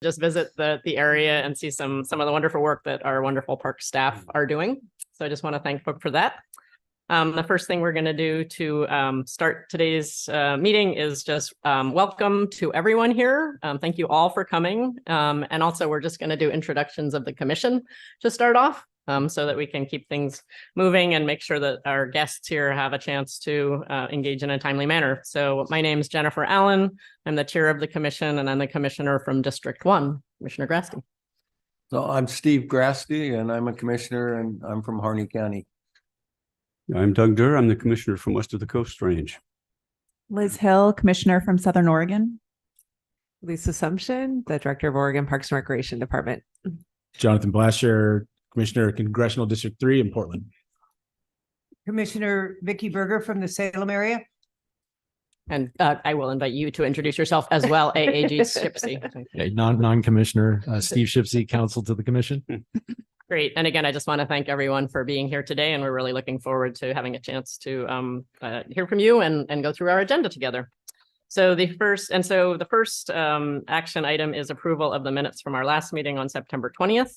just visit the area and see some of the wonderful work that our wonderful park staff are doing. So I just want to thank folks for that. The first thing we're going to do to start today's meeting is just welcome to everyone here. Thank you all for coming. And also we're just going to do introductions of the commission to start off so that we can keep things moving and make sure that our guests here have a chance to engage in a timely manner. So my name is Jennifer Allen. I'm the chair of the commission and I'm the commissioner from District 1, Commissioner Grasty. So I'm Steve Grasty and I'm a commissioner and I'm from Harney County. I'm Doug Durr. I'm the commissioner from West of the Coast Range. Liz Hill, commissioner from Southern Oregon. Lisa Sumption, the director of Oregon Parks and Recreation Department. Jonathan Blasher, commissioner of Congressional District 3 in Portland. Commissioner Vicki Berger from the Salem area. And I will invite you to introduce yourself as well, AAG Shipsey. Okay, non-commissioner Steve Shipsey, counsel to the commission. Great. And again, I just want to thank everyone for being here today. And we're really looking forward to having a chance to hear from you and go through our agenda together. So the first action item is approval of the minutes from our last meeting on September 20th.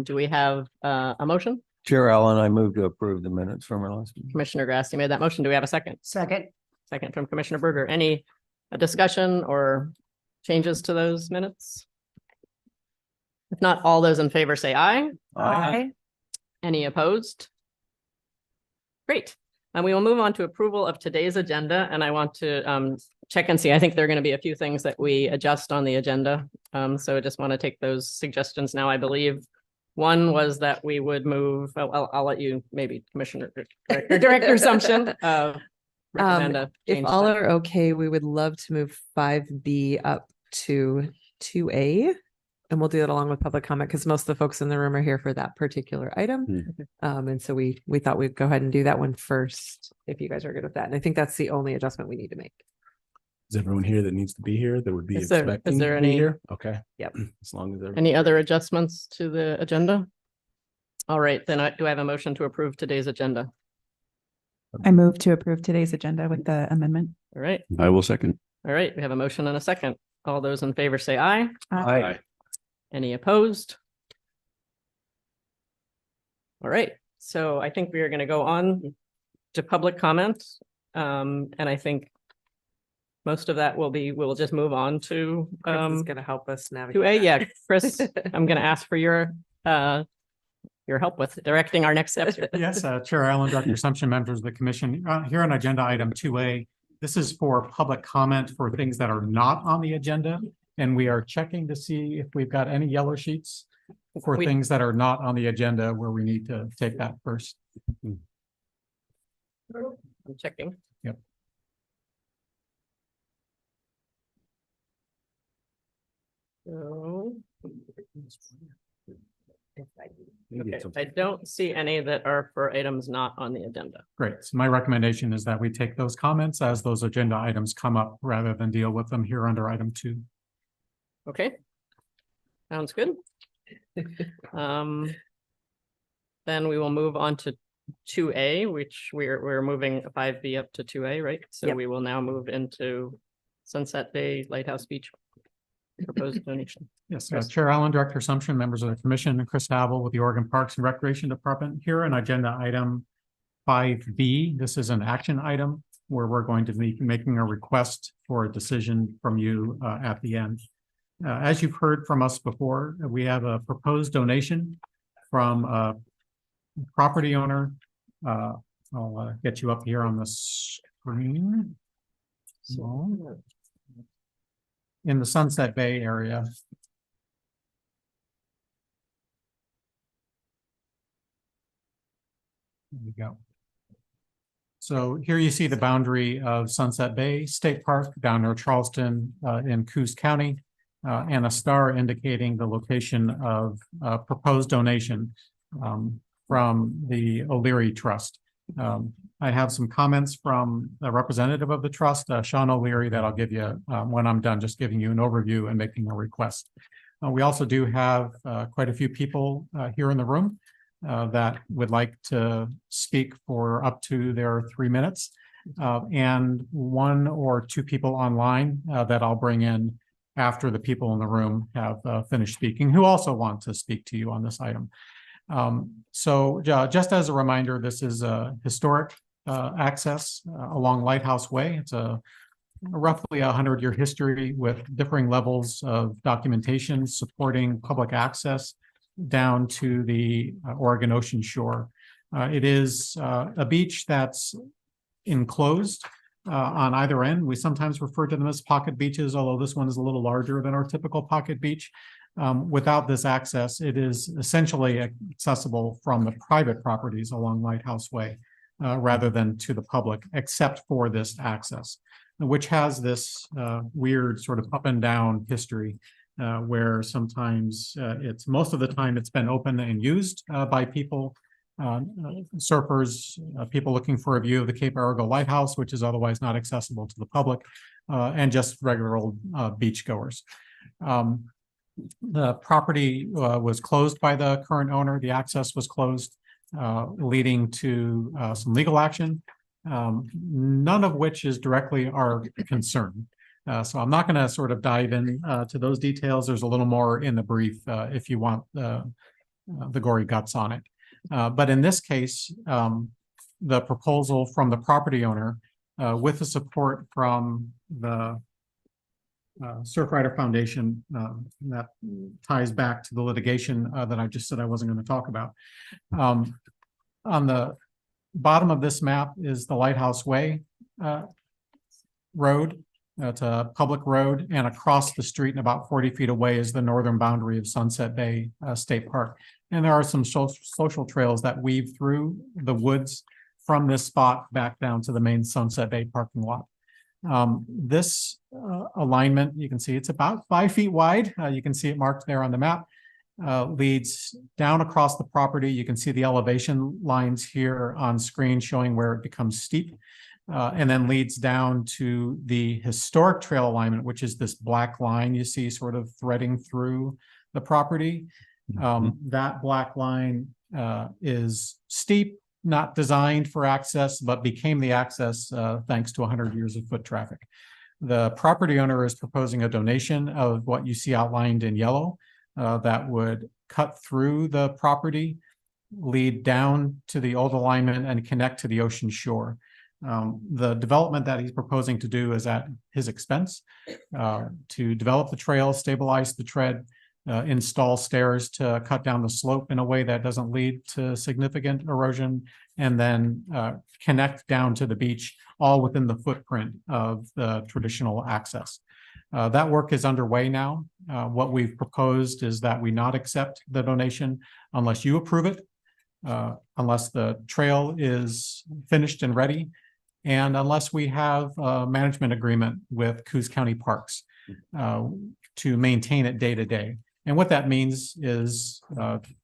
Do we have a motion? Chair Allen, I move to approve the minutes from our last meeting. Commissioner Grasty made that motion. Do we have a second? Second. Second from Commissioner Berger. Any discussion or changes to those minutes? If not, all those in favor say aye. Aye. Any opposed? Great. And we will move on to approval of today's agenda. And I want to check and see. I think there are going to be a few things that we adjust on the agenda. So I just want to take those suggestions now. I believe one was that we would move. I'll let you, maybe Commissioner Director Sumption. If all are okay, we would love to move 5B up to 2A. And we'll do that along with public comment because most of the folks in the room are here for that particular item. And so we thought we'd go ahead and do that one first, if you guys are good with that. And I think that's the only adjustment we need to make. Is everyone here that needs to be here? That would be expecting is there to be any here? Okay. Yep. As long as they're any other adjustments to the agenda? All right, then do I have a motion to approve today's agenda? I move to approve today's agenda with the amendment. All right. I will second. All right, we have a motion and a second. All those in favor say aye. Aye. Any opposed? All right, so I think we are going to go on to public comment. And I think most of that we'll just move on to Chris is going to help us navigate. 2A. Yeah, Chris, I'm going to ask for your help with directing our next steps. Yes, Chair Allen, Dr. Assumption, members of the commission. Here on agenda item 2A, this is for public comment for things that are not on the agenda. And we are checking to see if we've got any yellow sheets for things that are not on the agenda where we need to take that first. I'm checking. Yep. So, okay, I don't see any that are for items not on the agenda. Great. So my recommendation is that we take those comments as those agenda items come up rather than deal with them here under item 2. Okay. Sounds good. Then we will move on to 2A, which we're moving 5B up to 2A, right? So Yep. we will now move into Sunset Bay Lighthouse Beach proposed donation. Yes, Chair Allen, Director Assumption, members of the commission, and Chris Havel with the Oregon Parks and Recreation Department. Here on agenda item 5B, this is an action item where we're going to be making a request for a decision from you at the end. As you've heard from us before, we have a proposed donation from a property owner. I'll get you up here on the screen. So, in the Sunset Bay area. There we go. So here you see the boundary of Sunset Bay State Park down near Charleston in Coos County. And a star indicating the location of proposed donation from the O'Leary Trust. I have some comments from a representative of the trust, Sean O'Leary, that I'll give you when I'm done, just giving you an overview and making a request. We also do have quite a few people here in the room that would like to speak for up to their 3 minutes, and 1 or 2 people online that I'll bring in after the people in the room have finished speaking, who also want to speak to you on this item. Just as a reminder, this is a historic access along Lighthouse Way. It's a roughly 100-year history with differing levels of documentation supporting public access down to the Oregon Ocean shore. It is a beach that's enclosed on either end. We sometimes refer to them as pocket beaches, although this one is a little larger than our typical pocket beach. Without this access, it is essentially accessible from the private properties along Lighthouse Way rather than to the public, except for this access, which has this weird sort of up and down history where sometimes most of the time it's been open and used by people, surfers, people looking for a view of the Cape Arago Lighthouse, which is otherwise not accessible to the public, and just regular old beachgoers. The property was closed by the current owner. The access was closed, leading to some legal action, none of which is directly our concern. So I'm not going to sort of dive in to those details. There's a little more in the brief if you want the gory guts on it. But in this case, the proposal from the property owner with the support from the Surfrider Foundation that ties back to the litigation that I just said I wasn't going to talk about. On the bottom of this map is the Lighthouse Way road. It's a public road, and across the street and about 40 feet away is the northern boundary of Sunset Bay State Park. And there are some social trails that weave through the woods from this spot back down to the main Sunset Bay parking lot. This alignment, you can see it's about 5 feet wide. You can see it marked there on the map. Leads down across the property. You can see the elevation lines here on screen showing where it becomes steep. And then leads down to the historic trail alignment, which is this black line you see sort of threading through the property. That black line is steep, not designed for access, but became the access thanks to 100 years of foot traffic. The property owner is proposing a donation of what you see outlined in yellow that would cut through the property, lead down to the old alignment, and connect to the ocean shore. The development that he's proposing to do is at his expense to develop the trail, stabilize the tread, install stairs to cut down the slope in a way that doesn't lead to significant erosion, and then connect down to the beach, all within the footprint of the traditional access. That work is underway now. What we've proposed is that we not accept the donation unless you approve it, unless the trail is finished and ready, and unless we have a management agreement with Coos County Parks to maintain it day to day. And what that means is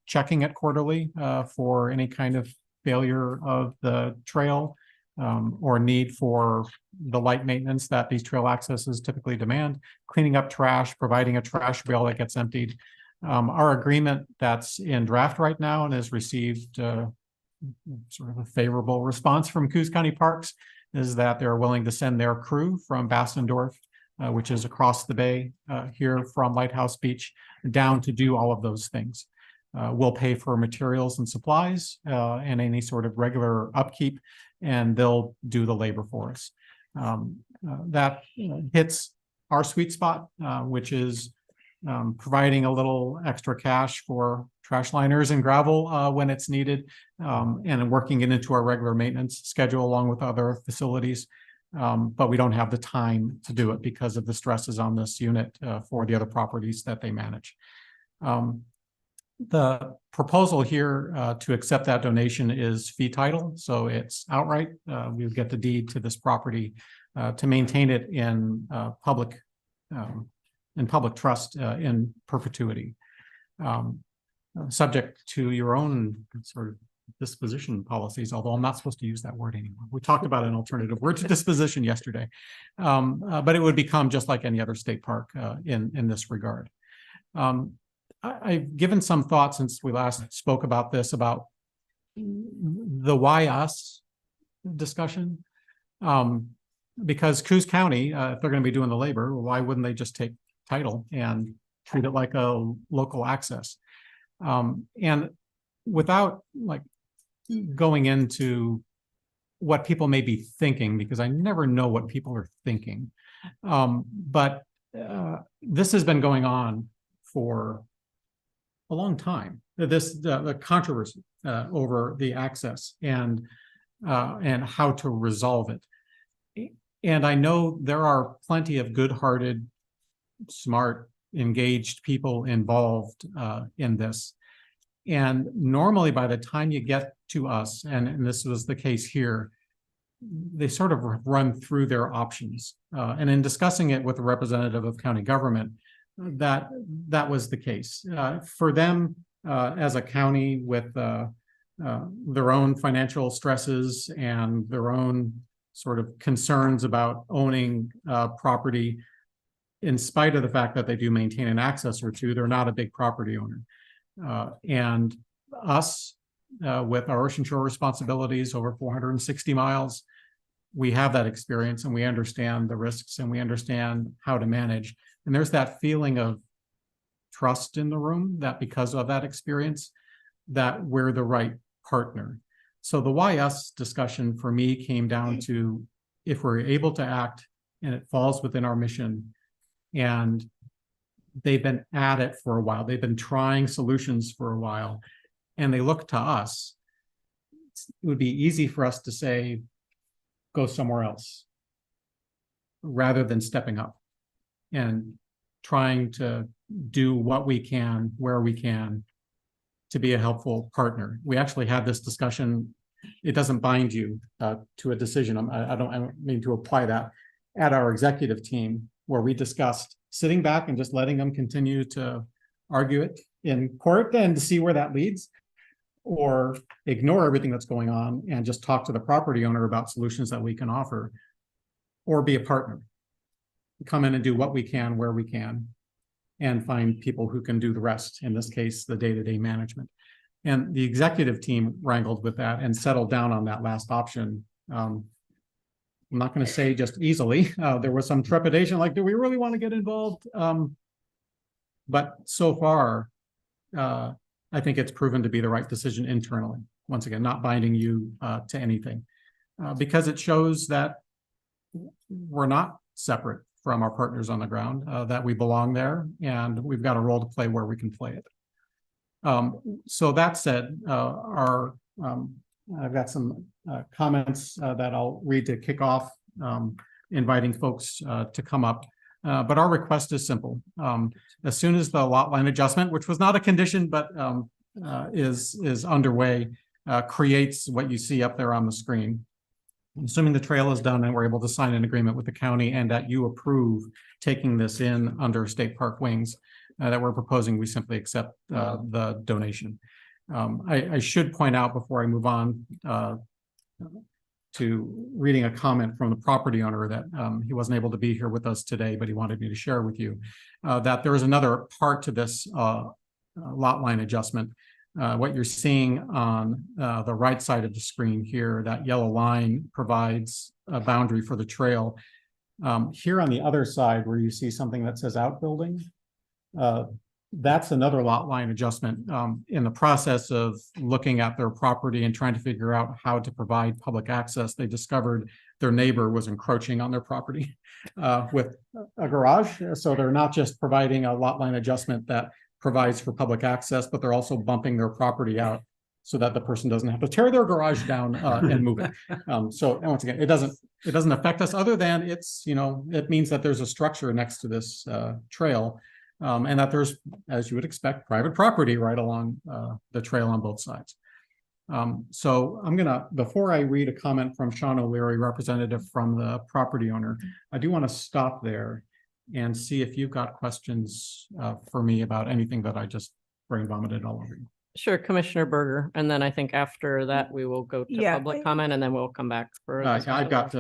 checking it quarterly for any kind of failure of the trail or need for the light maintenance that these trail accesses typically demand, cleaning up trash, providing a trash rail that gets emptied. Our agreement that's in draft right now and has received sort of a favorable response from Coos County Parks is that they're willing to send their crew from Bassendorf, which is across the bay here from Lighthouse Beach, down to do all of those things. We'll pay for materials and supplies and any sort of regular upkeep, and they'll do the labor for us. That hits our sweet spot, which is providing a little extra cash for trash liners and gravel when it's needed, and working it into our regular maintenance schedule along with other facilities. But we don't have the time to do it because of the stresses on this unit for the other properties that they manage. The proposal here to accept that donation is fee title, so it's outright. We would get the deed to this property to maintain it in public trust in perpetuity, subject to your own sort of disposition policies, although I'm not supposed to use that word anymore. We talked about an alternative word to disposition yesterday, but it would become just like any other state park in this regard. I've given some thought since we last spoke about this, about the why us discussion, because Coos County, if they're going to be doing the labor, why wouldn't they just take title and treat it like a local access. And without like going into what people may be thinking, because I never know what people are thinking. But this has been going on for a long time. The controversy over the access and how to resolve it. And I know there are plenty of good-hearted, smart, engaged people involved in this. And normally by the time you get to us, and this was the case here, they sort of run through their options. And in discussing it with a representative of county government, that was the case. For them, as a county with their own financial stresses and their own sort of concerns about owning property, in spite of the fact that they do maintain an access or two, they're not a big property owner. And us, with our ocean shore responsibilities over 460 miles, we have that experience and we understand the risks and we understand how to manage. And there's that feeling of trust in the room that because of that experience, that we're the right partner. So the why us discussion for me came down to if we're able to act and it falls within our mission, and they've been at it for a while, they've been trying solutions for a while, and they look to us, it would be easy for us to say, go somewhere else, rather than stepping up and trying to do what we can, where we can, to be a helpful partner. We actually had this discussion. It doesn't bind you to a decision. I don't mean to apply that at our executive team, where we discussed sitting back and just letting them continue to argue it in court and to see where that leads, or ignore everything that's going on and just talk to the property owner about solutions that we can offer, or be a partner, come in and do what we can, where we can, and find people who can do the rest, in this case, the day-to-day management. And the executive team wrangled with that and settled down on that last option. I'm not going to say just easily. There was some trepidation, like, do we really want to get involved? But so far, I think it's proven to be the right decision internally. Once again, not binding you to anything, because it shows that we're not separate from our partners on the ground, that we belong there, and we've got a role to play where we can play it. So that said, I've got some comments that I'll read to kick off, inviting folks to come up. But our request is simple. As soon as the lot line adjustment, which was not a condition, but is underway, creates what you see up there on the screen. Assuming the trail is done and we're able to sign an agreement with the county and that you approve taking this in under state park wings that we're proposing, we simply accept the donation. I should point out before I move on to reading a comment from the property owner that he wasn't able to be here with us today, but he wanted me to share with you that there is another part to this lot line adjustment. What you're seeing on the right side of the screen here, that yellow line provides a boundary for the trail. Here on the other side, where you see something that says outbuilding, that's another lot line adjustment. In the process of looking at their property and trying to figure out how to provide public access, they discovered their neighbor was encroaching on their property with a garage. So they're not just providing a lot line adjustment that provides for public access, but they're also bumping their property out so that the person doesn't have to tear their garage down and move it. So and once again, it doesn't affect us, other than it's, it means that there's a structure next to this trail, and that there's, as you would expect, private property right along the trail on both sides. So I'm gonna, before I read a comment from Sean O'Leary, representative from the property owner, I do want to stop there and see if you've got questions for me about anything that I just brain vomited all over you. Sure, Commissioner Berger. And then I think after that, we will go to Yeah. public comment and then we'll come back for. I've got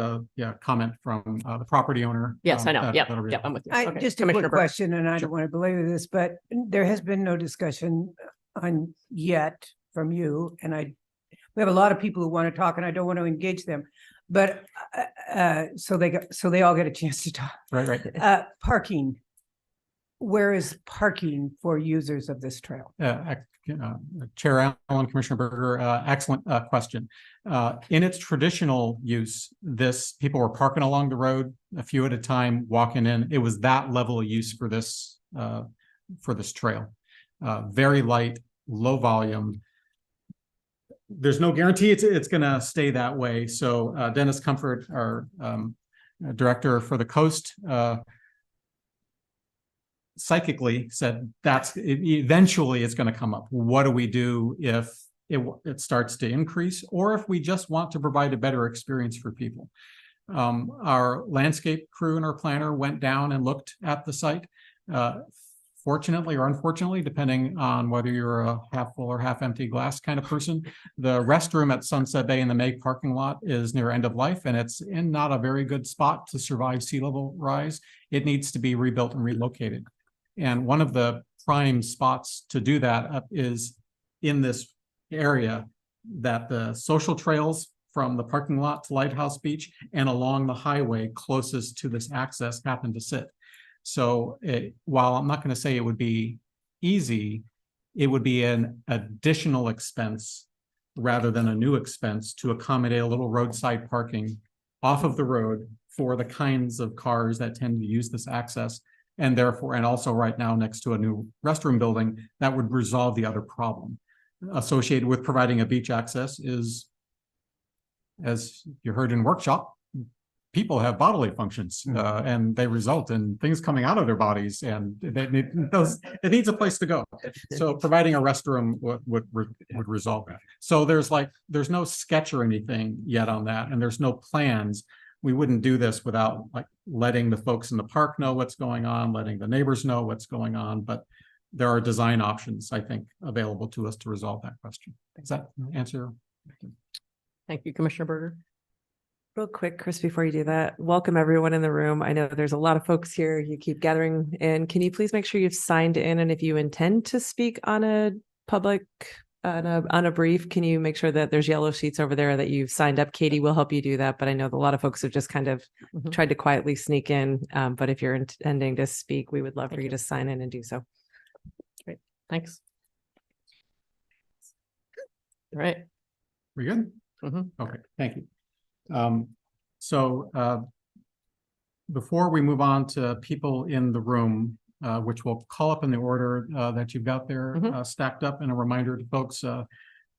comment from the property owner. Yes, I know. that- Yep, that'll be- yep, I'm with you. I Okay, just a Commissioner quick Berger. question, and I don't want to belabor this, but there has been no discussion on yet from you, and we have a lot of people who want to talk, and I don't want to engage them, but so they all get a chance to talk. Right. Parking. where is parking for users of this trail? Chair Allen, Commissioner Berger, excellent question. In its traditional use, people were parking along the road a few at a time, walking in. It was that level of use for this trail. Very light, low volume. There's no guarantee it's going to stay that way. So Dennis Comfort, our director for the coast, psychically said eventually it's going to come up. What do we do if it starts to increase, or if we just want to provide a better experience for people? Our landscape crew and our planner went down and looked at the site. Fortunately or unfortunately, depending on whether you're a half full or half empty glass kind of person, the restroom at Sunset Bay in the Meg parking lot is near end of life, and it's in not a very good spot to survive sea level rise. It needs to be rebuilt and relocated. And one of the prime spots to do that is in this area that the social trails from the parking lot to Lighthouse Beach and along the highway closest to this access happen to sit. So while I'm not going to say it would be easy, it would be an additional expense rather than a new expense to accommodate a little roadside parking off of the road for the kinds of cars that tend to use this access. And therefore, and also right now next to a new restroom building, that would resolve the other problem associated with providing a beach access is, as you heard in workshop, people have bodily functions and they result in things coming out of their bodies, and it needs a place to go. So providing a restroom would resolve that. So there's no sketch or anything yet on that, and there's no plans. We wouldn't do this without letting the folks in the park know what's going on, letting the neighbors know what's going on, but there are design options, I think, available to us to resolve that question. Does that answer? Thank you, Commissioner Berger. Real quick, Chris, before you do that, welcome everyone in the room. I know there's a lot of folks here. You keep gathering in. Can you please make sure you've signed in? And if you intend to speak on a public, on a brief, can you make sure that there's yellow sheets over there that you've signed up? Katie will help you do that. But I know a lot of folks have just kind of tried to quietly sneak in. But if you're intending to speak, we would love for you to sign in and do so. Great. Thanks. All right. We good? Okay, thank you. Before we move on to people in the room, which we'll call up in the order that you've got there stacked up, and a reminder to folks,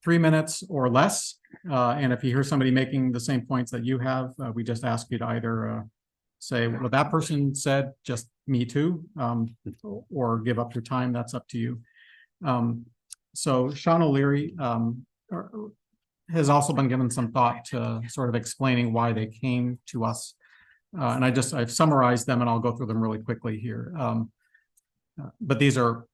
3 minutes or less. And if you hear somebody making the same points that you have, we just ask you to either say, well, that person said, just me too, or give up your time. That's up to you. So Sean O'Leary has also been given some thought to sort of explaining why they came to us. And I've summarized them, and I'll go through them really quickly here. But these are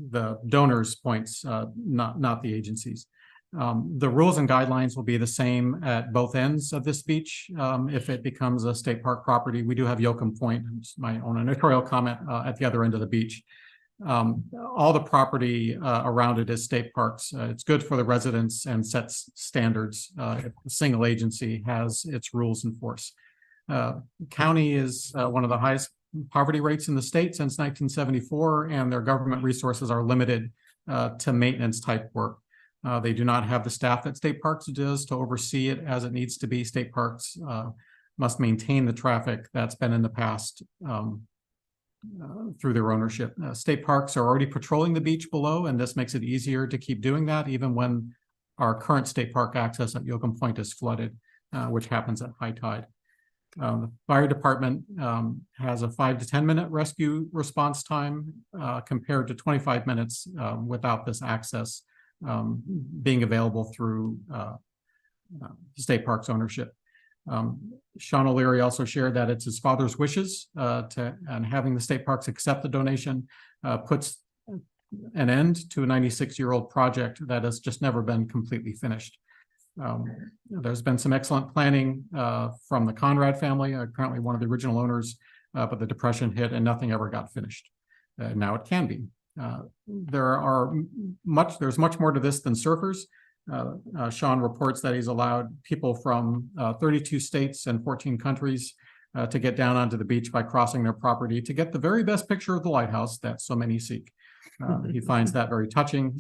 the donors' points, not the agencies. The rules and guidelines will be the same at both ends of this beach. If it becomes a state park property, we do have Yoakum Point, my own editorial comment, at the other end of the beach. All the property around it is state parks. It's good for the residents and sets standards. If a single agency has its rules in force. County is one of the highest poverty rates in the state since 1974, and their government resources are limited to maintenance type work. They do not have the staff that state parks does to oversee it as it needs to be. State parks must maintain the traffic that's been in the past through their ownership. State parks are already patrolling the beach below, and this makes it easier to keep doing that even when our current state park access at Yoakum Point is flooded, which happens at high tide. The fire department has a 5 to 10 minute rescue response time compared to 25 minutes without this access being available through state parks ownership. Sean O'Leary also shared that it's his father's wishes and having the state parks accept the donation puts an end to a 96-year-old project that has just never been completely finished. There's been some excellent planning from the Conrad family, currently one of the original owners, but the Depression hit and nothing ever got finished. Now it can be. There's much more to this than surfers. Sean reports that he's allowed people from 32 states and 14 countries to get down onto the beach by crossing their property to get the very best picture of the lighthouse that so many seek. He finds that very touching,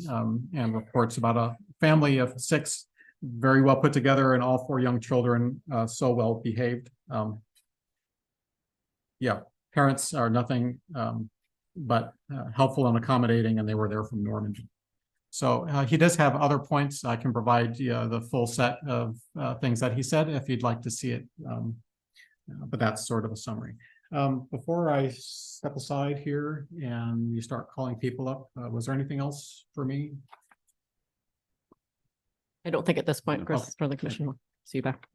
and reports about a family of 6, very well put together, and all 4 young children so well behaved. Yeah, parents are nothing but helpful and accommodating, and they were there from Normandy. So he does have other points. I can provide the full set of things that he said if you'd like to see it. But that's sort of a summary. Before I step aside here and you start calling people up, was there anything else for me? I don't think at this point, Okay. Chris, for the commission. See you back.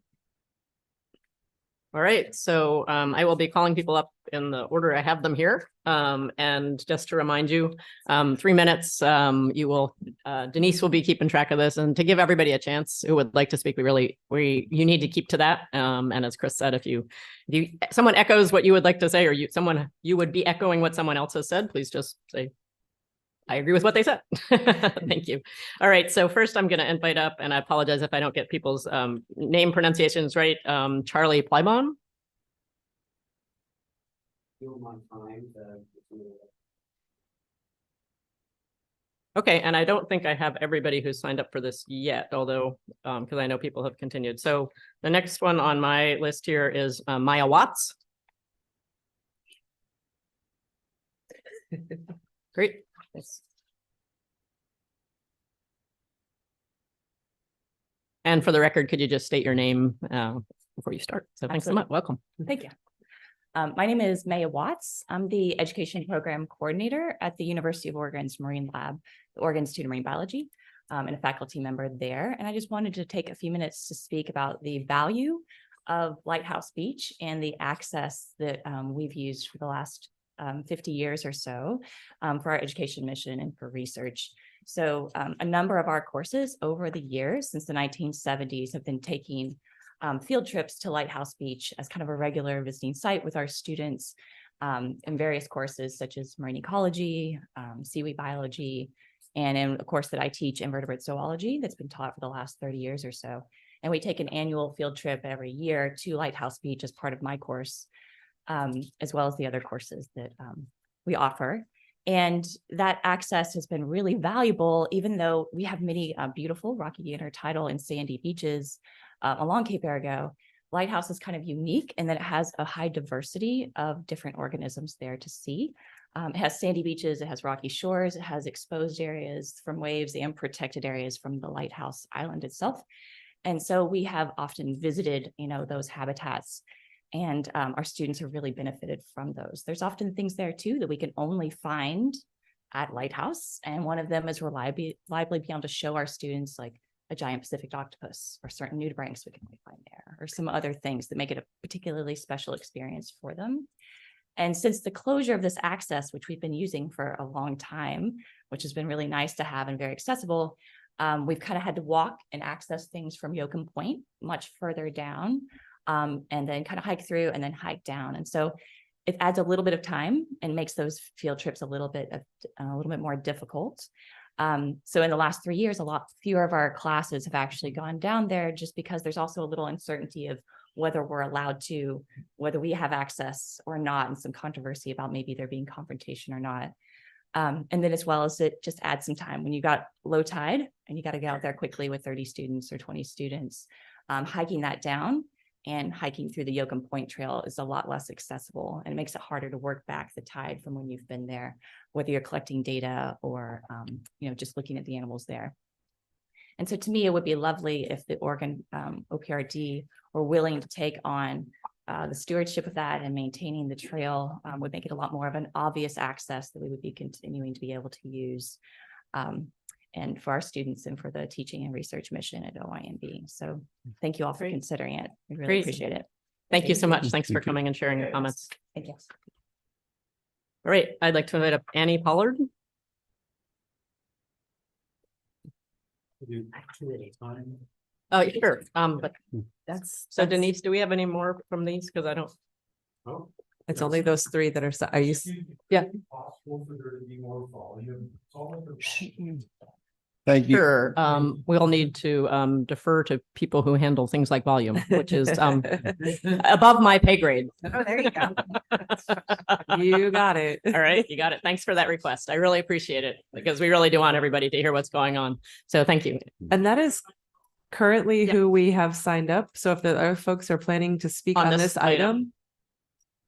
All right, so I will be calling people up in the order I have them here. And just to remind you, 3 minutes, you will, Denise will be keeping track of this, and to give everybody a chance who would like to speak, you need to keep to that. And as Chris said, if someone echoes what you would like to say, or you would be echoing what someone else has said, please just say, I agree with what they said. Thank you. All right. So first I'm going to invite up, and I apologize if I don't get people's name pronunciations right. Charlie Plybon. Okay. And I don't think I have everybody who's signed up for this yet, although, because I know people have continued. So the next one on my list here is Maya Watts. Great. Thanks. And for the record, could you just state your name before you start? So thanks so much. Welcome. Thank you. My name is Maya Watts. I'm the Education Program Coordinator at the University of Oregon's Marine Lab, the Oregon Institute of Marine Biology, and a faculty member there. And I just wanted to take a few minutes to speak about the value of Lighthouse Beach and the access that we've used for the last 50 years or so for our education mission and for research. So a number of our courses over the years since the 1970s have been taking field trips to Lighthouse Beach as kind of a regular visiting site with our students in various courses such as marine ecology, seaweed biology, and in a course that I teach, invertebrate zoology, that's been taught for the last 30 years or so. And we take an annual field trip every year to Lighthouse Beach as part of my course, as well as the other courses that we offer. And that access has been really valuable, even though we have many beautiful rocky intertidal and sandy beaches along Cape Arago. Lighthouse is kind of unique in that it has a high diversity of different organisms there to see. It has sandy beaches, it has rocky shores, it has exposed areas from waves and protected areas from the lighthouse island itself. And so we have often visited, those habitats, and our students have really benefited from those. There's often things there too that we can only find at Lighthouse. And one of them is reliably be able to show our students like a giant Pacific octopus or certain nudibranchs we can only find there, or some other things that make it a particularly special experience for them. And since the closure of this access, which we've been using for a long time, which has been really nice to have and very accessible, we've kind of had to walk and access things from Yoakum Point much further down, and then kind of hike through and then hike down. And so it adds a little bit of time and makes those field trips a little bit more difficult. So in the last 3 years, a lot fewer of our classes have actually gone down there, just because there's also a little uncertainty of whether we're allowed to, whether we have access or not, and some controversy about maybe there being confrontation or not. And then as well as it just adds some time when you got low tide and you got to get out there quickly with 30 students or 20 students, hiking that down and hiking through the Yoakum Point Trail is a lot less accessible, and it makes it harder to work back the tide from when you've been there, whether you're collecting data or, just looking at the animals there. And so to me, it would be lovely if the Oregon OPRD were willing to take on the stewardship of that, and maintaining the trail would make it a lot more of an obvious access that we would be continuing to be able to use. And for our students and for the teaching and research mission at OIMB. So thank you all for considering it. We really appreciate it. Thank you so much. Thanks for Thank you. coming and sharing your comments. Thank you. All right, I'd like to invite up Annie Pollard. Oh, sure. But That's so Denise, do we have any more from these? Because I don't. It's only those 3 that are you? Yeah. Possible for there to be more volume. Thank you. Sure, we'll need to defer to people who handle things like volume, which is above my pay grade. Oh, there you go. You got it. All right, you got it. Thanks for that request. I really appreciate it because we really do want everybody to hear what's going on. So thank you. And that is currently Yeah. who we have signed up. So if the other folks are planning to speak On on this this item. item,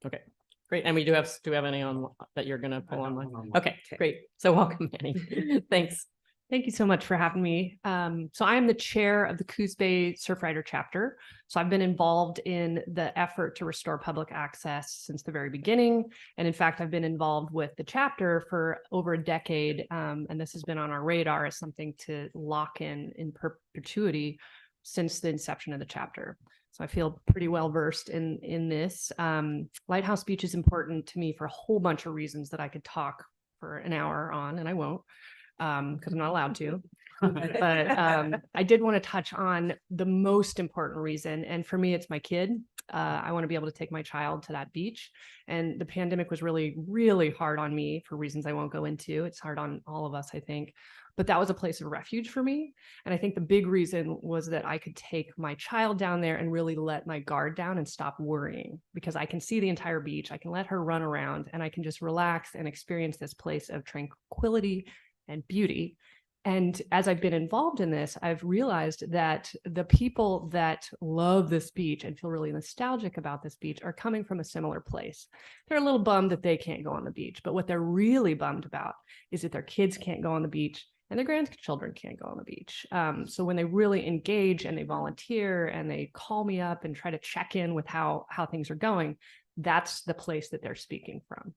Okay, great. And we do have any on that you're gonna pull online? Okay, great. So welcome, Annie. Thanks. Thank you so much for having me. So I am the chair of the Coos Bay Surfrider chapter. So I've been involved in the effort to restore public access since the very beginning. And in fact, I've been involved with the chapter for over a decade. And this has been on our radar as something to lock in perpetuity since the inception of the chapter. So I feel pretty well versed in this. Lighthouse Beach is important to me for a whole bunch of reasons that I could talk for an hour on, and I won't. Because I'm not allowed to. But I did want to touch on the most important reason. And for me, it's my kid. I want to be able to take my child to that beach. And the pandemic was really, really hard on me for reasons I won't go into. It's hard on all of us, I think. But that was a place of refuge for me. And I think the big reason was that I could take my child down there and really let my guard down and stop worrying, because I can see the entire beach. I can let her run around and I can just relax and experience this place of tranquility and beauty. And as I've been involved in this, I've realized that the people that love this beach and feel really nostalgic about this beach are coming from a similar place. They're a little bummed that they can't go on the beach, but what they're really bummed about is that their kids can't go on the beach and their grandchildren can't go on the beach. So when they really engage and they volunteer and they call me up and try to check in with how things are going, that's the place that they're speaking from.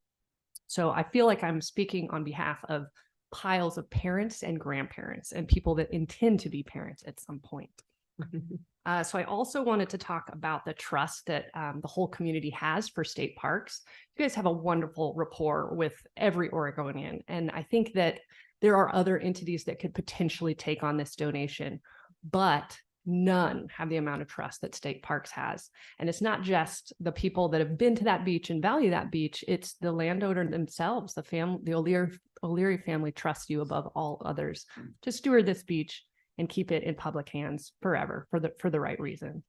So I feel like I'm speaking on behalf of piles of parents and grandparents and people that intend to be parents at some point. So I also wanted to talk about the trust that the whole community has for state parks. You guys have a wonderful rapport with every Oregonian. And I think that there are other entities that could potentially take on this donation, but none have the amount of trust that state parks has. And it's not just the people that have been to that beach and value that beach, it's the landowner themselves. The O'Leary family trusts you above all others to steward this beach and keep it in public hands forever for the right reason.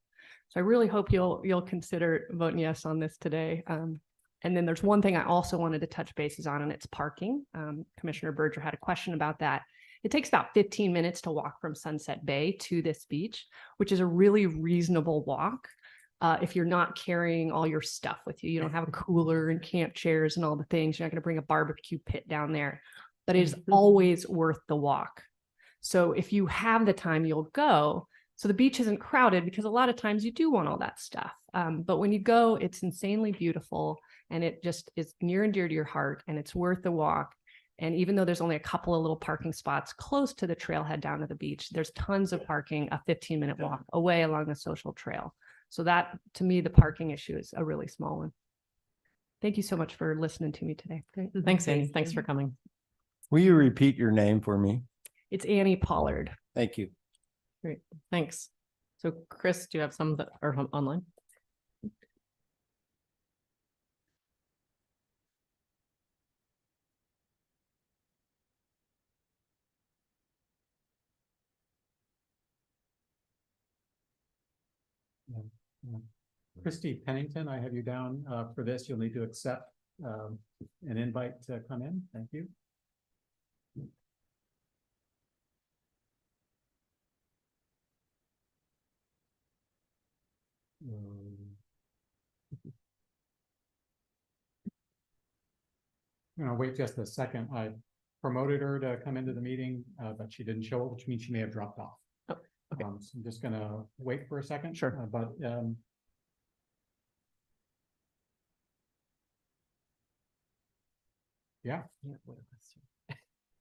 So I really hope you'll consider voting yes on this today. And then there's one thing I also wanted to touch bases on, and it's parking. Commissioner Berger had a question about that. It takes about 15 minutes to walk from Sunset Bay to this beach, which is a really reasonable walk. If you're not carrying all your stuff with you, you don't have a cooler and camp chairs and all the things, you're not going to bring a barbecue pit down there, but it is always worth the walk. So if you have the time, you'll go. So the beach isn't crowded because a lot of times you do want all that stuff. But when you go, it's insanely beautiful and it just is near and dear to your heart and it's worth the walk. And even though there's only a couple of little parking spots close to the trailhead down to the beach, there's tons of parking, a 15-minute walk away along the social trail. So that, to me, the parking issue is a really small one. Thank you so much for listening to me today. Great. Thanks, Annie. Thanks for coming. Will you repeat your name for me? It's Annie Pollard. Thank you. Great. Thanks. So Chris, do you have some that are online? Christy Pennington, I have you down for this. You'll need to accept an invite to come in. Thank you. I'm gonna wait just a second. I promoted her to come into the meeting, but she didn't show up, which means she may have dropped off. Oh, okay. So I'm just gonna wait for a second. Sure. But yeah,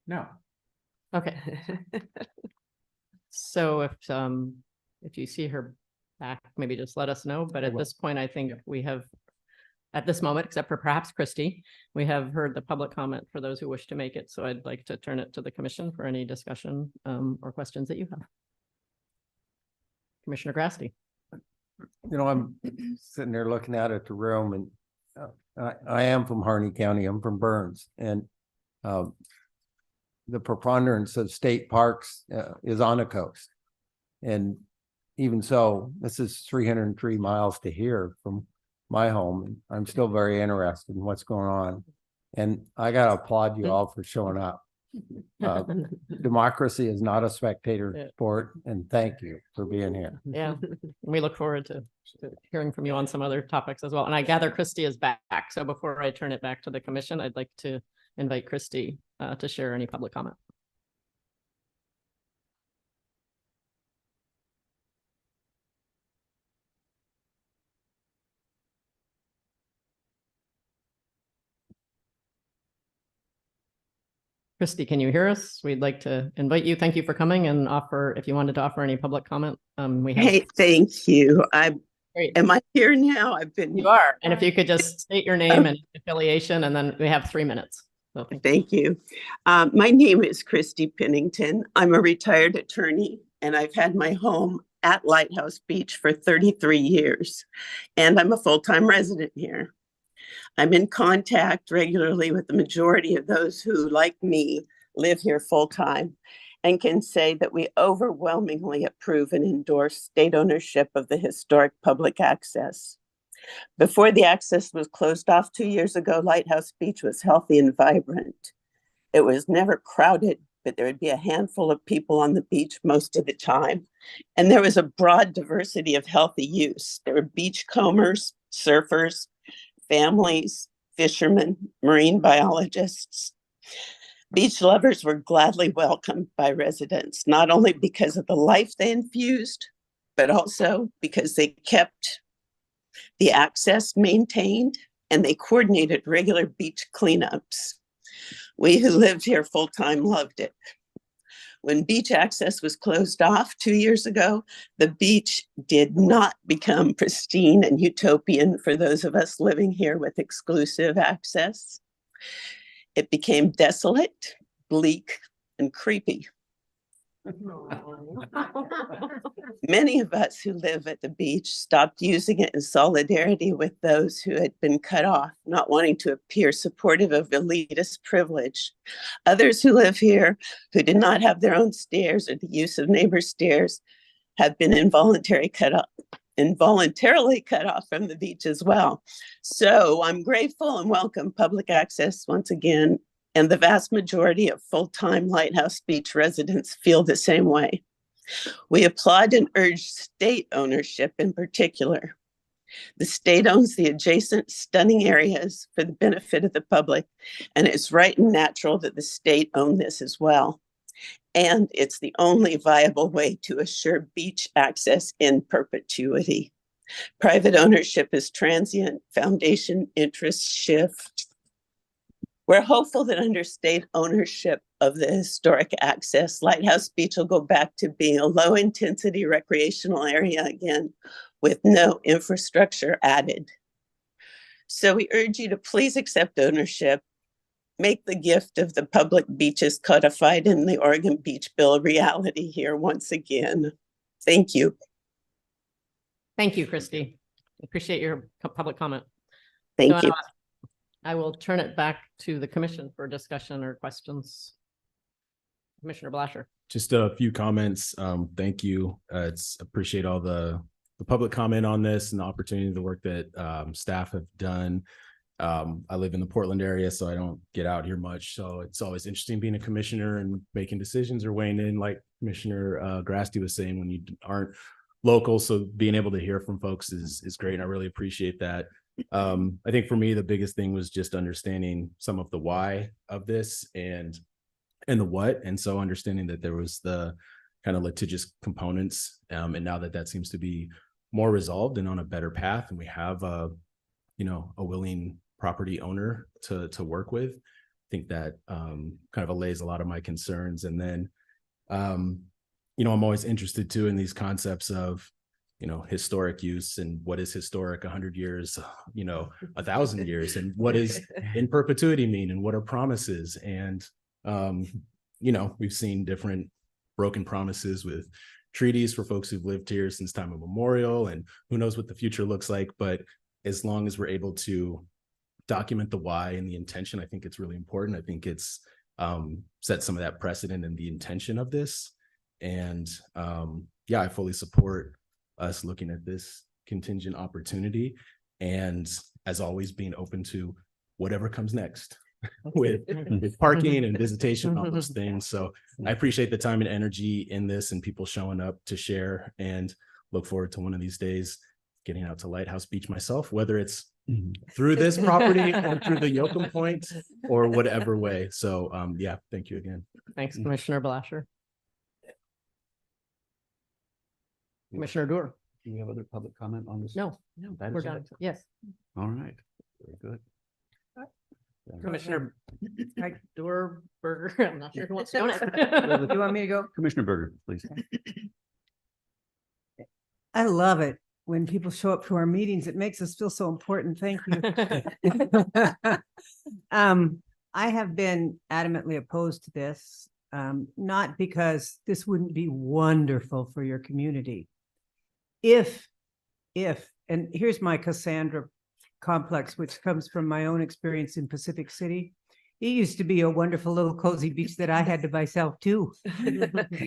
no. Okay. So if you see her back, maybe just let us know. But at this point, I think we have, at this moment, except for perhaps Christy, we have heard the public comment for those who wish to make it. So I'd like to turn it to the commission for any discussion or questions that you have. Commissioner Grasty. You know, I'm sitting there looking out at the room and I am from Harney County. I'm from Burns and the preponderance of state parks is on the coast. And even so, this is 303 miles to here from my home. And I'm still very interested in what's going on. And I got to applaud you all for showing up. Democracy is not a spectator sport, and thank you for being here. Yeah, we look forward to hearing from you on some other topics as well. And I gather Christy is back. So before I turn it back to the commission, I'd like to invite Christy to share any public comment. Christy, can you hear us? We'd like to invite you. Thank you for coming and offer, if you wanted to offer any public comment. We have. Hey, thank you. Great. Am I here now? I've been. You are. And if you could just state your name and affiliation, and then we have 3 minutes. So thank you. My name is Christy Pennington. I'm a retired attorney, and I've had my home at Lighthouse Beach for 33 years, and I'm a full-time resident here. I'm in contact regularly with the majority of those who, like me, live here full-time, and can say that we overwhelmingly approve and endorse state ownership of the historic public access. Before the access was closed off 2 years ago, Lighthouse Beach was healthy and vibrant. It was never crowded, but there would be a handful of people on the beach most of the time. And there was a broad diversity of healthy use. There were beachcombers, surfers, families, fishermen, marine biologists. Beach lovers were gladly welcomed by residents, not only because of the life they infused, but also because they kept the access maintained and they coordinated regular beach cleanups. We who lived here full-time loved it. When beach access was closed off 2 years ago, the beach did not become pristine and utopian for those of us living here with exclusive access. It became desolate, bleak, and creepy. Many of us who live at the beach stopped using it in solidarity with those who had been cut off, not wanting to appear supportive of elitist privilege. Others who live here, who did not have their own stairs or the use of neighbor stairs, have been involuntarily cut off from the beach as well. So I'm grateful and welcome public access once again. And the vast majority of full-time Lighthouse Beach residents feel the same way. We applaud and urge state ownership in particular. The state owns the adjacent stunning areas for the benefit of the public, and it's right and natural that the state own this as well. And it's the only viable way to assure beach access in perpetuity. Private ownership is transient, foundation interests shift. We're hopeful that under state ownership of the historic access, Lighthouse Beach will go back to being a low-intensity recreational area again with no infrastructure added. So we urge you to please accept ownership, make the gift of the public beaches codified in the Oregon Beach Bill a reality here once again. Thank you. thank you, Christy. Appreciate your public comment. Thank you. I will turn it back to the commission for discussion or questions. Commissioner Blasher. Just a few comments. Thank you. Appreciate all the public comment on this and the opportunity, the work that staff have done. I live in the Portland area, so I don't get out here much. So it's always interesting being a commissioner and making decisions or weighing in, like Commissioner Grasty was saying, when you aren't local. So being able to hear from folks is great. And I really appreciate that. I think for me, the biggest thing was just understanding some of the why of this and the what. And so understanding that there was the kind of litigious components. And now that seems to be more resolved and on a better path, and we have a willing property owner to work with, I think that kind of allays a lot of my concerns. And then, I'm always interested too in these concepts of, historic use and what is historic 100 years, 1,000 years, and what is in perpetuity mean and what are promises. And, we've seen different broken promises with treaties for folks who've lived here since time immemorial, and who knows what the future looks like. But as long as we're able to document the why and the intention, I think it's really important. I think it's set some of that precedent and the intention of this. And yeah, I fully support us looking at this contingent opportunity, and as always, being open to whatever comes next with parking and visitation, all those things. So I appreciate the time and energy in this and people showing up to share, and look forward to one of these days getting out to Lighthouse Beach myself, whether it's through this property or through the Yoakum Point or whatever way. So yeah, thank you again. Thanks, Commissioner Blasher. Commissioner Doer. Do we have other public comment on this? No, That we're is done. it? Yes. All right, very good. Commissioner Doer Berger. I'm not sure who wants to go next. You want me to go? Commissioner Berger, please. I love it when people show up to our meetings. It makes us feel so important. Thank you. I have been adamantly opposed to this, not because this wouldn't be wonderful for your community. If, and here's my Cassandra complex, which comes from my own experience in Pacific City. It used to be a wonderful little cozy beach that I had to myself too.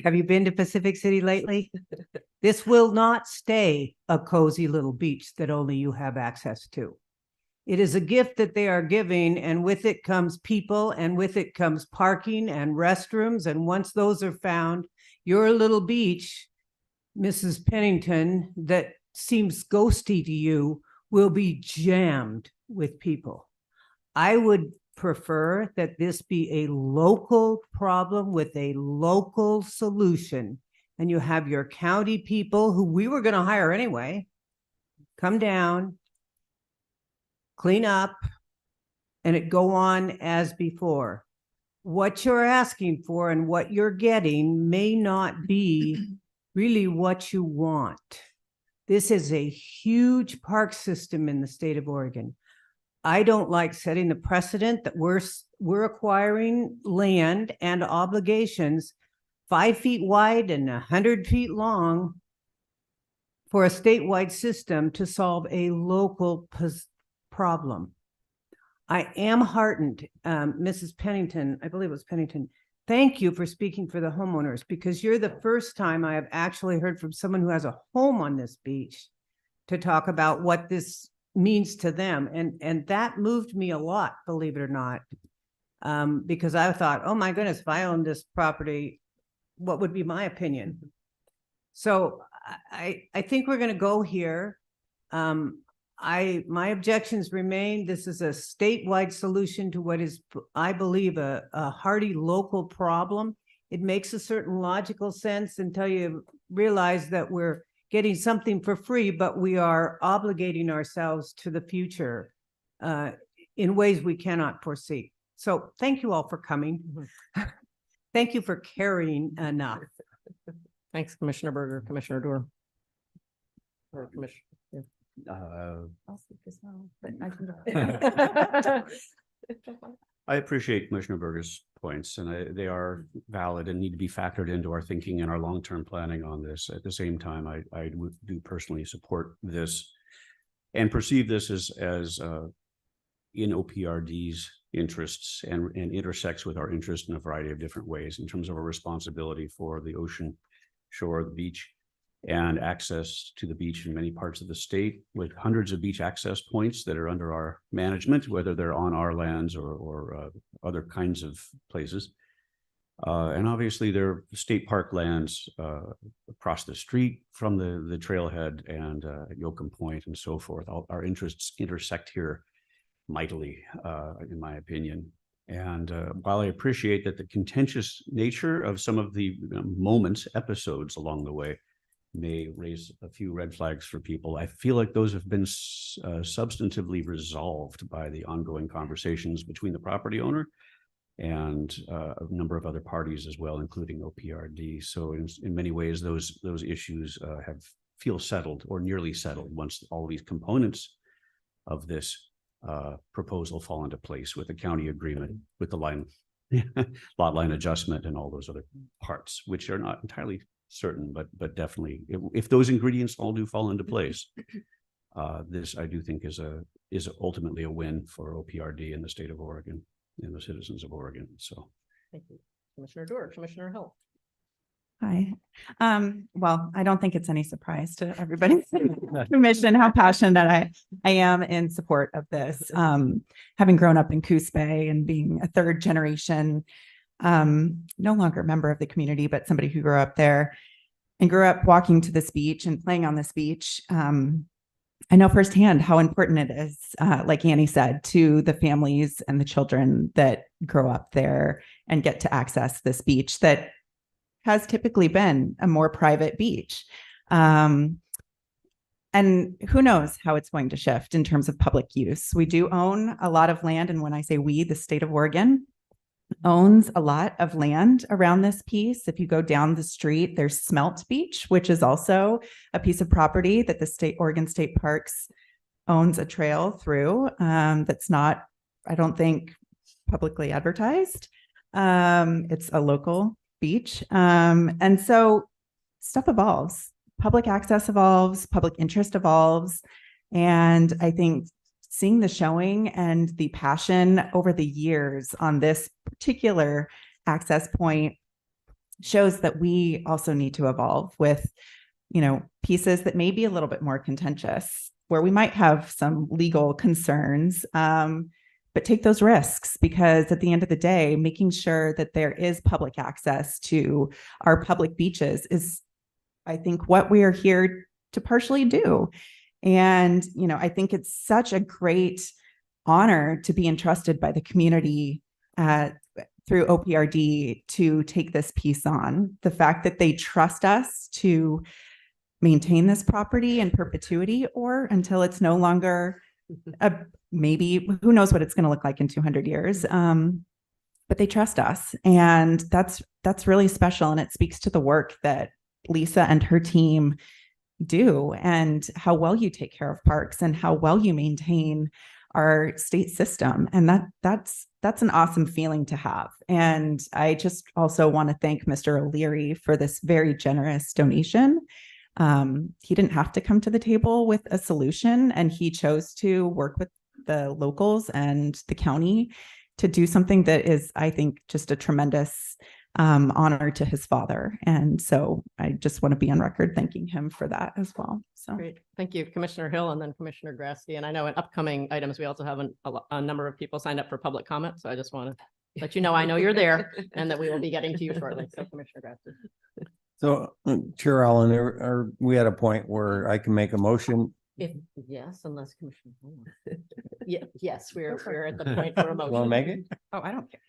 Have you been to Pacific City lately? This will not stay a cozy little beach that only you have access to. It is a gift that they are giving, and with it comes people, and with it comes parking and restrooms. And once those are found, your little beach, Mrs. Pennington, that seems ghosty to you, will be jammed with people. I would prefer that this be a local problem with a local solution. And you have your county people, who we were going to hire anyway, come down, clean up, and it go on as before. What you're asking for and what you're getting may not be really what you want. This is a huge park system in the state of Oregon. I don't like setting the precedent that we're acquiring land and obligations 5 feet wide and 100 feet long for a statewide system to solve a local problem. I am heartened, Mrs. Pennington, I believe it was Pennington, thank you for speaking for the homeowners, because you're the first time I have actually heard from someone who has a home on this beach to talk about what this means to them. And that moved me a lot, believe it or not, because I thought, oh my goodness, if I owned this property, what would be my opinion? So I think we're going to go here. My objections remain. This is a statewide solution to what is, I believe, a hearty local problem. It makes a certain logical sense until you realize that we're getting something for free, but we are obligating ourselves to the future in ways we cannot foresee. So thank you all for coming. Thank you for caring enough. Thanks, Commissioner Berger. Commissioner Doer. Or Commissioner. I'll speak as well, but I I appreciate Commissioner Berger's points, and they are valid and need to be factored into our thinking and our long-term planning on this. At the same time, I do personally support this and perceive this as in OPRD's interests and intersects with our interest in a variety of different ways in terms of our responsibility for the ocean shore, the beach, and access to the beach in many parts of the state, with hundreds of beach access points that are under our management, whether they're on our lands or other kinds of places. And obviously there are state park lands across the street from the trailhead and Yoakum Point and so forth. All our interests intersect here mightily, in my opinion. And while I appreciate that the contentious nature of some of the moments, episodes along the way may raise a few red flags for people, I feel like those have been substantively resolved by the ongoing conversations between the property owner and a number of other parties as well, including OPRD. So in many ways, those issues feel settled or nearly settled once all these components of this proposal fall into place, with the county agreement, with the lot line adjustment and all those other parts, which are not entirely certain, but definitely if those ingredients all do fall into place, this I do think is ultimately a win for OPRD in the state of Oregon and the citizens of Oregon. So Thank you. Commissioner Dorr, Commissioner Hill. Hi. Well, I don't think it's any surprise to everybody commission how passionate I am in support of this. Having grown up in Coos Bay and being a third generation, no longer a member of the community, but somebody who grew up there and grew up walking to this beach and playing on this beach. I know firsthand how important it is, like Annie said, to the families and the children that grow up there and get to access this beach that has typically been a more private beach. And who knows how it's going to shift in terms of public use. We do own a lot of land. And when I say we, the state of Oregon owns a lot of land around this piece. If you go down the street, there's Smelt Beach, which is also a piece of property that the Oregon State Parks owns a trail through. That's not, I don't think, publicly advertised. It's a local beach. And so stuff evolves, public access evolves, public interest evolves. And I think seeing the showing and the passion over the years on this particular access point shows that we also need to evolve with, pieces that may be a little bit more contentious, where we might have some legal concerns, but take those risks, because at the end of the day, making sure that there is public access to our public beaches is, I think, what we are here to partially do. And, I think it's such a great honor to be entrusted by the community through OPRD to take this piece on. The fact that they trust us to maintain this property in perpetuity or until it's no longer maybe, who knows what it's going to look like in 200 years. But they trust us. And that's really special. And it speaks to the work that Lisa and her team do and how well you take care of parks and how well you maintain our state system. And that's an awesome feeling to have. And I just also want to thank Mr. O'Leary for this very generous donation. He didn't have to come to the table with a solution, and he chose to work with the locals and the county to do something that is, I think, just a tremendous honor to his father. And so I just want to be on record thanking him for that as well. So Great. Thank you, Commissioner Hill, and then Commissioner Grasky. And I know in upcoming items, we also have a number of people signed up for public comment. So I just want to let you know, I know you're there and that we will be getting to you shortly. So Commissioner Grasky. So Chair Allen, are we at a point where I can make a motion? Yes, unless Commissioner. Yeah, yes, we're at the point for a motion. Want to make it? oh, I don't care.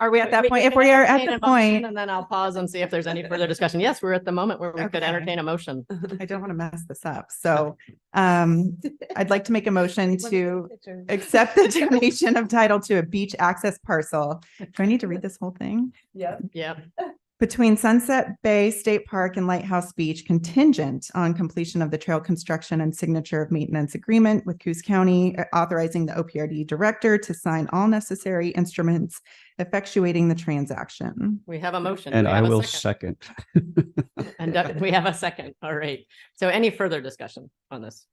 Are we at that point? If we are at the point, And then I'll pause and see if there's any further discussion. Yes, we're at the moment where we could Okay. entertain a motion. I don't want to mess this up. So I'd like to make a motion to accept the donation of title to a beach access parcel. Do I need to read this whole thing? Yeah. Between Sunset Bay State Park and Lighthouse Beach, contingent on completion of the trail construction and signature of maintenance agreement with Coos County, authorizing the OPRD director to sign all necessary instruments effectuating the transaction. We have a motion. And Do we I have a will second? second. And we have a second. All right. So any further discussion on this?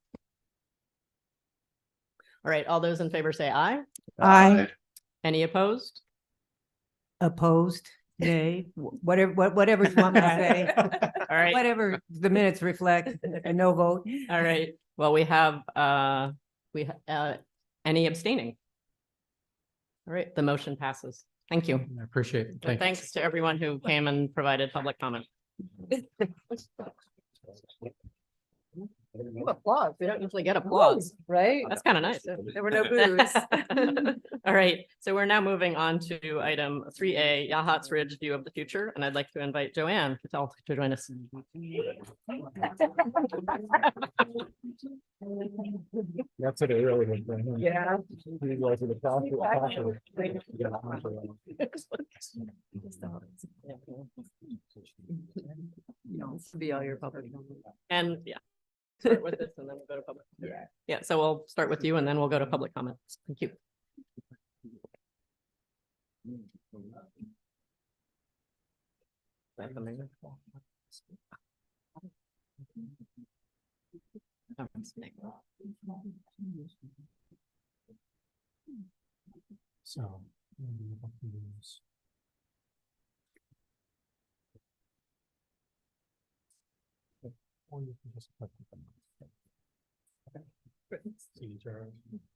All right. All those in favor say aye. Aye. Any opposed? Opposed, nay, whatever you want me to say, All right. whatever the minutes reflect, a no vote. All right. Well, we have any abstaining? All right. The motion passes. Thank you. I appreciate it. Thank you. Thanks to everyone who came and provided public comment. Ooh, applause. We don't usually get applause. Right? That's kind of nice. There were no boos. All right, so we're now moving on to item 3A, Yahat's Ridge View of the Future, and I'd like to invite Joanne Patel to join us. That's what it really was. Yeah. Be all your public. And yeah, start with this and then we'll go to public. Yeah, so we'll start with you and then we'll go to public comments. Thank you. So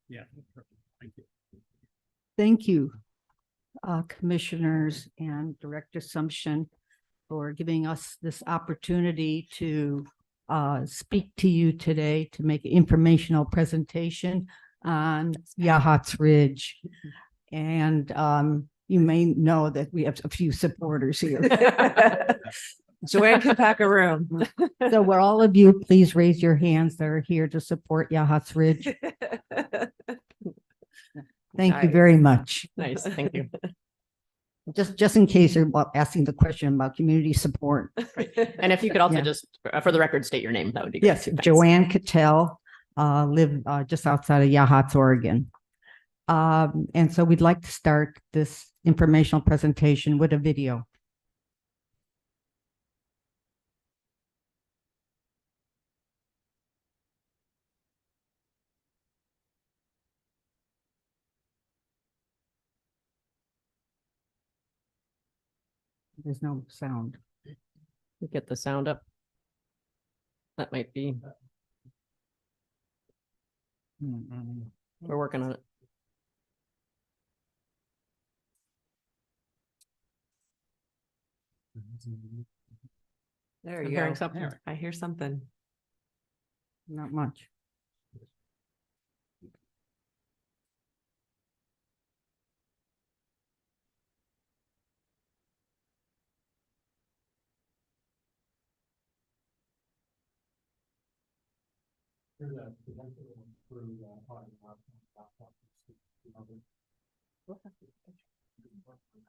Yeah. Thank you. Thank you, commissioners and Director Sumption, for giving us this opportunity to speak to you today to make an informational presentation on Yahats Ridge. And you may know that we have a few supporters here. Joanne can pack a room. So will all of you please raise your hands that are here to support Yahats Ridge? Thank you Nice. very much. Nice, thank you. Just in case you're asking the question about community support. And if you could also Yeah. just, for the record, state your name, that would be great. Yes, too. Thanks. Joanne Cattell, live just outside of Yahats, Oregon. And so we'd like to start this informational presentation with a video. There's no sound. We Get the sound up. That might be, we're working on it. There I'm you hearing go. something. I hear something. Not much.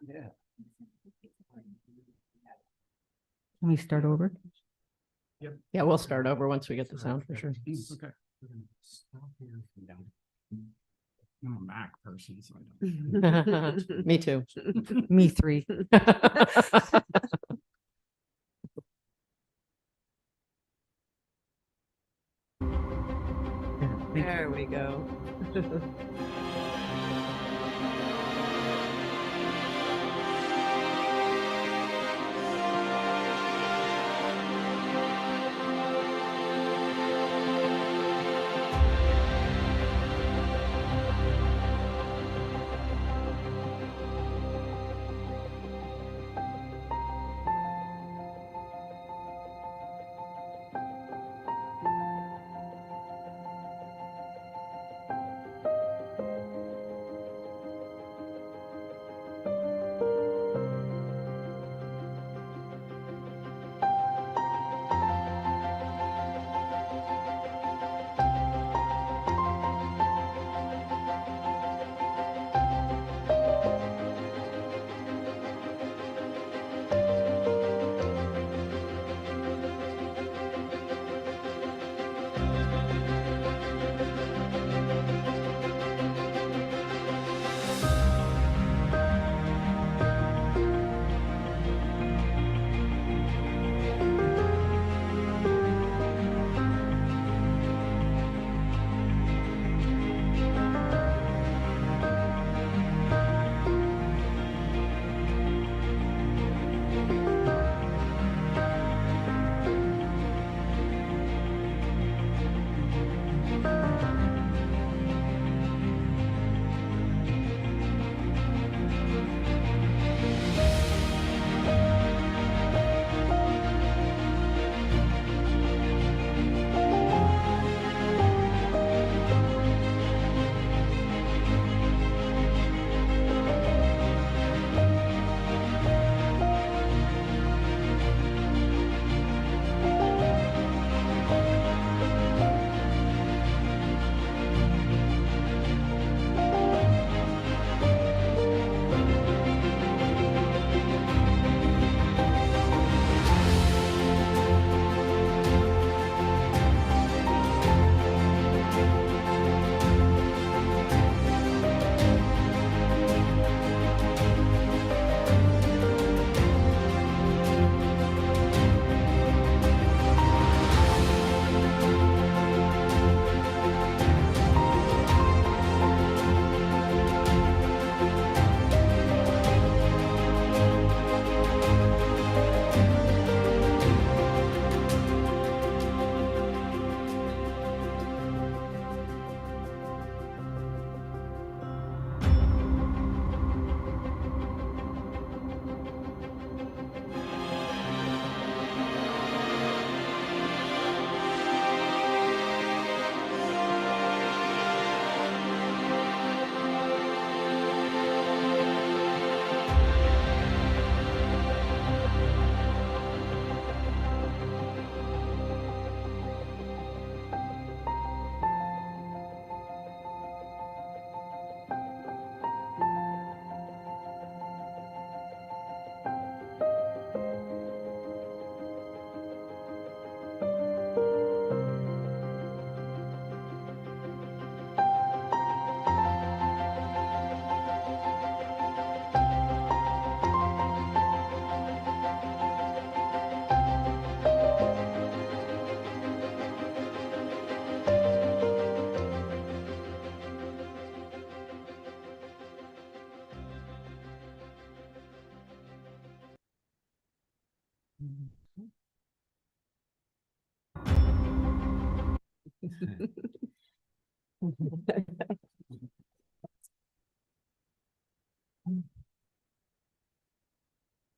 Yeah. Can we start over? Yeah, we'll start over once we get the sound for sure. Okay. We're gonna stop here and down. I'm a Mac person, so I don't. Me too. Me three. There we go.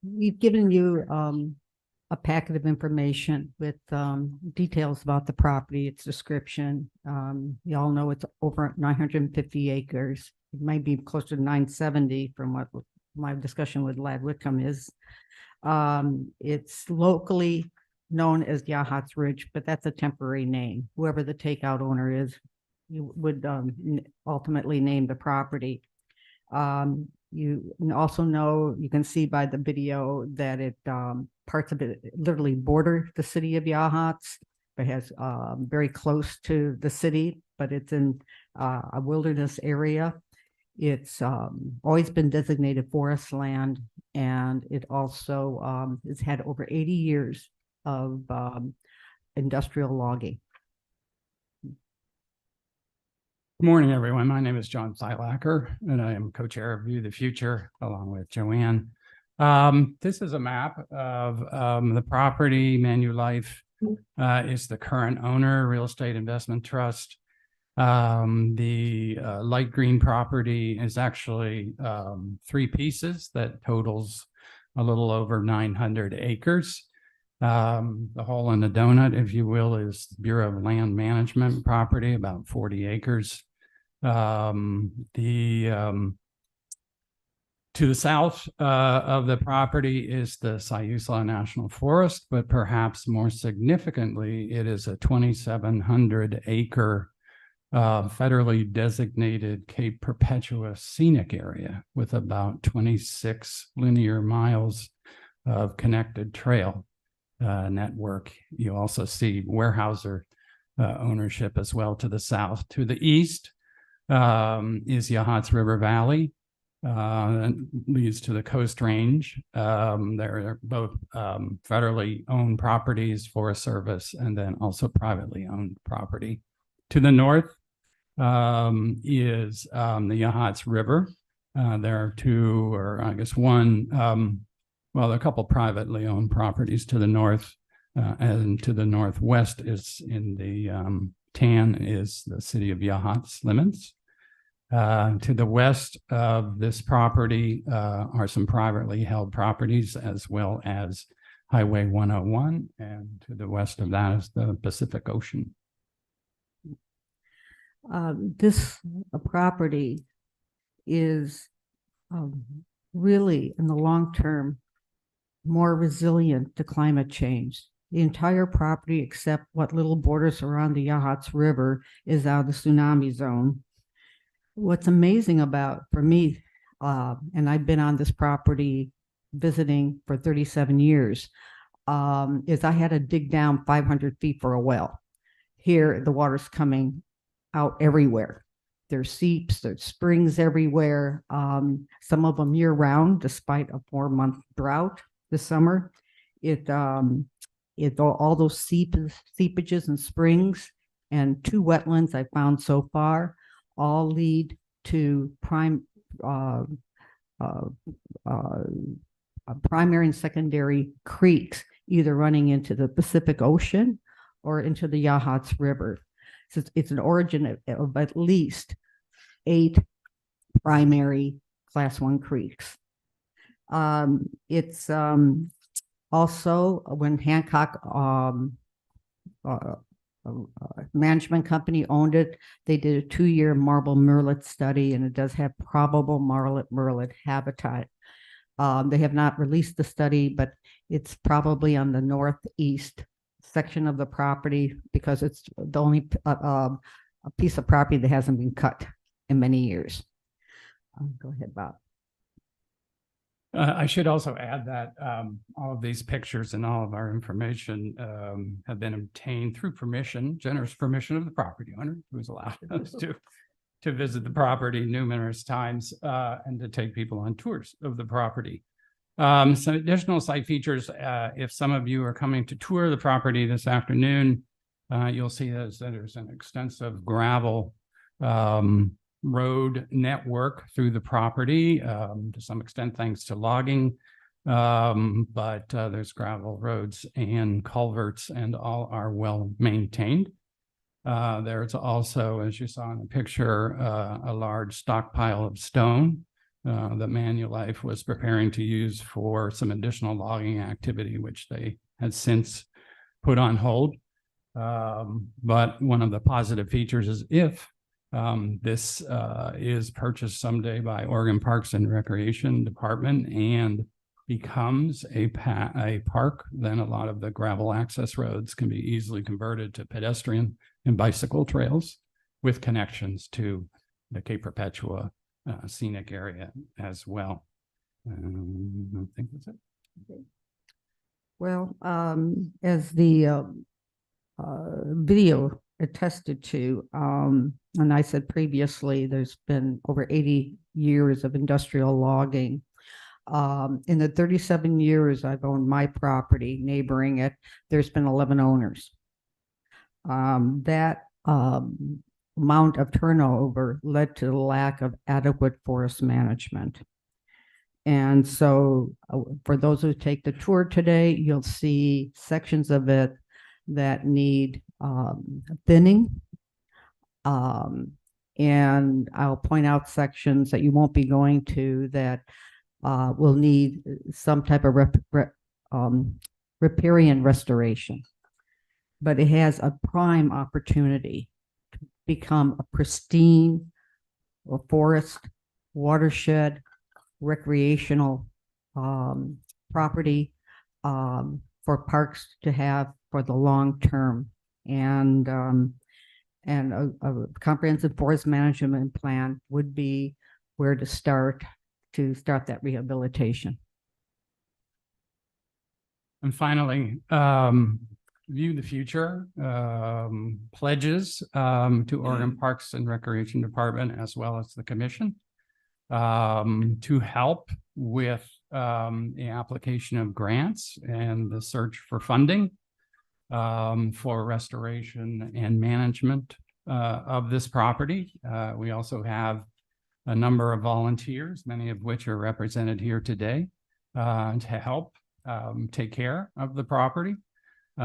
We've given you a packet of information with details about the property, its description. You all know it's over 950 acres. It might be closer to 970 from what my discussion with Lad Whitcomb is. It's locally known as Yachats Ridge, but that's a temporary name. Whoever the takeout owner is, you would ultimately name the property. You also know, you can see by the video that it parts of it literally border the city of Yachats. It has very close to the city, but it's in a wilderness area. It's always been designated forest land, and it also has had over 80 years of industrial logging. Good morning, everyone. My name is John Silacker, and I am co-chair of View the Future along with Joanne. This is a map of the property. Manulife is the current owner, Real Estate Investment Trust. The light green property is actually 3 pieces that totals a little over 900 acres. The hole in the donut, if you will, is Bureau of Land Management property, about 40 acres. To the south of the property is the Siuslaw National Forest, but perhaps more significantly, it is a 2,700 acre federally designated Cape Perpetua scenic area with about 26 linear miles of connected trail network. You also see Weyerhaeuser ownership as well to the south. To the east is Yachats River Valley, that leads to the Coast Range. They're both federally owned properties, Forest Service, and then also privately owned property. To the north is the Yachats River. There are 2, or I guess 1, well, there are a couple privately owned properties to the north, and to the northwest is in the tan is the city of Yachats limits. To the west of this property are some privately held properties, as well as Highway 101, and to the west of that is the Pacific Ocean. This property is really, in the long term, more resilient to climate change. The entire property, except what little borders around the Yachats River, is out of the tsunami zone. What's amazing about, for me, and I've been on this property visiting for 37 years, is I had to dig down 500 feet for a well. Here, the water's coming out everywhere. There's seeps, there's springs everywhere, some of them year round, despite a 4-month drought this summer. All those seepages and springs and 2 wetlands I found so far all lead to primary and secondary creeks, either running into the Pacific Ocean or into the Yachats River. So it's an origin of at least 8 primary class 1 creeks. It's also, when Hancock management company owned it, they did a 2-year marble murrelet study, and it does have probable murrelet habitat. They have not released the study, but it's probably on the northeast section of the property, because it's the only a piece of property that hasn't been cut in many years. Go ahead, Bob. I should also add that all of these pictures and all of our information have been obtained through permission, generous permission of the property owner, who's allowed us to visit the property numerous times and to take people on tours of the property. Some additional site features, if some of you are coming to tour the property this afternoon, you'll see that there's an extensive gravel road network through the property, to some extent thanks to logging. But there's gravel roads and culverts, and all are well maintained. There's also, as you saw in the picture, a large stockpile of stone that Manulife was preparing to use for some additional logging activity, which they had since put on hold. But one of the positive features is if this is purchased someday by Oregon Parks and Recreation Department and becomes a park, then a lot of the gravel access roads can be easily converted to pedestrian and bicycle trails with connections to the Cape Perpetua scenic area as well. I think that's it. Well, as the video attested to, and I said previously, there's been over 80 years of industrial logging. In the 37 years I've owned my property neighboring it, there's been 11 owners. That amount of turnover led to the lack of adequate forest management. And so for those who take the tour today, you'll see sections of it that need thinning. And I'll point out sections that you won't be going to that will need some type of riparian restoration. But it has a prime opportunity to become a pristine forest, watershed, recreational property for parks to have for the long term. And a comprehensive forest management plan would be where to start that rehabilitation. And finally, view the future, pledges to Oregon Parks and Recreation Department as well as the Commission to help with the application of grants and the search for funding for restoration and management of this property. We also have a number of volunteers, many of which are represented here today, to help take care of the property. We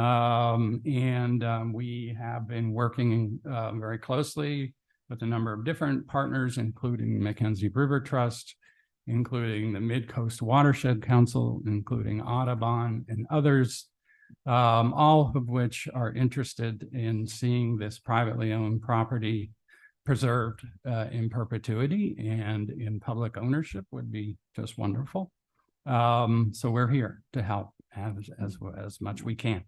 have been working very closely with a number of different partners, including Mackenzie River Trust, including the Mid-Coast Watershed Council, including Audubon and others, all of which are interested in seeing this privately owned property preserved in perpetuity and in public ownership would be just wonderful. So we're here to help as much we can.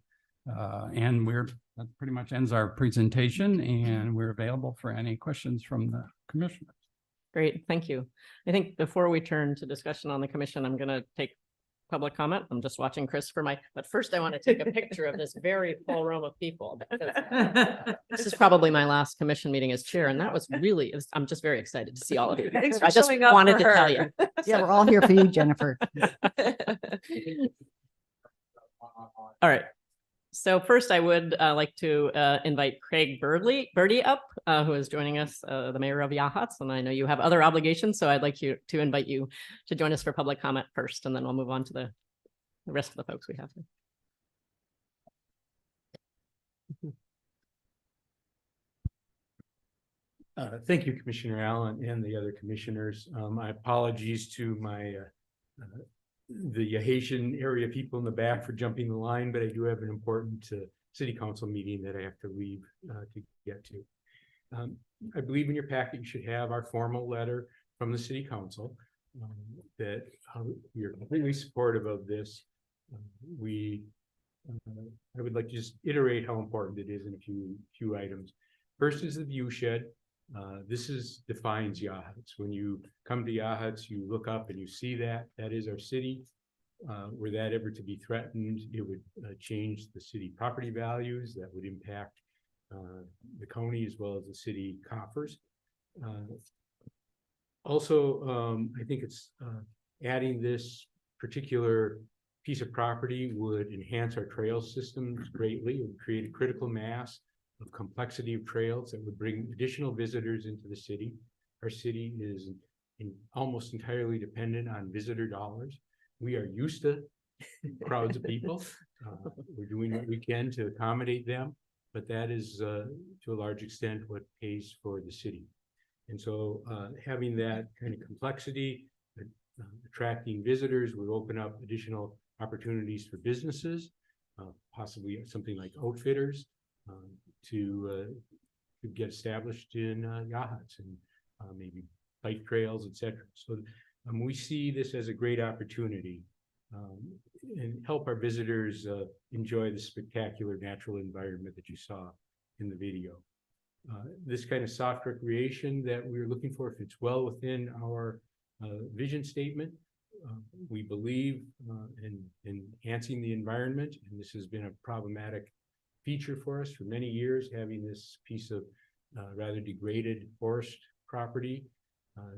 And that pretty much ends our presentation, and we're available for any questions from the commissioners. Great, thank you. I think before we turn to discussion on the commission, I'm going to take public comment. I'm just watching Chris but first I want to take a picture of this very full room of people. This is probably my last commission meeting as chair, and that was I'm just very excited to see all of you. Thanks for I just showing up wanted for to tell her. you. Yeah, we're all here for you, Jennifer. All right. So first I would like to invite Craig Birdie up, who is joining us, the mayor of Yachats, and I know you have other obligations, so I'd like to invite you to join us for public comment first, and then we'll move on to the rest of the folks we have here. Thank you, Commissioner Allen and the other commissioners. My apologies to the Haitian area people in the back for jumping the line, but I do have an important city council meeting that I have to leave to get to. I believe in your packet you should have our formal letter from the city council that we are completely supportive of this. I would like to just iterate how important it is in a few items. First is the view shed. This defines Yachats. When you come to Yachats, you look up and you see that is our city. Were that ever to be threatened, it would change the city property values. That would impact the county as well as the city coffers. Also, I think it's adding this particular piece of property would enhance our trail systems greatly. It would create a critical mass of complexity of trails that would bring additional visitors into the city. Our city is almost entirely dependent on visitor dollars. we are used to crowds of people. We're doing what we can to accommodate them, but that is to a large extent what pays for the city. And so having that kind of complexity, attracting visitors would open up additional opportunities for businesses, possibly something like outfitters to get established in Yachats and maybe bike trails, etc. So we see this as a great opportunity and help our visitors enjoy the spectacular natural environment that you saw in the video. This kind of soft recreation that we're looking for fits well within our vision statement. We believe in enhancing the environment, and this has been a problematic feature for us for many years, having this piece of rather degraded forest property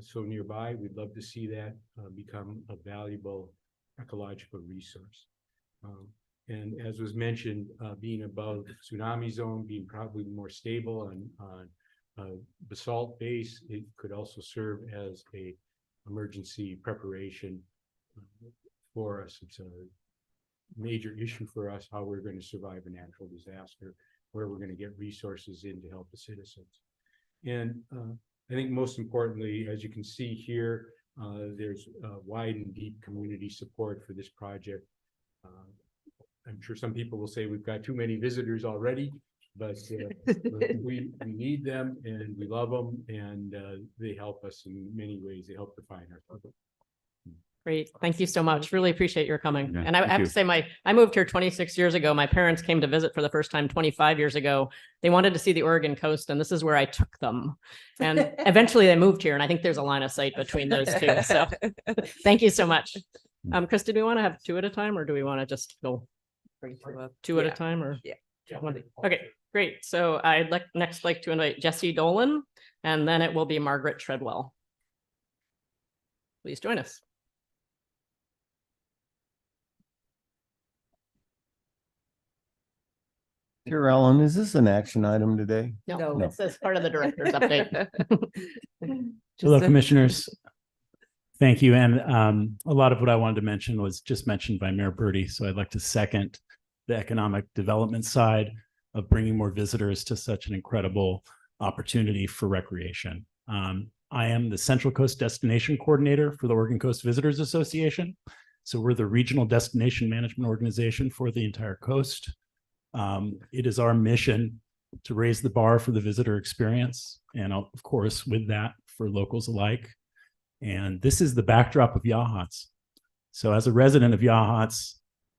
so nearby. We'd love to see that become a valuable ecological resource. And as was mentioned, being above tsunami zone, being probably more stable on basalt base, it could also serve as a emergency preparation for us. It's a major issue for us, how we're going to survive a natural disaster, where we're going to get resources in to help the citizens. And I think most importantly, as you can see here, there's wide and deep community support for this project. I'm sure some people will say we've got too many visitors already, but we need them and we love them, and they help us in many ways. They help define our public. Great. Thank you so much. Really appreciate your coming. Yeah, And I thank have you. to say, I moved here 26 years ago. My parents came to visit for the first time 25 years ago. They wanted to see the Oregon coast, and this is where I took them. And eventually they moved here, and I think there's a line of sight between those two. So thank you so much. Chris, do we want to have two at a time, or do we want to just go two at a time? Or one? Okay, great. So I'd next like to invite Jesse Dolan, and then it will be Margaret Treadwell. Please join us. Dear Ellen, is this an action item today? No, this is part of the director's update. Hello, commissioners. Thank you. And a lot of what I wanted to mention was just mentioned by Mayor Bertie. So I'd like to second the economic development side of bringing more visitors to such an incredible opportunity for recreation. I am the Central Coast Destination Coordinator for the Oregon Coast Visitors Association. So we're the regional destination management organization for the entire coast. It is our mission to raise the bar for the visitor experience, and of course, with that, for locals alike. And this is the backdrop of Yachats. So as a resident of Yachats,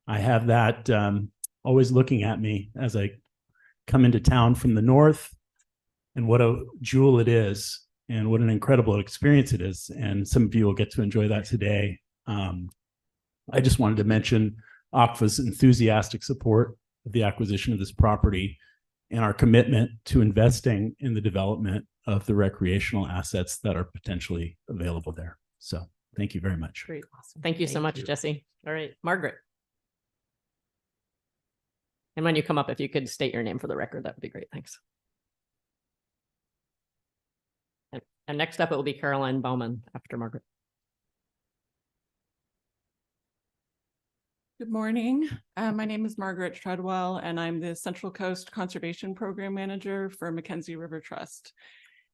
I have that always looking at me as I come into town from the north, and what a jewel it is, and what an incredible experience it is. And some of you will get to enjoy that today. I just wanted to mention ACFA's enthusiastic support of the acquisition of this property and our commitment to investing in the development of the recreational assets that are potentially available there. So thank you very much. Great. Awesome. Thank you so much, Jesse. All right, Margaret. And when you come up, if you could state your name for the record, that would be great. Thanks. And next up, it will be Caroline Bauman after Margaret. Good morning. My name is Margaret Treadwell, and I'm the Central Coast Conservation Program Manager for Mackenzie River Trust.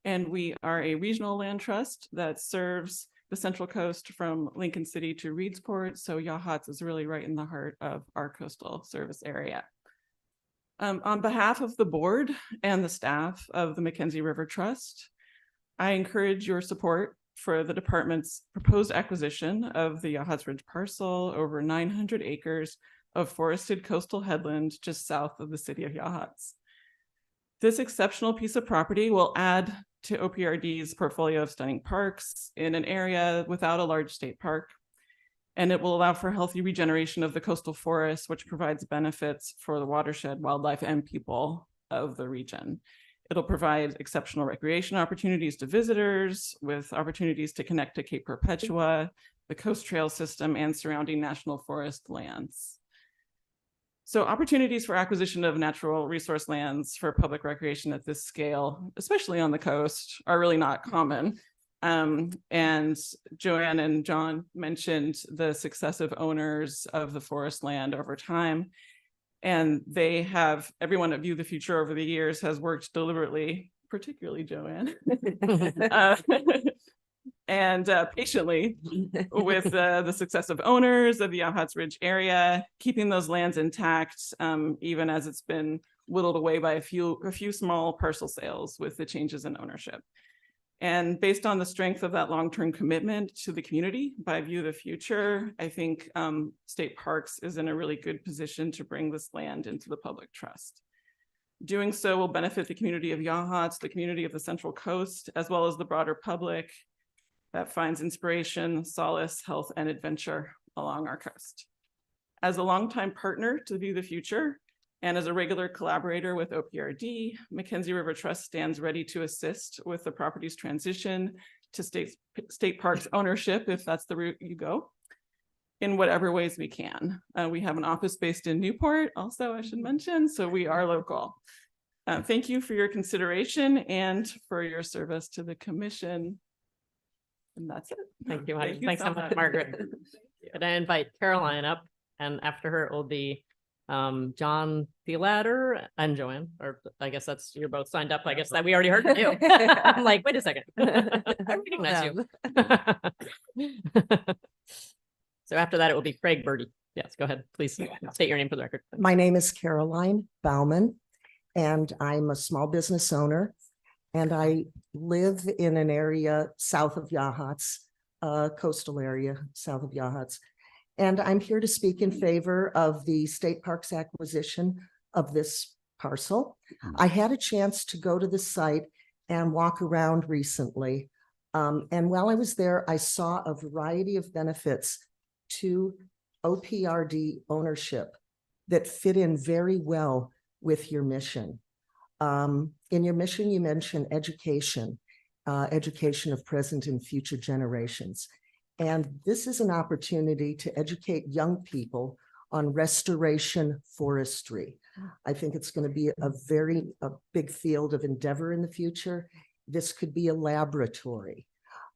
And we are a regional land trust that serves the Central Coast from Lincoln City to Reedsport. So Yachats is really right in the heart of our coastal service area. On behalf of the board and the staff of the Mackenzie River Trust, I encourage your support for the department's proposed acquisition of the Yachats Ridge parcel, over 900 acres of forested coastal headland just south of the city of Yachats. This exceptional piece of property will add to OPRD's portfolio of stunning parks in an area without a large state park, and it will allow for healthy regeneration of the coastal forest, which provides benefits for the watershed, wildlife, and people of the region. It'll provide exceptional recreation opportunities to visitors, with opportunities to connect to Cape Perpetua, the Coast Trail system, and surrounding national forest lands. So opportunities for acquisition of natural resource lands for public recreation at this scale, especially on the coast, are really not common. And Joanne and John mentioned the successive owners of the forest land over time. And they have, everyone at View the Future over the years has worked deliberately, particularly Joanne, and patiently with the successive owners of the Yachats Ridge area, keeping those lands intact, even as it's been whittled away by a few small parcel sales with the changes in ownership. And based on the strength of that long-term commitment to the community by View the Future, I think State Parks is in a really good position to bring this land into the public trust. Doing so will benefit the community of Yachats, the community of the Central Coast, as well as the broader public that finds inspiration, solace, health, and adventure along our coast. As a longtime partner to View the Future, and as a regular collaborator with OPRD, Mackenzie River Trust stands ready to assist with the property's transition to state parks ownership, if that's the route you go, in whatever ways we can. We have an office based in Newport, also I should mention, so we are local. Thank you for your consideration and for your service to the commission. And that's it. Thank you. Thank you Thanks so much, Margaret. Could I invite Caroline up, and after her it will be John Theater and Joanne, or I guess that's, you're both signed up. I guess that we already heard from you. I'm like, wait a second. I recognize you. So after that, it will be Craig Birdie. Yes, go ahead. Please state your name for the record. My name is Caroline Bauman, and I'm a small business owner. And I live in an area south of Yachats, coastal area south of Yachats. And I'm here to speak in favor of the State Parks acquisition of this parcel. I had a chance to go to the site and walk around recently. And while I was there, I saw a variety of benefits to OPRD ownership that fit in very well with your mission. In your mission, you mentioned education, education of present and future generations. And this is an opportunity to educate young people on restoration forestry. I think it's going to be a big field of endeavor in the future. This could be a laboratory.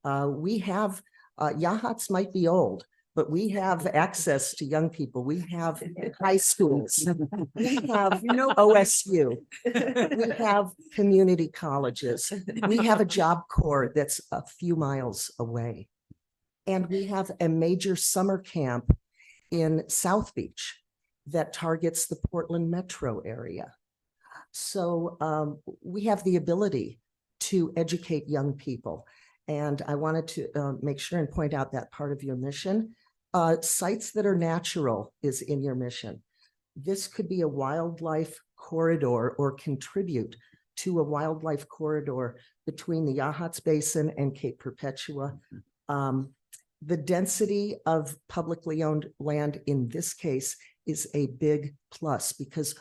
We have, Yachats might be old, but we have access to young people. We have high schools. We have OSU. We have community colleges. We have a Job Corps that's a few miles away. And we have a major summer camp in South Beach that targets the Portland metro area. So we have the ability to educate young people. And I wanted to make sure and point out that part of your mission. Sites that are natural is in your mission. This could be a wildlife corridor or contribute to a wildlife corridor between the Yachats Basin and Cape Perpetua. The density of publicly owned land in this case is a big plus because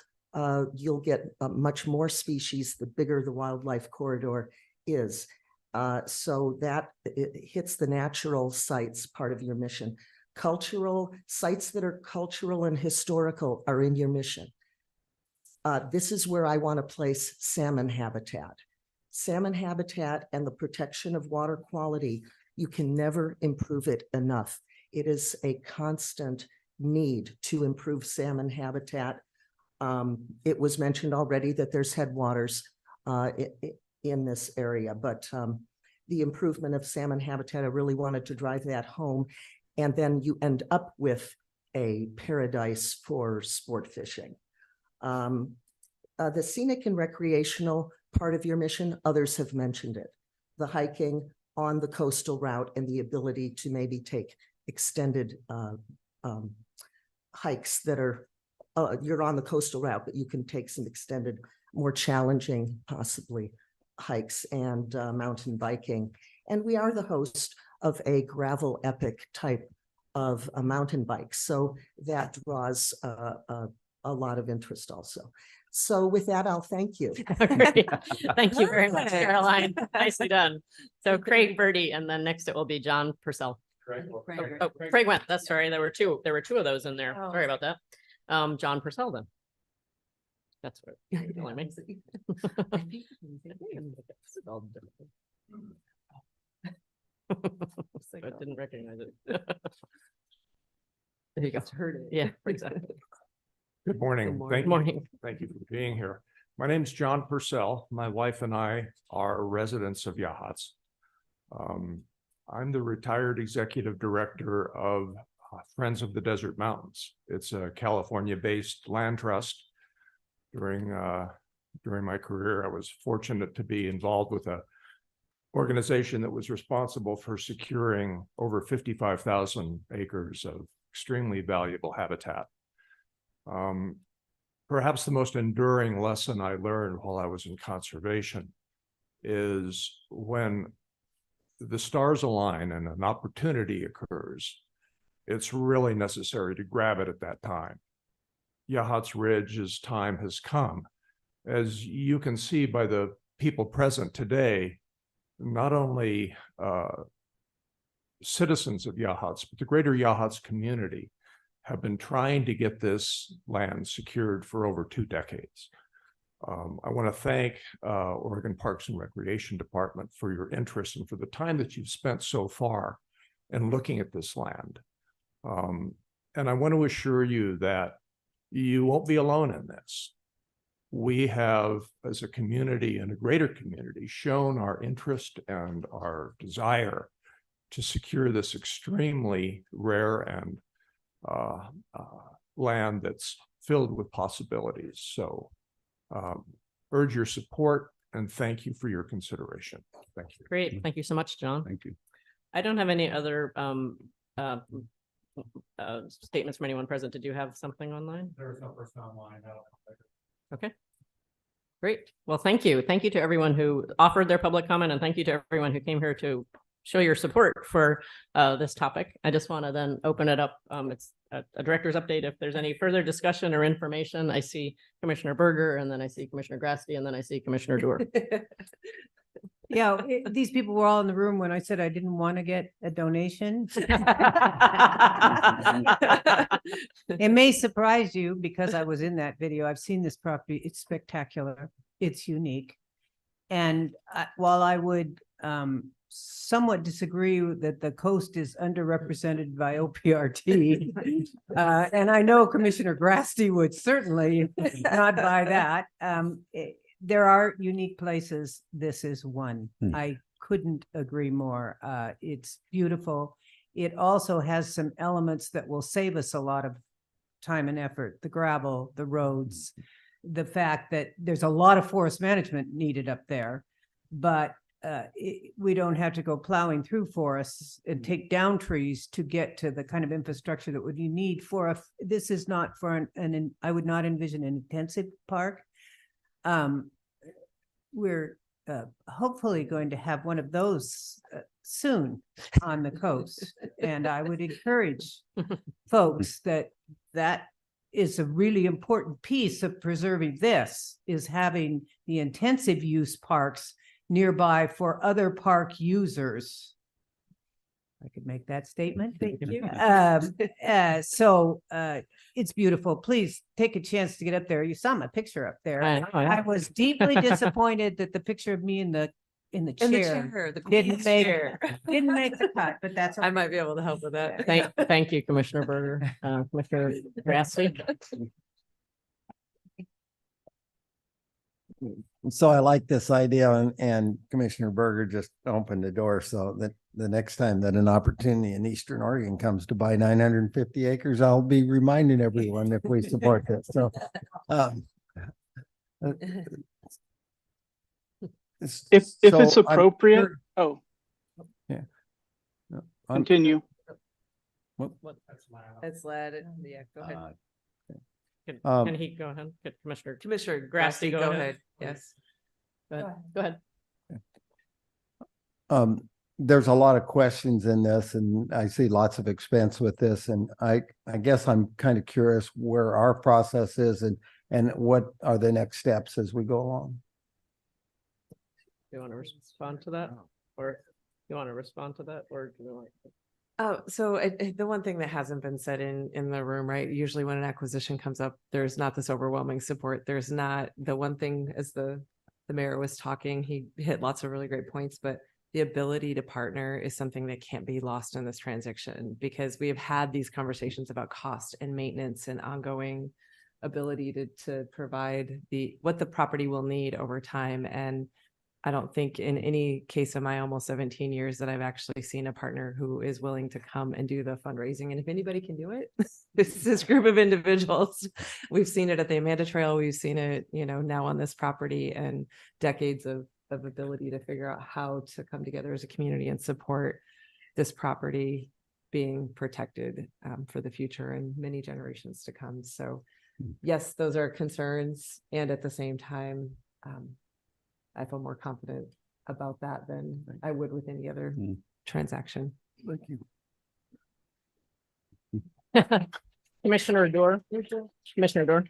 you'll get much more species the bigger the wildlife corridor is. So that it hits the natural sites part of your mission. Cultural sites that are cultural and historical are in your mission. This is where I want to place salmon habitat. Salmon habitat and the protection of water quality, you can never improve it enough. It is a constant need to improve salmon habitat. It was mentioned already that there's headwaters in this area, but the improvement of salmon habitat, I really wanted to drive that home. And then you end up with a paradise for sport fishing. The scenic and recreational part of your mission, others have mentioned it. The hiking on the coastal route and the ability to maybe take extended hikes that are, you're on the coastal route, but you can take some extended, more challenging possibly hikes and mountain biking. And we are the host of a gravel epic type of a mountain bike. So that draws a lot of interest also. So with that, I'll thank you. Thank you very much, Caroline. Nicely done. So Craig Birdie, and then next it will be John Purcell. Craig went. That's sorry. There were two of those in there. Oh. Sorry about that. John Purcell then. That's what you're telling me. I didn't recognize it. There you go. Heard it. Yeah, exactly. Good morning. Good Thank you. morning. Thank you for being here. My name's John Purcell. My wife and I are residents of Yachats. I'm the retired executive director of Friends of the Desert Mountains. It's a California-based land trust. During my career, I was fortunate to be involved with a organization that was responsible for securing over 55,000 acres of extremely valuable habitat. Perhaps the most enduring lesson I learned while I was in conservation is when the stars align and an opportunity occurs, it's really necessary to grab it at that time. Yachats Ridge's time has come. As you can see by the people present today, not only citizens of Yachats, but the greater Yachats community have been trying to get this land secured for over 2 decades. I want to thank Oregon Parks and Recreation Department for your interest and for the time that you've spent so far in looking at this land. And I want to assure you that you won't be alone in this. We have, as a community and a greater community, shown our interest and our desire to secure this extremely rare and land that's filled with possibilities. So urge your support and thank you for your consideration. Thank you. Great. Thank you so much, John. Thank you. I don't have any other statements from anyone present. Did you have something online? There was no person online. Okay. Great. Well, thank you. Thank you to everyone who offered their public comment, and thank you to everyone who came here to show your support for this topic. I just want to then open it up. It's a director's update. If there's any further discussion or information, I see Commissioner Berger, and then I see Commissioner Grasty, and then I see Commissioner Doer. Yeah, these people were all in the room when I said I didn't want to get a donation. It may surprise you because I was in that video. I've seen this property. It's spectacular. It's unique. And while I would somewhat disagree that the coast is underrepresented by OPRT, and I know Commissioner Grasty would certainly not buy that. There are unique places. This is one. I couldn't agree more. It's beautiful. It also has some elements that will save us a lot of time and effort, the gravel, the roads, the fact that there's a lot of forest management needed up there, but we don't have to go plowing through forests and take down trees to get to the kind of infrastructure that would you need for this is not for I would not envision an intensive park. We're hopefully going to have one of those soon on the coast. And I would encourage folks that is a really important piece of preserving this, is having the intensive use parks nearby for other park users. I could make that statement. Thank you. So it's beautiful. Please take a chance to get up there. You saw my picture up there. I was deeply disappointed that the picture of me in the chair didn't make the cut, but that's okay. I might be able to help with that. Thank you, Commissioner Berger. Commissioner Grassley. So I like this idea, and Commissioner Berger just opened the door so that the next time that an opportunity in Eastern Oregon comes to buy 950 acres, I'll be reminding everyone if we support this. So if it's appropriate. Yeah. Continue. It's led. Yeah, go ahead. Can he go ahead? Commissioner Grassley, go ahead. Yes. Go ahead. There's a lot of questions in this, and I see lots of expense with this, and I guess I'm kind of curious where our process is and what are the next steps as we go along. Do you want to respond to that, or you want to respond to that, or do you want? Oh, so the one thing that hasn't been said in the room, right? Usually when an acquisition comes up, there's not this overwhelming support. There's not the one thing, as the mayor was talking, he hit lots of really great points, but the ability to partner is something that can't be lost in this transaction, because we have had these conversations about cost and maintenance and ongoing ability to provide what the property will need over time. And I don't think in any case of my almost 17 years that I've actually seen a partner who is willing to come and do the fundraising. And if anybody can do it, this is this group of individuals. We've seen it at the Amanda Trail. We've seen it, now on this property, and decades of ability to figure out how to come together as a community and support this property being protected for the future and many generations to come. So yes, those are concerns. And at the same time, I feel more confident about that than I would with any other transaction. Thank you. Commissioner Dorr. Commissioner Dorr.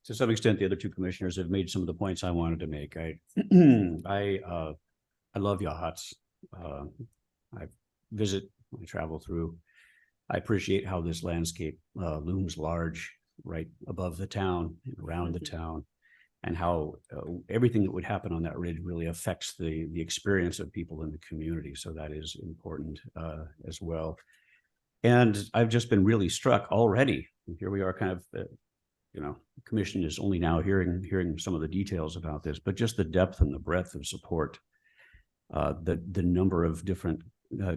To some extent, the other two commissioners have made some of the points I wanted to make. I love Yachats. I visit, I travel through. I appreciate how this landscape looms large right above the town, around the town, and how everything that would happen on that ridge really affects the experience of people in the community. So that is important as well. And I've just been really struck already. Here we are, kind of, the commission is only now hearing some of the details about this, but just the depth and the breadth of support, the number of different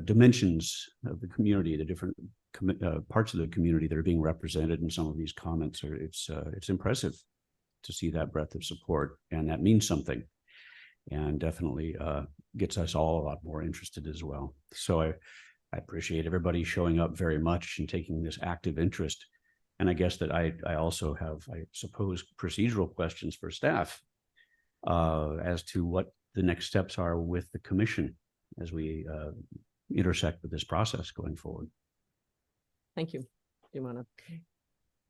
dimensions of the community, the different parts of the community that are being represented in some of these comments. It's impressive to see that breadth of support, and that means something, and definitely gets us all a lot more interested as well. So I appreciate everybody showing up very much and taking this active interest. And I guess that I also have, I suppose, procedural questions for staff as to what the next steps are with the commission as we intersect with this process going forward. Thank you. Do you want to?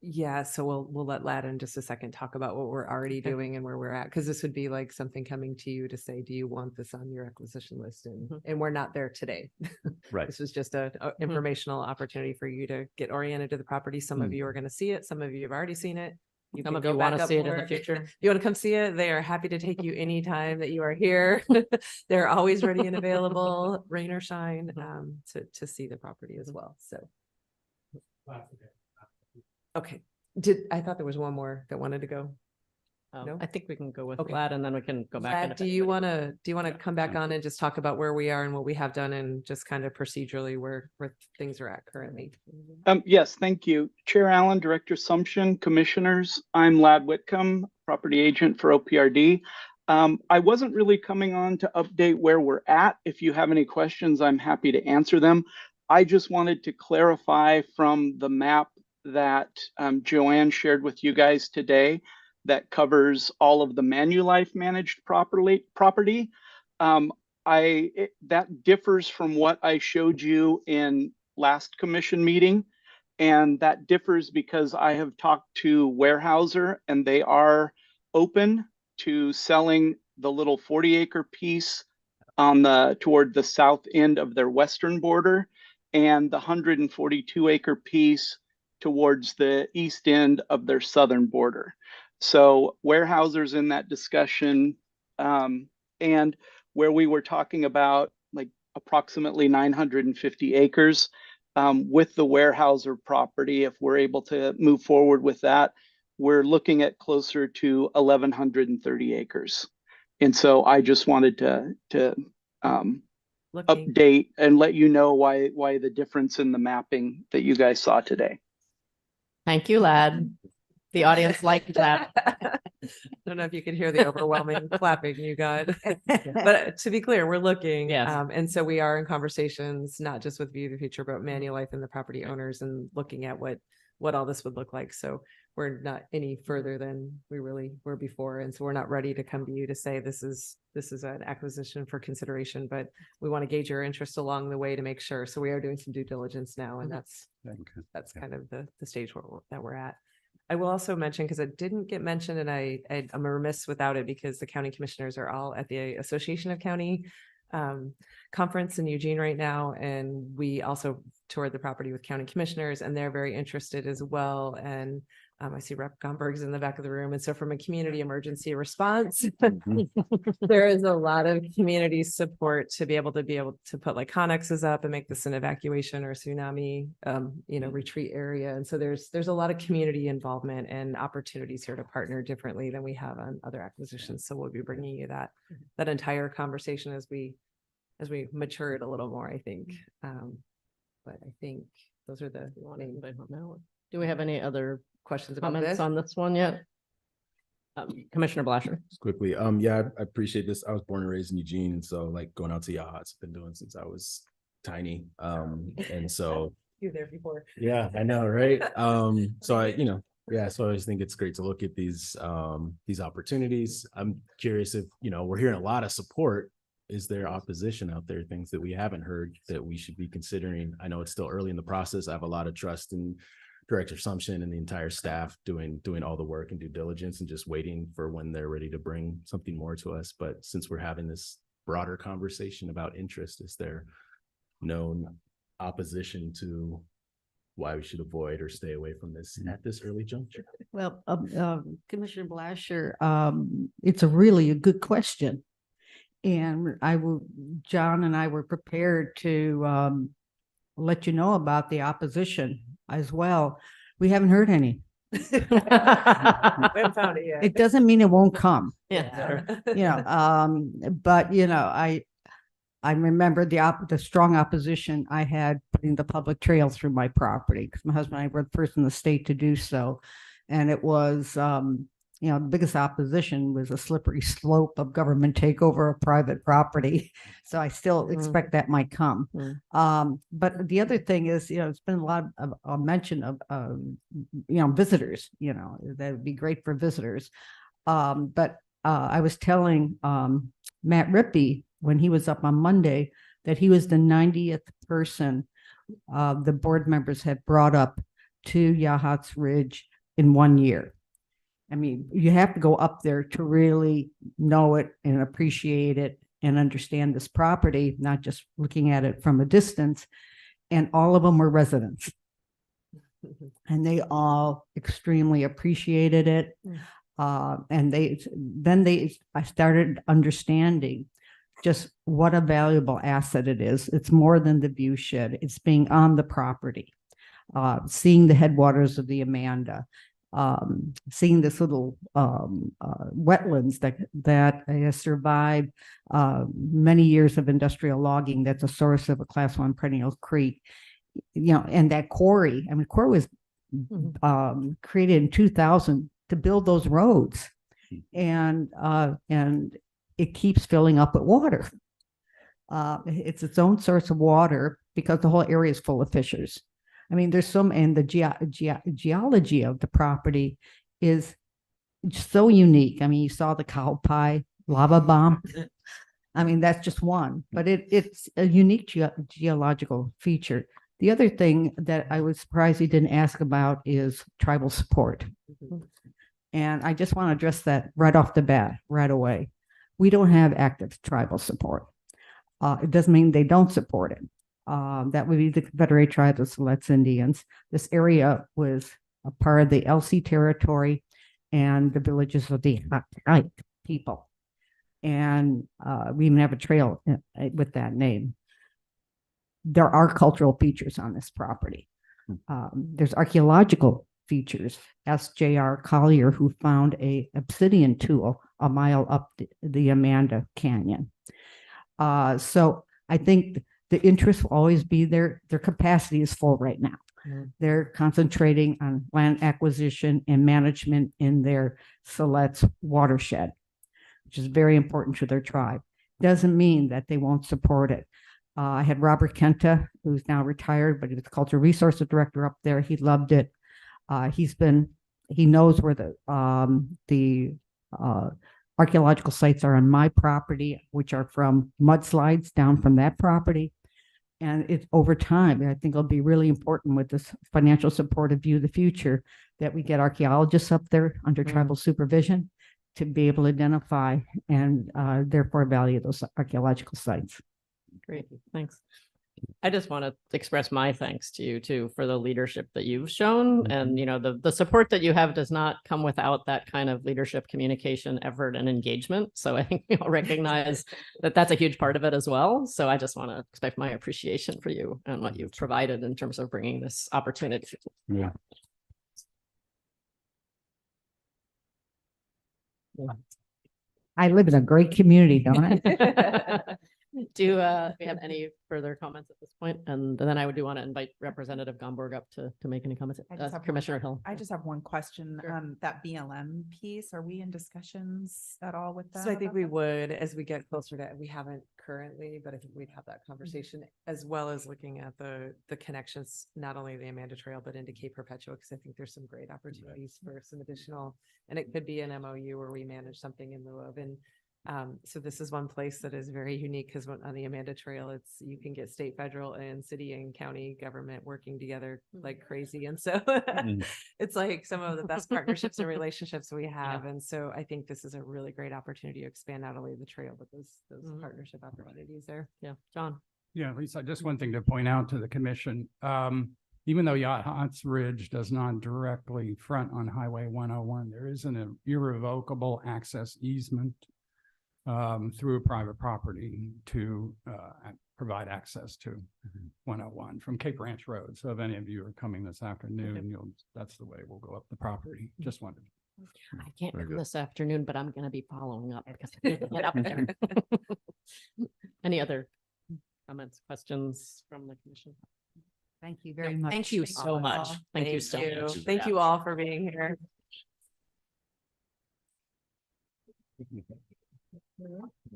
Yeah, so we'll let Lad in just a second talk about what we're already doing and where we're at, because this would be like something coming to you to say, do you want this on your acquisition list? And we're not there today. Right. This was just a informational opportunity for you to get oriented to the property. Some of you are going to see it. Some of you have already seen it. Some of you want to see it in the more. future. You want to come see it? They are happy to take you anytime that you are here. They're always ready and available, rain or shine, to see the property as well. So. Okay. I thought there was one more that wanted to go. No? I think we can go with Okay. Vlad, and then we can go back. Vlad, in if do you anybody- want to come back on and just talk about where we are and what we have done, and just kind of procedurally where things are at currently? Yes, thank you. Chair Allen, Director Sumption, Commissioners. I'm Lad Whitcomb, Property Agent for OPRD. I wasn't really coming on to update where we're at. If you have any questions, I'm happy to answer them. I just wanted to clarify from the map that Joanne shared with you guys today that covers all of the Manulife managed property. That differs from what I showed you in last commission meeting. And that differs because I have talked to Weyerhaeuser, and they are open to selling the little 40-acre piece on toward the south end of their western border, and the 142-acre piece towards the east end of their southern border. So Weyerhaeuser's in that discussion, and where we were talking about like approximately 950 acres with the Weyerhaeuser property, if we're able to move forward with that, we're looking at closer to 1,130 acres. And so I just wanted to update and let you know why the difference in the mapping that you guys saw today. Thank you, Lad. The audience liked that. I don't know if you could hear the overwhelming clapping you got, but to be clear, we're looking. Yes. And so we are in conversations, not just with View the Future, but Manulife and the property owners, and looking at what all this would look like. So we're not any further than we really were before. And so we're not ready to come to you to say this is an acquisition for consideration, but we want to gauge your interest along the way to make sure. So we are doing some due diligence now, and that's kind of the stage that we're at. I will also mention, because it didn't get mentioned, and I'm remiss without it, because the county commissioners are all at the Association of County conference in Eugene right now, and we also toured the property with county commissioners, and they're very interested as well. And I see Rep. Gomberg's in the back of the room. And so from a community emergency response, there is a lot of community support to be able to put like connexes up and make this an evacuation or tsunami, retreat area. And so there's a lot of community involvement and opportunities here to partner differently than we have on other acquisitions. So we'll be bringing you that entire conversation as we mature it a little more, I think. But I think those are the main. Do we have any other questions about comments this? on this one yet? Commissioner Blasher. Just quickly. Yeah, I appreciate this. I was born and raised in Eugene, and so like going out to Yachats, I've been doing since I was tiny. And so You there before. yeah, I know, right? So so I always think it's great to look at these opportunities. I'm curious if, we're hearing a lot of support. Is there opposition out there, things that we haven't heard that we should be considering? I know it's still early in the process. I have a lot of trust in Director Sumption and the entire staff doing all the work and due diligence and just waiting for when they're ready to bring something more to us. But since we're having this broader conversation about interest, is there known opposition to why we should avoid or stay away from this at this early juncture? Well, Commissioner Blasher, it's a good question. And John and I were prepared to let you know about the opposition as well. We haven't heard any. We haven't found it yet. It doesn't mean it won't come. Yeah. But I remember the strong opposition I had putting the public trail through my property, because my husband and I were the first in the state to do so. And it was, the biggest opposition was a slippery slope of government takeover of private property. So I still expect that might come. But the other thing is, it's been a lot of a mention of, visitors, that would be great for visitors. But I was telling Matt Rippey when he was up on Monday that he was the 90th person the board members had brought up to Yachats Ridge in 1 year. I mean, you have to go up there to really know it and appreciate it and understand this property, not just looking at it from a distance. And all of them were residents. And they all extremely appreciated it. And I started understanding just what a valuable asset it is. It's more than the view shed. It's being on the property, seeing the headwaters of the Amanda, seeing this little wetlands that has survived many years of industrial logging. That's a source of a Class 1 perennial creek, and that quarry. I mean, quarry was created in 2000 to build those roads, and it keeps filling up with water. It's its own source of water because the whole area is full of fissures. I mean, and the geology of the property is so unique. I mean, you saw the cow pie lava bomb. I mean, that's just one, but it's a unique geological feature. The other thing that I was surprised he didn't ask about is tribal support. And I just want to address that right off the bat, right away. We don't have active tribal support. It doesn't mean they don't support it. That would be the Confederate Tribes of Siletz Indians. This area was a part of the LC territory and the villages of the Hike people. And we even have a trail with that name. There are cultural features on this property. There's archaeological features. Ask J.R. Collier, who found a obsidian tool a mile up the Amanda Canyon. So I think the interest will always be there. Their capacity is full right now. They're concentrating on land acquisition and management in their Siletz watershed, which is very important to their tribe. Doesn't mean that they won't support it. I had Robert Kenta, who's now retired, but he was the cultural resources director up there. He loved it. He knows where the archaeological sites are on my property, which are from mudslides down from that property. And it's over time, I think it'll be really important with this financial support of View the Future that we get archaeologists up there under tribal supervision to be able to identify and therefore value those archaeological sites. Great, thanks. I just want to express my thanks to you too for the leadership that you've shown. And, you know, the support that you have does not come without that kind of leadership, communication, effort, and engagement. So I think we all recognize that that's a huge part of it as well. So I just want to express my appreciation for you and what you've provided in terms of bringing this opportunity. Yeah. I live in a great community, don't I? Do we have any further comments at this point? And then I do want to invite Representative Gomborg up to make any comments. I just have Commissioner Hill. I just have one question. That BLM piece, are we in discussions at all with that? So I think we would, as we get closer to, we haven't currently, but I think we'd have that conversation as well as looking at the connections, not only the Amanda Trail, but into Cape Perpetua, because I think there's some great opportunities for some additional, and it could be an MOU where we manage something in lieu of. And so this is one place that is very unique because on the Amanda Trail, you can get state, federal, and city and county government working together like crazy. And so it's like some of the best partnerships and relationships we have. And so I think this is a really great opportunity to expand not only the trail, but those partnership opportunities there. Yeah, John. Yeah, Lisa, just one thing to point out to the commission. Even though Yachts Ridge does not directly front on Highway 101, there is an irrevocable access easement through private property to provide access to 101 from Cape Ranch Road. So if any of you are coming this afternoon, that's the way we'll go up the property. Just wanted to. I can't come this afternoon, but I'm going to be following up because I need to get up there. Any other comments, questions from the commission? Thank you very much. Thank you so much. Thank you so much. Thank you all for being here.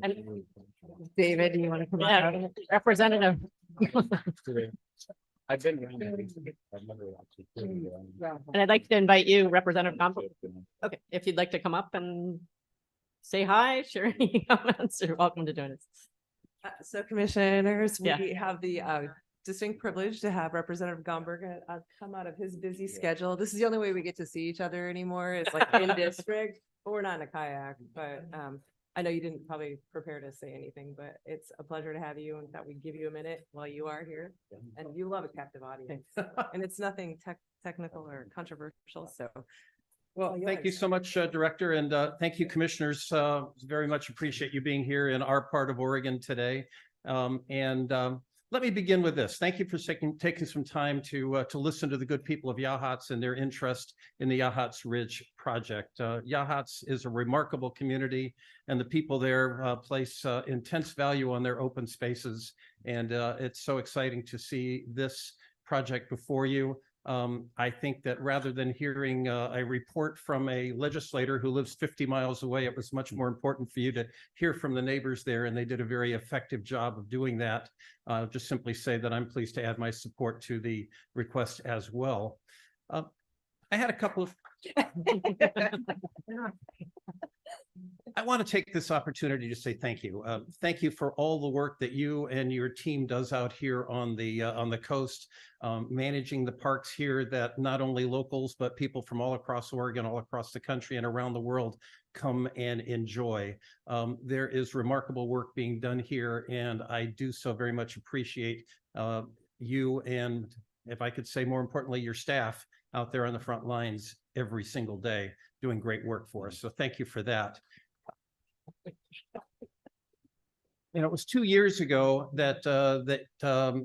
And David, do you want to come yeah, out? Representative. I've been. And I'd like to invite you, Representative Gomborg. Okay, if you'd like to come up and say hi, share any comments, you're welcome to join us. So commissioners, Yeah. we have the distinct privilege to have Representative Gomborg come out of his busy schedule. This is the only way we get to see each other anymore. It's like in district, but we're not in a kayak, but I know you didn't probably prepare to say anything, but it's a pleasure to have you and that we give you a minute while you are here. And you love a captive audience. And it's nothing technical or controversial, so. Well, thank you so much, Director, and thank you, Commissioners. Very much appreciate you being here in our part of Oregon today. Let me begin with this. Thank you for taking some time to listen to the good people of Yachats and their interest in the Yachats Ridge project. Yachats is a remarkable community, and the people there place intense value on their open spaces. And it's so exciting to see this project before you. I think that rather than hearing a report from a legislator who lives 50 miles away, it was much more important for you to hear from the neighbors there, and they did a very effective job of doing that. Just simply say that I'm pleased to add my support to the request as well. I had a couple of I want to take this opportunity to say thank you. Thank you for all the work that you and your team does out here on the coast, managing the parks here that not only locals, but people from all across Oregon, all across the country and around the world come and enjoy. There is remarkable work being done here, and I do so very much appreciate you and, if I could say more importantly, your staff out there on the front lines every single day doing great work for us. So thank you for that. You know, it was 2 years ago that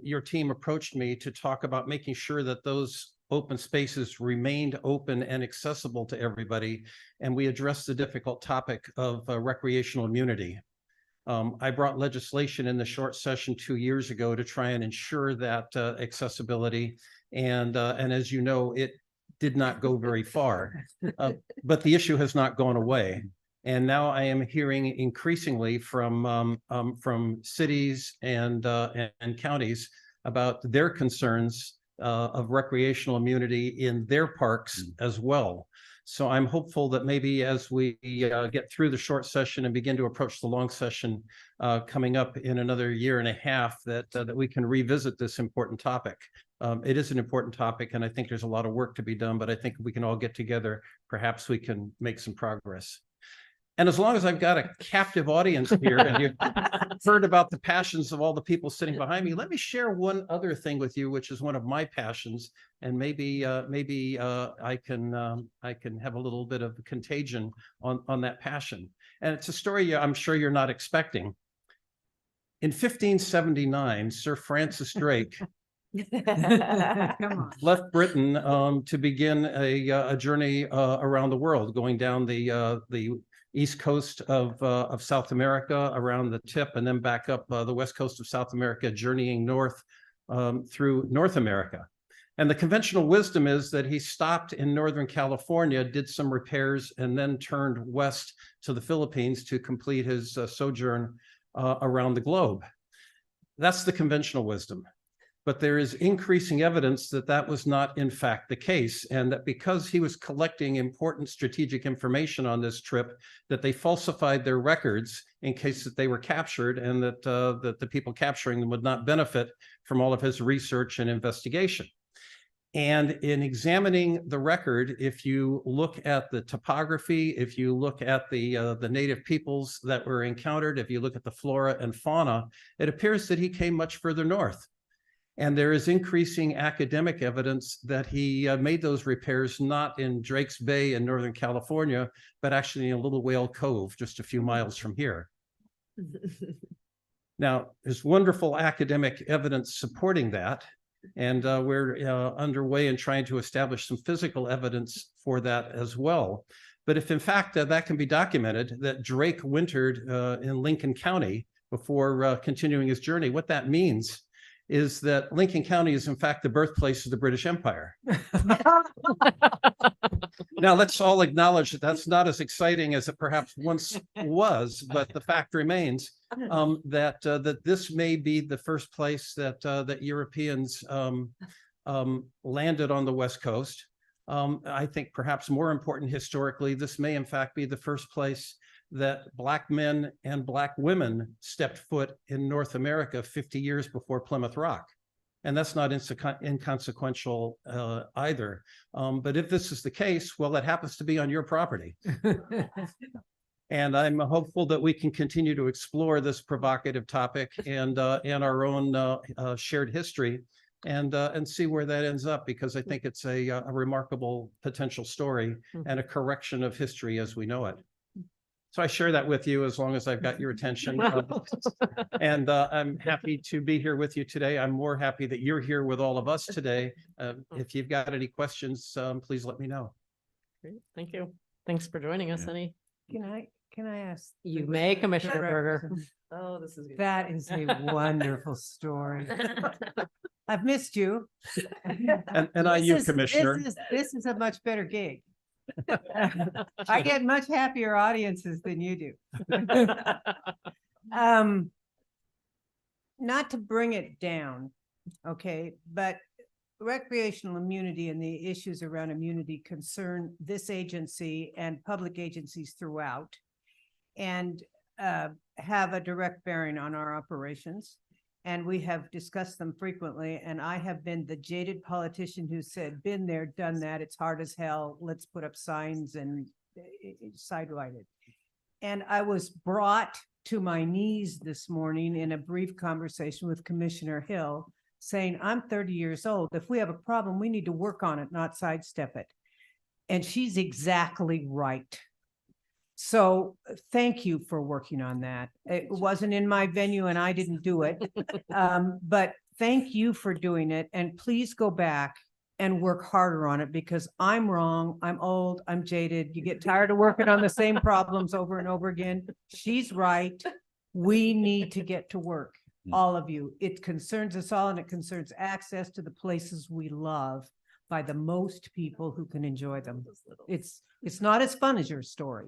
your team approached me to talk about making sure that those open spaces remained open and accessible to everybody. And we addressed the difficult topic of recreational immunity. I brought legislation in the short session 2 years ago to try and ensure that accessibility. And as you know, it did not go very far, but the issue has not gone away. And now I am hearing increasingly from cities and counties about their concerns of recreational immunity in their parks as well. So I'm hopeful that maybe as we get through the short session and begin to approach the long session coming up in another year and a half, that we can revisit this important topic. It is an important topic, and I think there's a lot of work to be done, but I think we can all get together. Perhaps we can make some progress. And as long as I've got a captive audience here and you've heard about the passions of all the people sitting behind me, let me share one other thing with you, which is one of my passions. And maybe I can have a little bit of contagion on that passion. And it's a story I'm sure you're not expecting. In 1579, Sir Francis Drake left Britain to begin a journey around the world, going down the east coast of South America, around the tip, and then back up the west coast of South America, journeying north through North America. And the conventional wisdom is that he stopped in Northern California, did some repairs, and then turned west to the Philippines to complete his sojourn around the globe. That's the conventional wisdom. But there is increasing evidence that that was not in fact the case, and that because he was collecting important strategic information on this trip, that they falsified their records in case that they were captured, and that the people capturing them would not benefit from all of his research and investigation. And in examining the record, if you look at the topography, if you look at the native peoples that were encountered, if you look at the flora and fauna, it appears that he came much further north. And there is increasing academic evidence that he made those repairs not in Drake's Bay in Northern California, but actually in a little whale cove just a few miles from here. Now, there's wonderful academic evidence supporting that. And we're underway in trying to establish some physical evidence for that as well. But if in fact that can be documented, that Drake wintered in Lincoln County before continuing his journey, what that means is that Lincoln County is in fact the birthplace of the British Empire. Now, let's all acknowledge that that's not as exciting as it perhaps once was, but the fact remains that this may be the first place that Europeans landed on the West Coast. I think perhaps more important historically, this may in fact be the first place that Black men and Black women stepped foot in North America 50 years before Plymouth Rock. And that's not inconsequential either. But if this is the case, well, it happens to be on your property. And I'm hopeful that we can continue to explore this provocative topic and our own shared history and see where that ends up, because I think it's a remarkable potential story and a correction of history as we know it. So I share that with you as long as I've got your attention. And I'm happy to be here with you today. I'm more happy that you're here with all of us today. If you've got any questions, please let me know. Great. Thank you. Thanks for joining us, Annie. Can I ask? You may, Commissioner Berger. Oh, this is good. That is a wonderful story. I've missed you. And you, Commissioner. This is a much better gig. I get much happier audiences than you do. Not to bring it down, okay, but recreational immunity and the issues around immunity concern this agency and public agencies throughout, and have a direct bearing on our operations. And we have discussed them frequently. And I have been the jaded politician who said, been there, done that. It's hard as hell. Let's put up signs and sidelighted. And I was brought to my knees this morning in a brief conversation with Commissioner Hill saying, I'm 30 years old. If we have a problem, we need to work on it, not sidestep it. And she's exactly right. So thank you for working on that. It wasn't in my venue and I didn't do it. But thank you for doing it. And please go back and work harder on it, because I'm wrong. I'm old. I'm jaded. You get tired of working on the same problems over and over again. She's right. We need to get to work. All of you. It concerns us all, and it concerns access to the places we love by the most people who can enjoy them. It's not as fun as your story.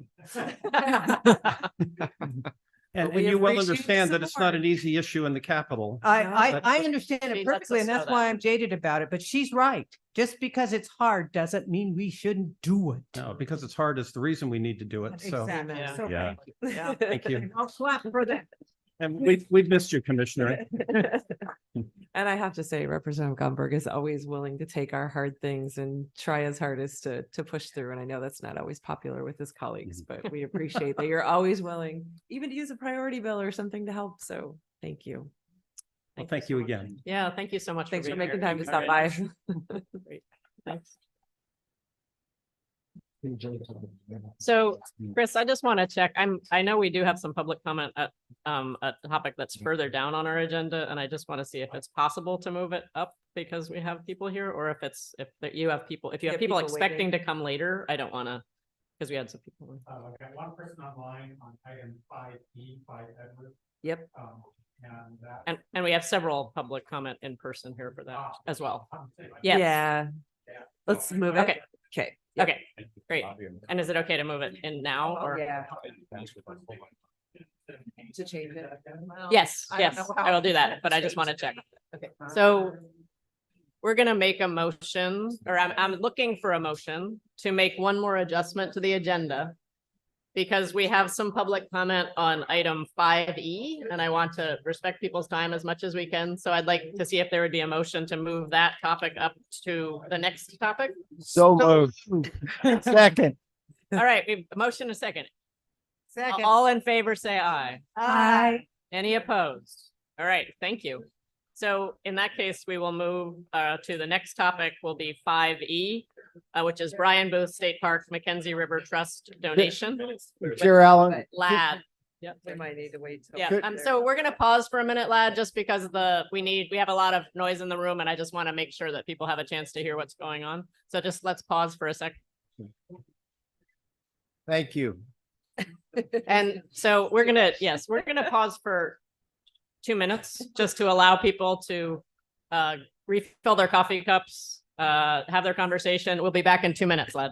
And you will understand that it's not an easy issue in the Capitol. I understand it perfectly, and that's why I'm jaded about it, but she's right. Just because it's hard doesn't mean we shouldn't do it. No, because it's hard is the reason we need to do it. So, Exactly. So yeah. thank you. Yeah. Thank you. I'll clap for that. And we've missed you, Commissioner. And I have to say, Representative Gomberg is always willing to take our hard things and try his hardest to push through. And I know that's not always popular with his colleagues, but we appreciate that you're always willing, even to use a priority bill or something to help. So thank you. Well, thank you again. Yeah, thank you so much. Thanks for being making here. time to stop by. Great. Thanks. So, Chris, I just want to check. I know we do have some public comment at a topic that's further down on our agenda, and I just want to see if it's possible to move it up because we have people here, or if you have people expecting to come later. I don't want to, because we had some people. I've got one person online on item 5E, 5 Edward. Yep. And we have several public comment in person here for that as well. Yeah. Yes. Let's move it. Okay. Okay. Okay, great. And is it okay to move it in now or? Yeah. To change it. Yes, I don't yes, know I will do that, but I just want to check. Okay. So we're gonna make a motion, or I'm looking for a motion to make one more adjustment to the agenda because we have some public comment on item 5E, and I want to respect people's time as much as we can. So I'd like to see if there would be a motion to move that topic up to the next topic. So moved. Second. All right, we have a motion and a second. Second. All in favor, say aye. Aye. Any opposed? All right, thank you. So in that case, we will move to the next topic will be 5E, which is Brian Booth State Park Mackenzie River Trust donation. Chair Allen. Lad. Yep. We might need to wait. till Yeah, they're so we're gonna pause for a minute, Lad, just because we have a lot of noise in the room and I just want to make sure that people have a chance to hear what's going on. So just let's pause for a sec. Thank you. And so we're gonna pause for 2 minutes just to allow people to refill their coffee cups, have their conversation. We'll be back in 2 minutes, Lad.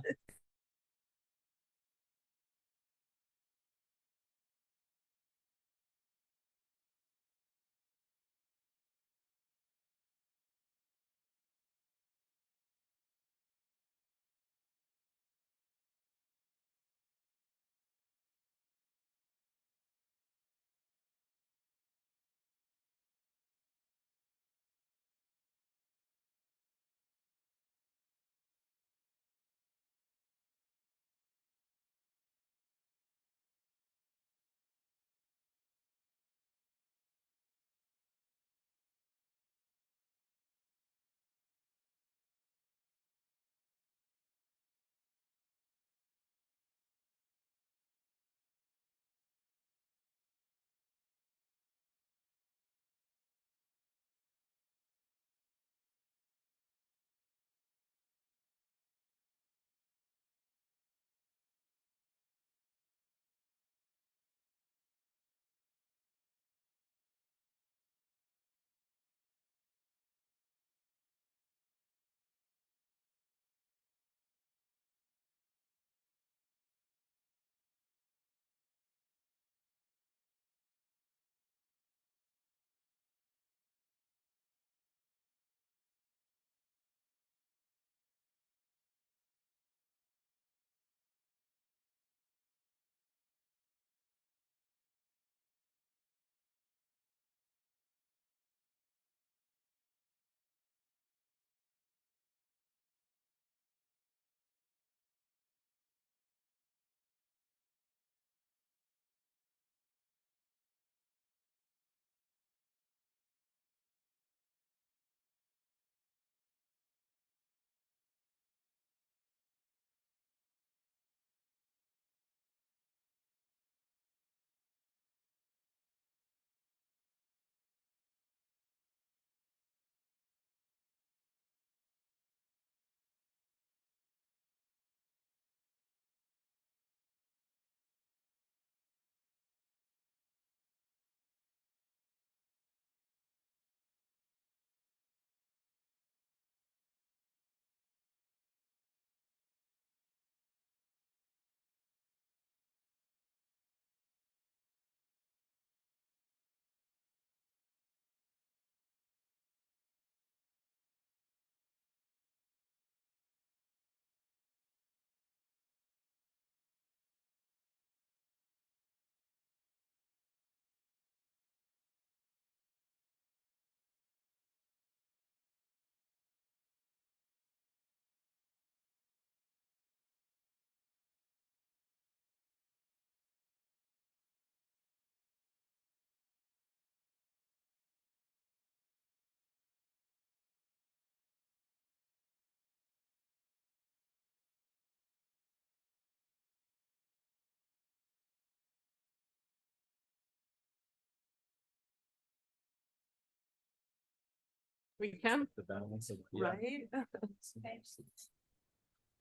We can. The balance of. Right?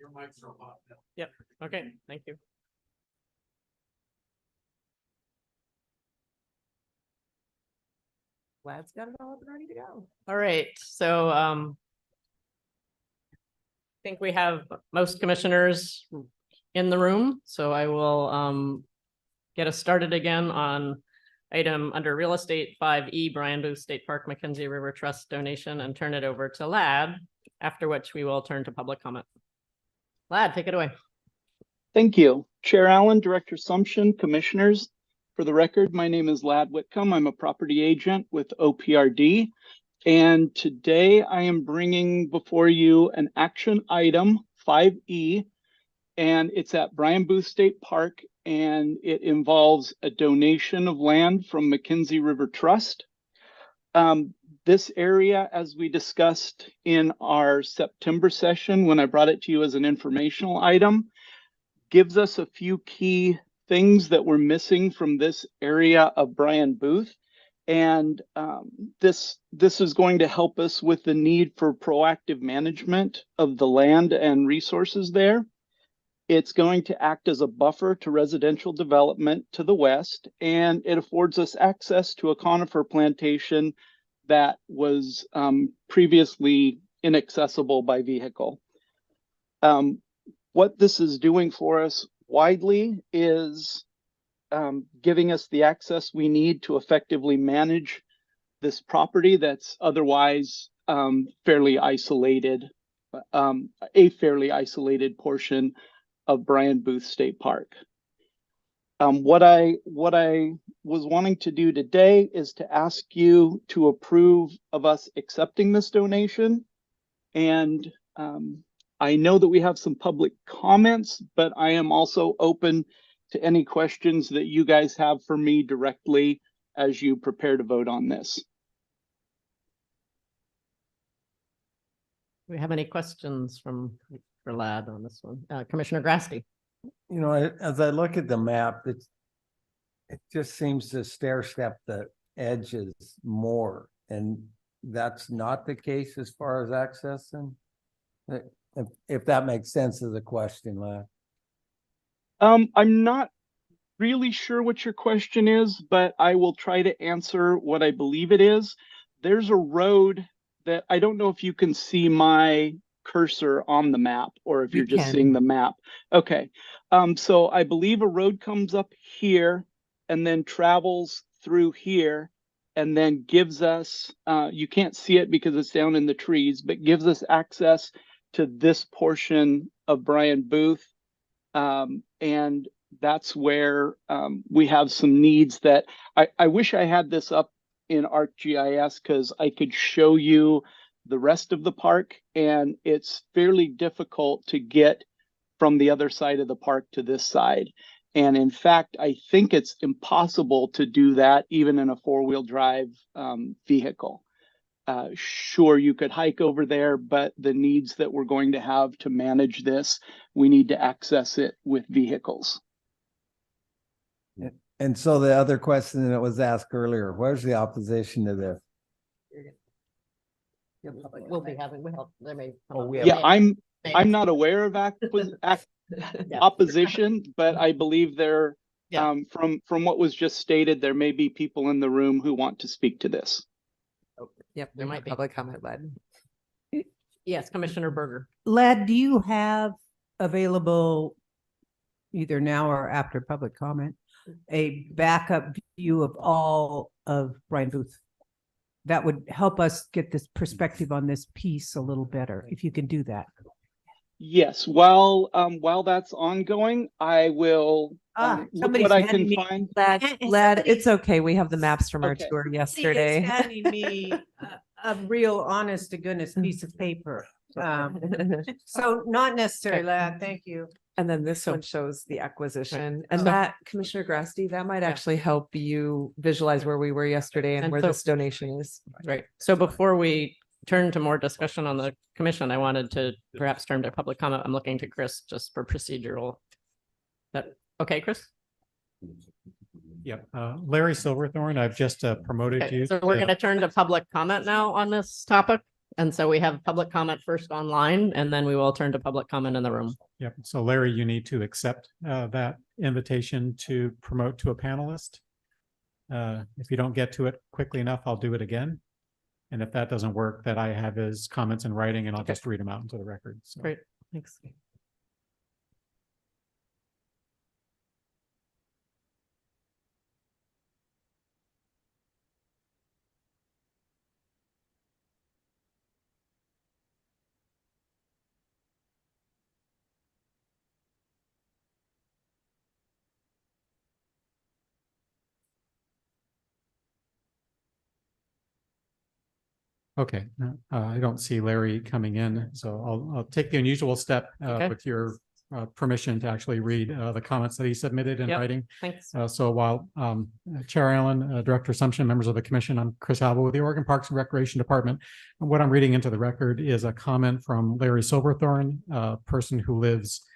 Your mics are hot. Yep. Okay. Thank you. Lad's got it all ready to go. All right. So I think we have most commissioners in the room, so I will get us started again on item under real estate 5E, Brian Booth State Park Mackenzie River Trust donation, and turn it over to Lad, after which we will turn to public comment. Lad, take it away. Thank you. Chair Allen, Director Sumption, Commissioners. For the record, my name is Lad Whitcomb. I'm a property agent with OPRD. And today I am bringing before you an action item 5E, and it's at Brian Booth State Park, and it involves a donation of land from Mackenzie River Trust. This area, as we discussed in our September session when I brought it to you as an informational item, gives us a few key things that we're missing from this area of Brian Booth. And this is going to help us with the need for proactive management of the land and resources there. It's going to act as a buffer to residential development to the west, and it affords us access to a conifer plantation that was previously inaccessible by vehicle. What this is doing for us widely is giving us the access we need to effectively manage this property that's otherwise fairly isolated, a fairly isolated portion of Brian Booth State Park. What I was wanting to do today is to ask you to approve of us accepting this donation. And I know that we have some public comments, but I am also open to any questions that you guys have for me directly as you prepare to vote on this. Do we have any questions for Lad on this one? Commissioner Grasky. You know, as I look at the map, it just seems to stair step the edges more, and that's not the case as far as accessing. If that makes sense as a question, Lad. I'm not really sure what your question is, but I will try to answer what I believe it is. There's a road that I don't know if you can see my cursor on the map or if you're just seeing the map. Okay. So I believe a road comes up here and then travels through here and then gives us, you can't see it because it's down in the trees, but gives us access to this portion of Brian Booth. And that's where we have some needs that I wish I had this up in ArcGIS because I could show you the rest of the park, and it's fairly difficult to get from the other side of the park to this side. And in fact, I think it's impossible to do that even in a four-wheel drive vehicle. Sure, you could hike over there, but the needs that we're going to have to manage this, we need to access it with vehicles. And so the other question that was asked earlier, where's the opposition to this? We'll be having, there may. Yeah, I'm not aware of opposition, but I believe there, from what was just stated, there may be people in the room who want to speak to this. Yep, there might be public comment, Lad. Yes, Commissioner Berger. Lad, do you have available either now or after public comment, a backup view of all of Brian Booth? That would help us get this perspective on this piece a little better, if you can do that. Yes, while that's ongoing, I will look what I can find. Lad, it's okay. We have the maps from our tour yesterday. It's handing me a real honest to goodness piece of paper. So not necessary, Lad, thank you. And then this one shows the acquisition. And that, Commissioner Grasty, that might actually help you visualize where we were yesterday and where this donation is. Right. So before we turn to more discussion on the commission, I wanted to perhaps turn to public comment. I'm looking to Chris just for procedural. Okay, Chris? Yep. Larry Silverthorne, I've just promoted Okay, you. so we're going to turn to public comment now on this topic. And so we have public comment first online, and then we will turn to public comment in the room. Yep. So Larry, you need to accept that invitation to promote to a panelist. If you don't get to it quickly enough, I'll do it again. And if that doesn't work, that I have his comments in writing and I'll just read them out into the record. So. Great, thanks. Okay, I don't see Larry coming in, so I'll take the unusual step Okay. with your permission to actually read the comments that he submitted in Yep, writing. thanks. So while Chair Allen, Director Assumption, members of the commission, I'm Chris Alba with the Oregon Parks and Recreation Department. And what I'm reading into the record is a comment from Larry Silverthorne, a person who lives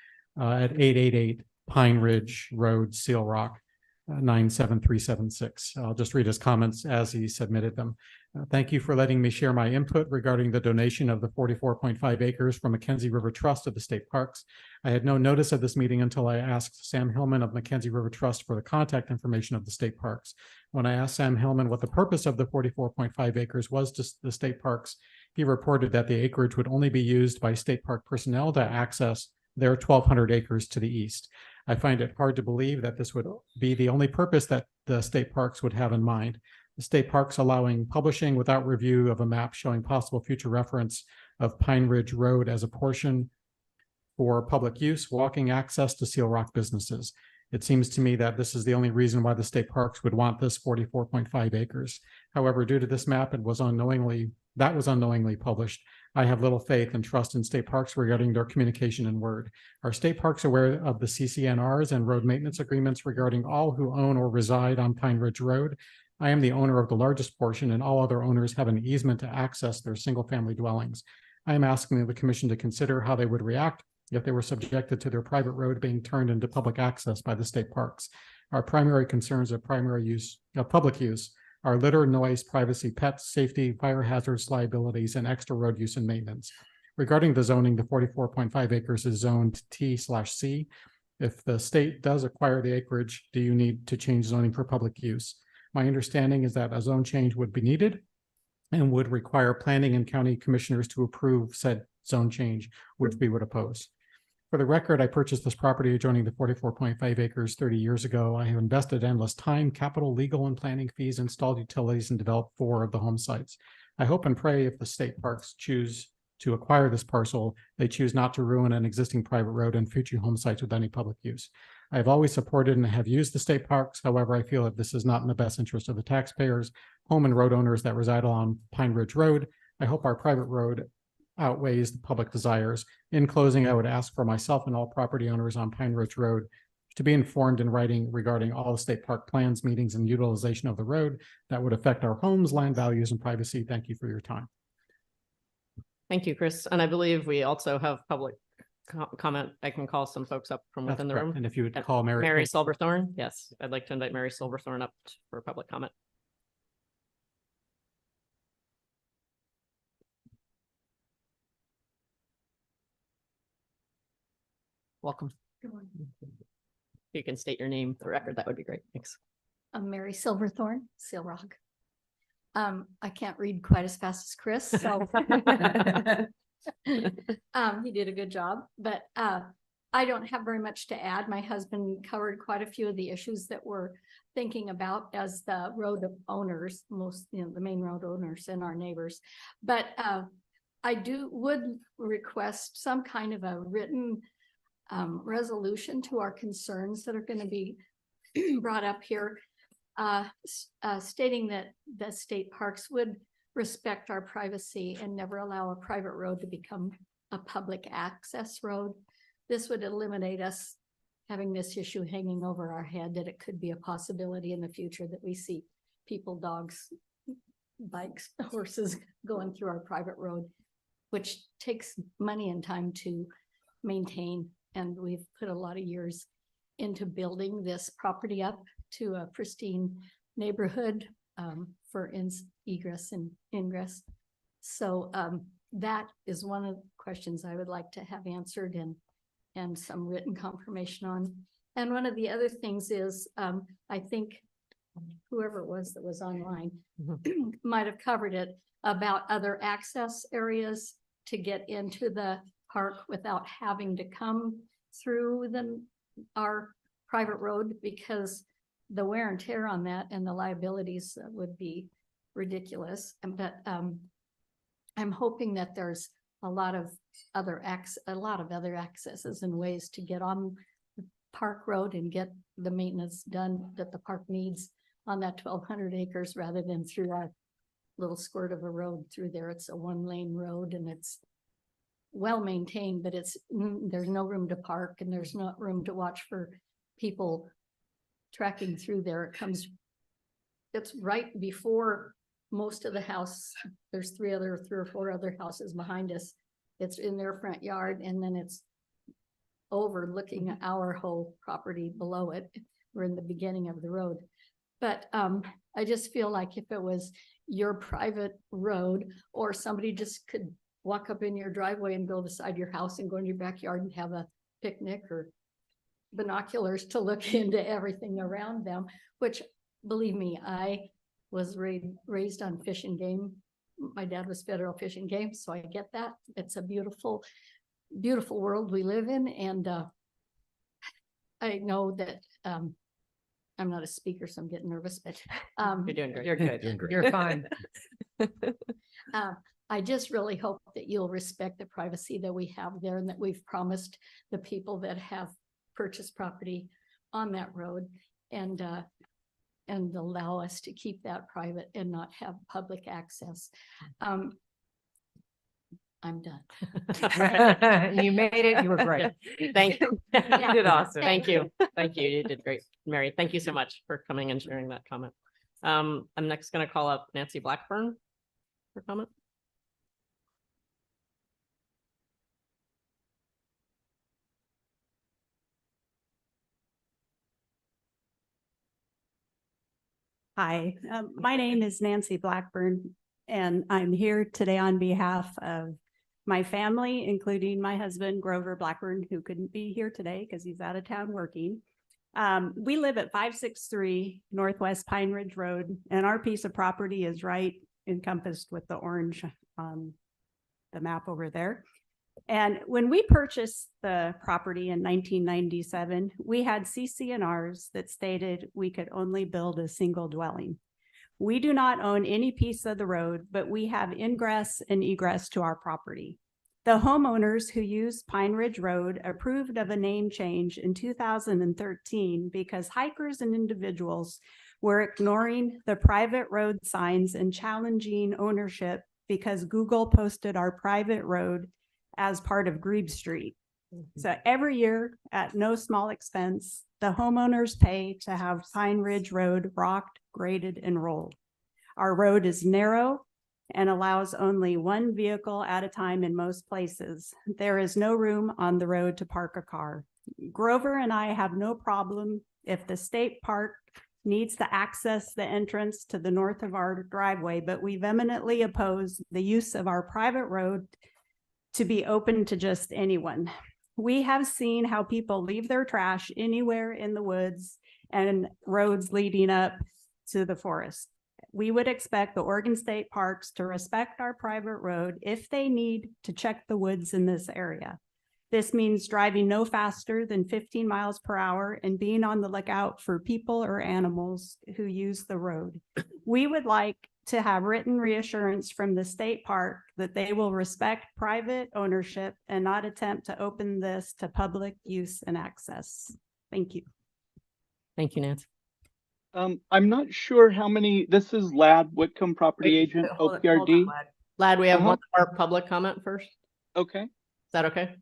at 888 Pine Ridge Road, Seal Rock, 97376. I'll just read his comments as he submitted them. Thank you for letting me share my input regarding the donation of the 44.5 acres from Mackenzie River Trust of the state parks. I had no notice of this meeting until I asked Sam Hillman of Mackenzie River Trust for the contact information of the state parks. When I asked Sam Hillman what the purpose of the 44.5 acres was to the state parks, he reported that the acreage would only be used by state park personnel to access their 1,200 acres to the east. I find it hard to believe that this would be the only purpose that the state parks would have in mind. The state parks allowing publishing without review of a map showing possible future reference of Pine Ridge Road as a portion for public use, walking access to Seal Rock businesses. It seems to me that this is the only reason why the state parks would want this 44.5 acres. However, due to this map, that was unknowingly published. I have little faith and trust in state parks regarding their communication in word. Are state parks aware of the CCNRs and road maintenance agreements regarding all who own or reside on Pine Ridge Road? I am the owner of the largest portion, and all other owners have an easement to access their single-family dwellings. I am asking the commission to consider how they would react if they were subjected to their private road being turned into public access by the state parks. Our primary concerns of public use are litter, noise, privacy, pets, safety, fire hazards, liabilities, and extra road use and maintenance. Regarding the zoning, the 44.5 acres is zoned T/C. If the state does acquire the acreage, do you need to change zoning for public use? My understanding is that a zone change would be needed and would require planning and county commissioners to approve said zone change, which we would oppose. For the record, I purchased this property adjoining the 44.5 acres 30 years ago. I have invested endless time, capital, legal, and planning fees, installed utilities, and developed 4 of the home sites. I hope and pray if the state parks choose to acquire this parcel, they choose not to ruin an existing private road and future home sites with any public use. I have always supported and have used the state parks. However, I feel that this is not in the best interest of the taxpayers, home and road owners that reside along Pine Ridge Road. I hope our private road outweighs the public desires. In closing, I would ask for myself and all property owners on Pine Ridge Road to be informed in writing regarding all the state park plans, meetings, and utilization of the road that would affect our homes, land values, and privacy. Thank you for your time. Thank you, Chris. And I believe we also have public comment. I can call some folks up from within the room. And if you would call Mary Silverthorne. Yes, I'd like to invite Mary Silverthorne up for public comment. Welcome. Good morning. You can state your name for the record. That would be great. Thanks. I'm Mary Silverthorne, Seal Rock. I can't read quite as fast as Chris, so he did a good job, but I don't have very much to add. My husband covered quite a few of the issues that we're thinking about as the road owners, the main road owners and our neighbors. But I would request some kind of a written resolution to our concerns that are going to be brought up here, stating that the state parks would respect our privacy and never allow a private road to become a public access road. This would eliminate us having this issue hanging over our head, that it could be a possibility in the future that we see people, dogs, bikes, horses going through our private road, which takes money and time to maintain. And we've put a lot of years into building this property up. to a pristine neighborhood for egress and ingress. So that is one of the questions I would like to have answered and some written confirmation on. And one of the other things is, I think whoever it was that was online might have covered it about other access areas to get into the park without having to come through our private road, because the wear and tear on that and the liabilities would be ridiculous. But I'm hoping that there's a lot of other accesses and ways to get on the park road and get the maintenance done that the park needs on that 1,200 acres, rather than through our little squirt of a road through there. It's a 1-lane road and it's well maintained, but there's no room to park and there's not room to watch for people tracking through there. It's right before most of the house. There's 3 or 4 other houses behind us. It's in their front yard, and then it's overlooking our whole property below it. We're in the beginning of the road. But I just feel like if it was your private road, or somebody just could walk up in your driveway and go beside your house and go in your backyard and have a picnic, or binoculars to look into everything around them, which, believe me, I was raised on Fish and Game. My dad was Federal Fish and Game, so I get that. It's a beautiful, beautiful world we live in. And I know that I'm not a speaker, so I'm getting nervous, but You're doing great. You're good. Doing great. You're fine. I just really hope that you'll respect the privacy that we have there, and that we've promised the people that have purchased property on that road, and allow us to keep that private and not have public access. I'm done. You made it. You were great. Thank you. You did awesome. Thank you. Thank you. You did great. Mary, thank you so much for coming and sharing that comment. I'm next going to call up Nancy Blackburn for comment. Hi, my name is Nancy Blackburn, and I'm here today on behalf of my family, including my husband, Grover Blackburn, who couldn't be here today because he's out of town working. We live at 563 Northwest Pine Ridge Road, and our piece of property is right encompassed with the orange on the map over there. And when we purchased the property in 1997, we had CC&Rs that stated we could only build a single dwelling. We do not own any piece of the road, but we have ingress and egress to our property. The homeowners who use Pine Ridge Road approved of a name change in 2013 because hikers and individuals were ignoring the private road signs and challenging ownership because Google posted our private road as part of Grebe Street. So every year, at no small expense, the homeowners pay to have Pine Ridge Road rocked, graded, and rolled. Our road is narrow and allows only 1 vehicle at a time in most places. There is no room on the road to park a car. Grover and I have no problem if the state park needs to access the entrance to the north of our driveway, but we vehemently oppose the use of our private road to be open to just anyone. We have seen how people leave their trash anywhere in the woods and roads leading up to the forest. We would expect the Oregon State Parks to respect our private road if they need to check the woods in this area. This means driving no faster than 15 miles per hour and being on the lookout for people or animals who use the road. We would like to have written reassurance from the state park that they will respect private ownership and not attempt to open this to public use and access. Thank you. Thank you, Nancy. I'm not sure how many, this is Lad Whitcomb, property agent, OPRD. Lad, we have one more public comment first. Okay. Is that okay?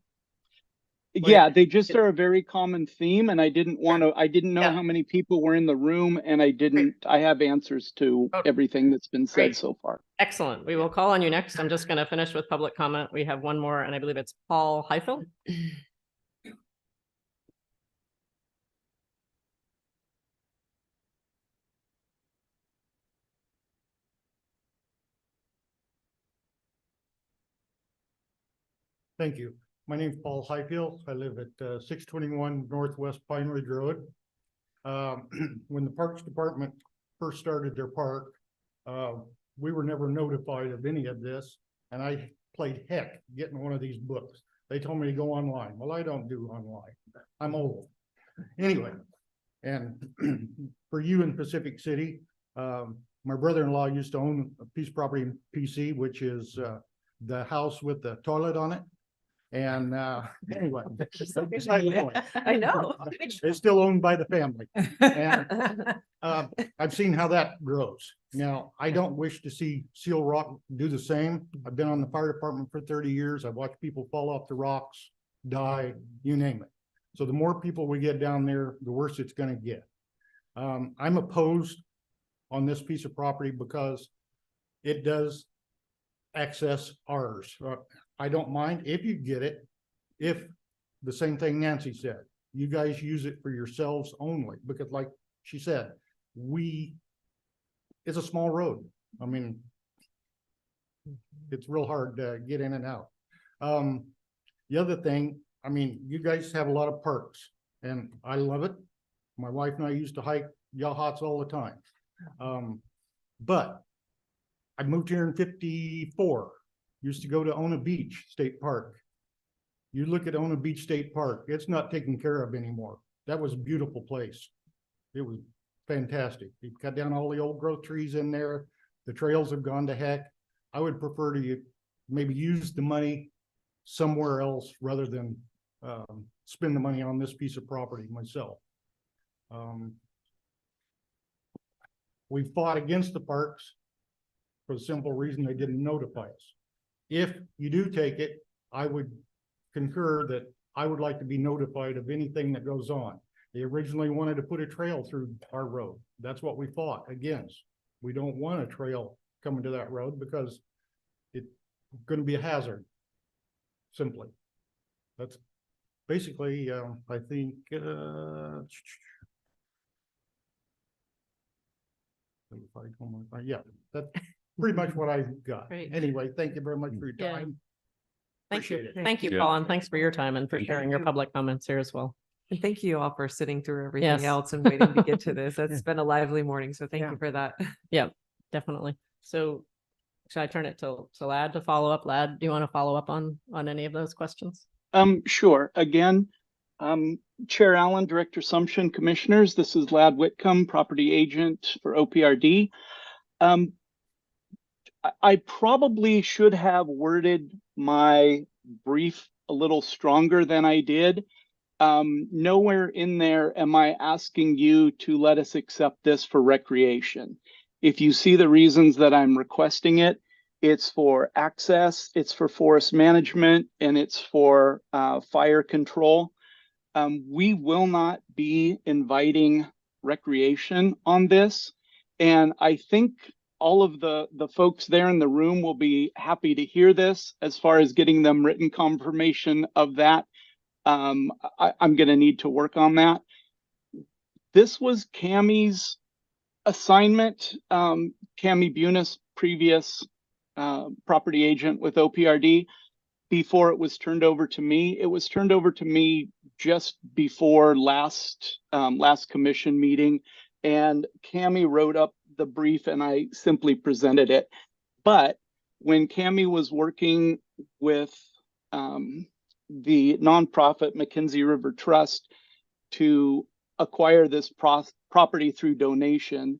Yeah, they just are a very common theme, and I didn't know how many people were in the room, and I have answers to everything that's been said so far. Excellent. We will call on you next. I'm just going to finish with public comment. We have one more, and I believe it's Paul Heifel. Thank you. My name's Paul Highfield. I live at 621 Northwest Pine Ridge Road. When the Parks Department first started their park, we were never notified of any of this, and I played heck getting one of these books. They told me to go online. Well, I don't do online. I'm old. Anyway, and for you in Pacific City, my brother-in-law used to own a piece of property in PC, which is the house with the toilet on it. And anyway, I know. It's still owned by the family. And I've seen how that grows. Now, I don't wish to see Seal Rock do the same. I've been on the fire department for 30 years. I've watched people fall off the rocks, die, you name it. So the more people we get down there, the worse it's going to get. I'm opposed on this piece of property because it does access ours. I don't mind if you get it, if the same thing Nancy said, you guys use it for yourselves only, because like she said, it's a small road. I mean, it's real hard to get in and out. The other thing, I mean, you guys have a lot of parks and I love it. My wife and I used to hike Yachats all the time. But I moved here in 54. Used to go to Ona Beach State Park. You look at Ona Beach State Park, it's not taken care of anymore. That was a beautiful place. It was fantastic. You cut down all the old growth trees in there. The trails have gone to heck. I would prefer to maybe use the money somewhere else rather than spend the money on this piece of property myself. We fought against the parks for the simple reason they didn't notify us. If you do take it, I would concur that I would like to be notified of anything that goes on. They originally wanted to put a trail through our road. That's what we fought against. We don't want a trail coming to that road because it's going to be a hazard. Simply. That's basically, I think, yeah, that's pretty much what I got. Great. Anyway, thank you very much for your time. Thank you. Appreciate it. Thank you, Yeah. Paul, and thanks for your time and for Thank sharing your you. public comments here as well. And thank you all for sitting through everything Yes. else and waiting to get to this. It's been a lively morning, so thank you for that. Yeah, definitely. So should I turn it to Lad to follow up? Lad, do you want to follow up on any of those questions? Sure. Again, Chair Allen, Director Sumption, Commissioners, this is Lad Whitcomb, Property Agent for OPRD. I probably should have worded my brief a little stronger than I did. Nowhere in there am I asking you to let us accept this for recreation. If you see the reasons that I'm requesting it, it's for access, it's for forest management, and it's for fire control. We will not be inviting recreation on this. And I think all of the folks there in the room will be happy to hear this. As far as getting them written confirmation of that, I'm going to need to work on that. This was Cammie's assignment. Cammie Bunis, previous property agent with OPRD, before it was turned over to me. It was turned over to me just before last commission meeting, and Cammie wrote up the brief and I simply presented it. But when Cammie was working with the nonprofit Mackenzie River Trust to acquire this property through donation,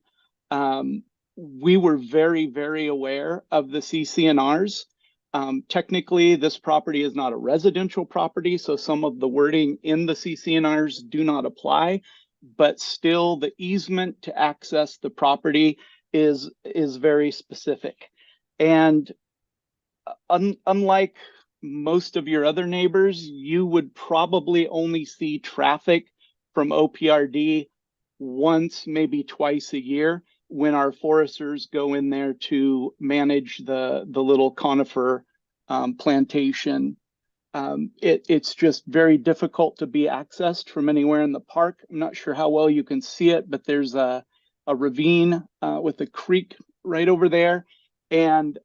we were very, very aware of the CC&Rs. Technically, this property is not a residential property, so some of the wording in the CC&Rs do not apply, but still the easement to access the property is very specific. And unlike most of your other neighbors, you would probably only see traffic from OPRD once, maybe twice a year, when our foresters go in there to manage the little conifer plantation. It's just very difficult to be accessed from anywhere in the park. I'm not sure how well you can see it, but there's a ravine with a creek right over there, and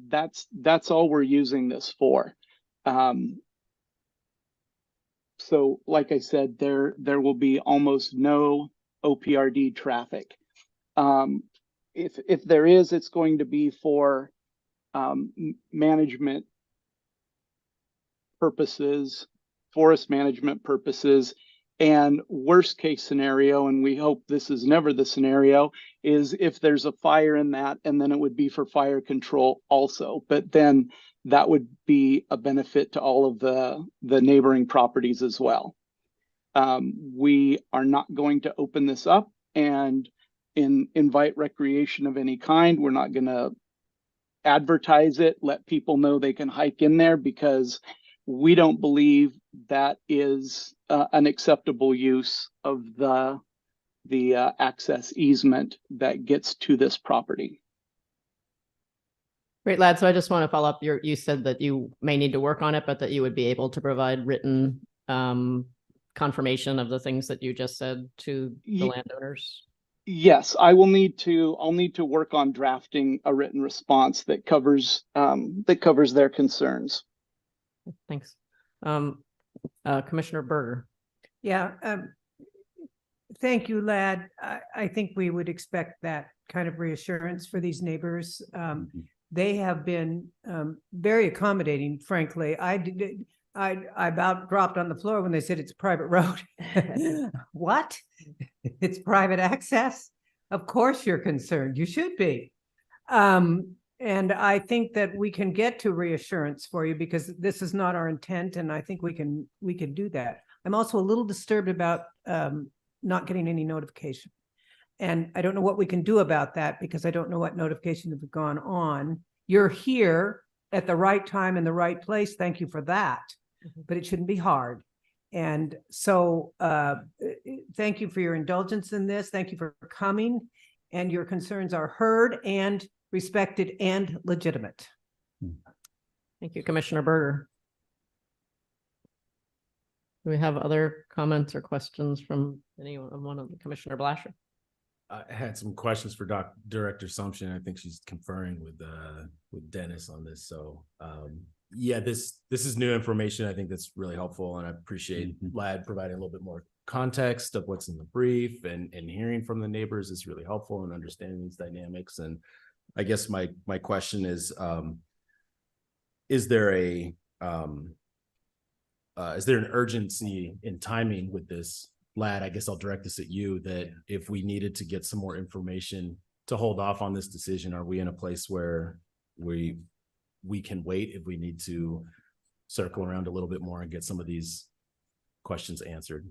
that's all we're using this for. So like I said, there will be almost no OPRD traffic. If there is, it's going to be for management purposes, forest management purposes, and worst case scenario, and we hope this is never the scenario, is if there's a fire in that, and then it would be for fire control also. But then that would be a benefit to all of the neighboring properties as well. We are not going to open this up and invite recreation of any kind. We're not going to advertise it, let people know they can hike in there, because we don't believe that is an acceptable use of the access easement that gets to this property. Great, lad. So I just want to follow up. You said that you may need to work on it, but that you would be able to provide written confirmation of the things that you just said to the landowners. Yes, I'll need to work on drafting a written response that covers their concerns. Thanks. Commissioner Berger. Yeah, thank you, Lad. I think we would expect that kind of reassurance for these neighbors. They have been very accommodating, frankly. I about dropped on the floor when they said it's a private road. What? It's private access? Of course you're concerned. You should be. And I think that we can get to reassurance for you, because this is not our intent, and I think we can do that. I'm also a little disturbed about not getting any notification. And I don't know what we can do about that, because I don't know what notifications have gone on. You're here at the right time in the right place. Thank you for that. But it shouldn't be hard. And so thank you for your indulgence in this. Thank you for coming. And your concerns are heard and respected and legitimate. Thank you, Commissioner Berger. Do we have other comments or questions from one of the Commissioner Blasher? I had some questions for Director Sumption. I think she's conferring with Dennis on this. So yeah, this is new information. I think that's really helpful, and I appreciate Lad providing a little bit more context of what's in the brief, and hearing from the neighbors is really helpful in understanding these dynamics. And I guess my question is there an urgency in timing with this? Lad, I guess I'll direct this at you, that if we needed to get some more information to hold off on this decision, are we in a place where we can wait if we need to circle around a little bit more and get some of these questions answered?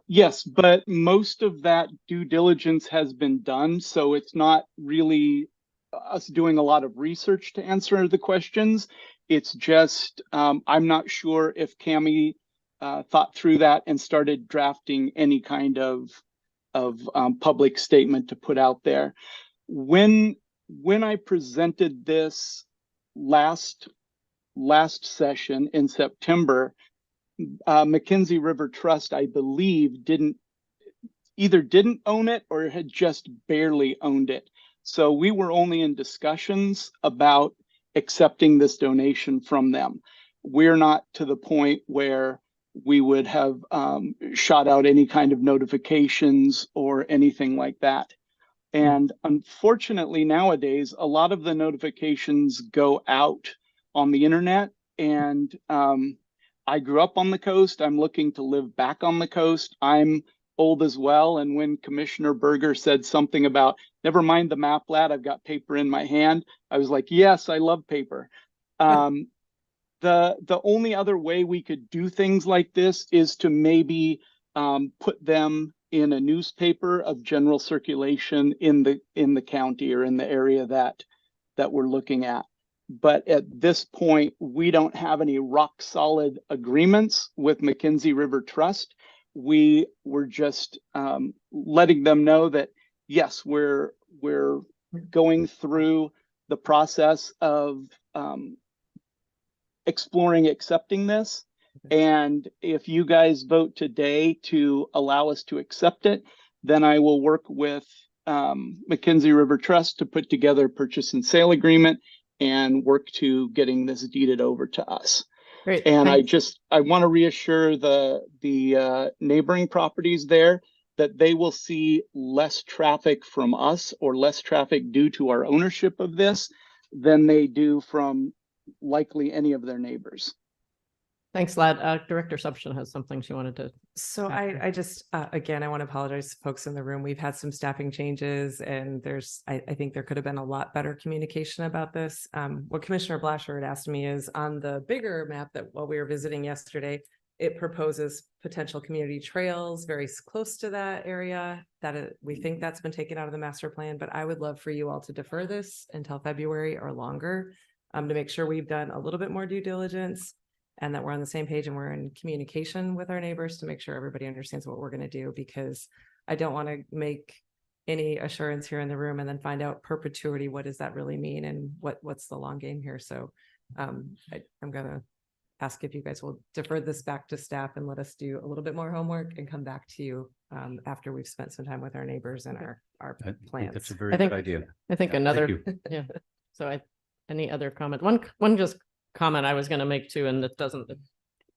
Yes, but most of that due diligence has been done, so it's not really us doing a lot of research to answer the questions. It's just I'm not sure if Cammie thought through that and started drafting any kind of public statement to put out there. When I presented this last session in September, Mackenzie River Trust, I believe, either didn't own it or had just barely owned it. So we were only in discussions about accepting this donation from them. We're not to the point where we would have shot out any kind of notifications or anything like that. And unfortunately, nowadays, a lot of the notifications go out on the internet. And I grew up on the coast. I'm looking to live back on the coast. I'm old as well. And when Commissioner Berger said something about, never mind the map, lad, I've got paper in my hand, I was like, yes, I love paper. The only other way we could do things like this is to maybe put them in a newspaper of general circulation in the county or in the area that we're looking at. But at this point, we don't have any rock solid agreements with Mackenzie River Trust. We were just letting them know that yes, we're going through the process of exploring accepting this. And if you guys vote today to allow us to accept it, then I will work with Mackenzie River Trust to put together a purchase and sale agreement and work to getting this deeded over to us. Great. And thanks. I want to reassure the neighboring properties there that they will see less traffic from us or less traffic due to our ownership of this than they do from likely any of their neighbors. Thanks, Lad. Director Subshin has something she wanted to. So I just, again, I want to apologize to folks in the room. We've had some staffing changes and I think there could have been a lot better communication about this. What Commissioner Blasher had asked me is on the bigger map that while we were visiting yesterday, it proposes potential community trails very close to that area we think that's been taken out of the master plan, but I would love for you all to defer this until February or longer to make sure we've done a little bit more due diligence and that we're on the same page and we're in communication with our neighbors to make sure everybody understands what we're going to do, because I don't want to make any assurance here in the room and then find out perpetuity. What does that really mean? And what's the long game here? So I'm going to ask if you guys will defer this back to staff and let us do a little bit more homework and come back to you after we've spent some time with our neighbors and our plans. That's a very good idea. I think Yeah, another, thank you. yeah. So any other comment? One just comment I was going to make too, and it doesn't,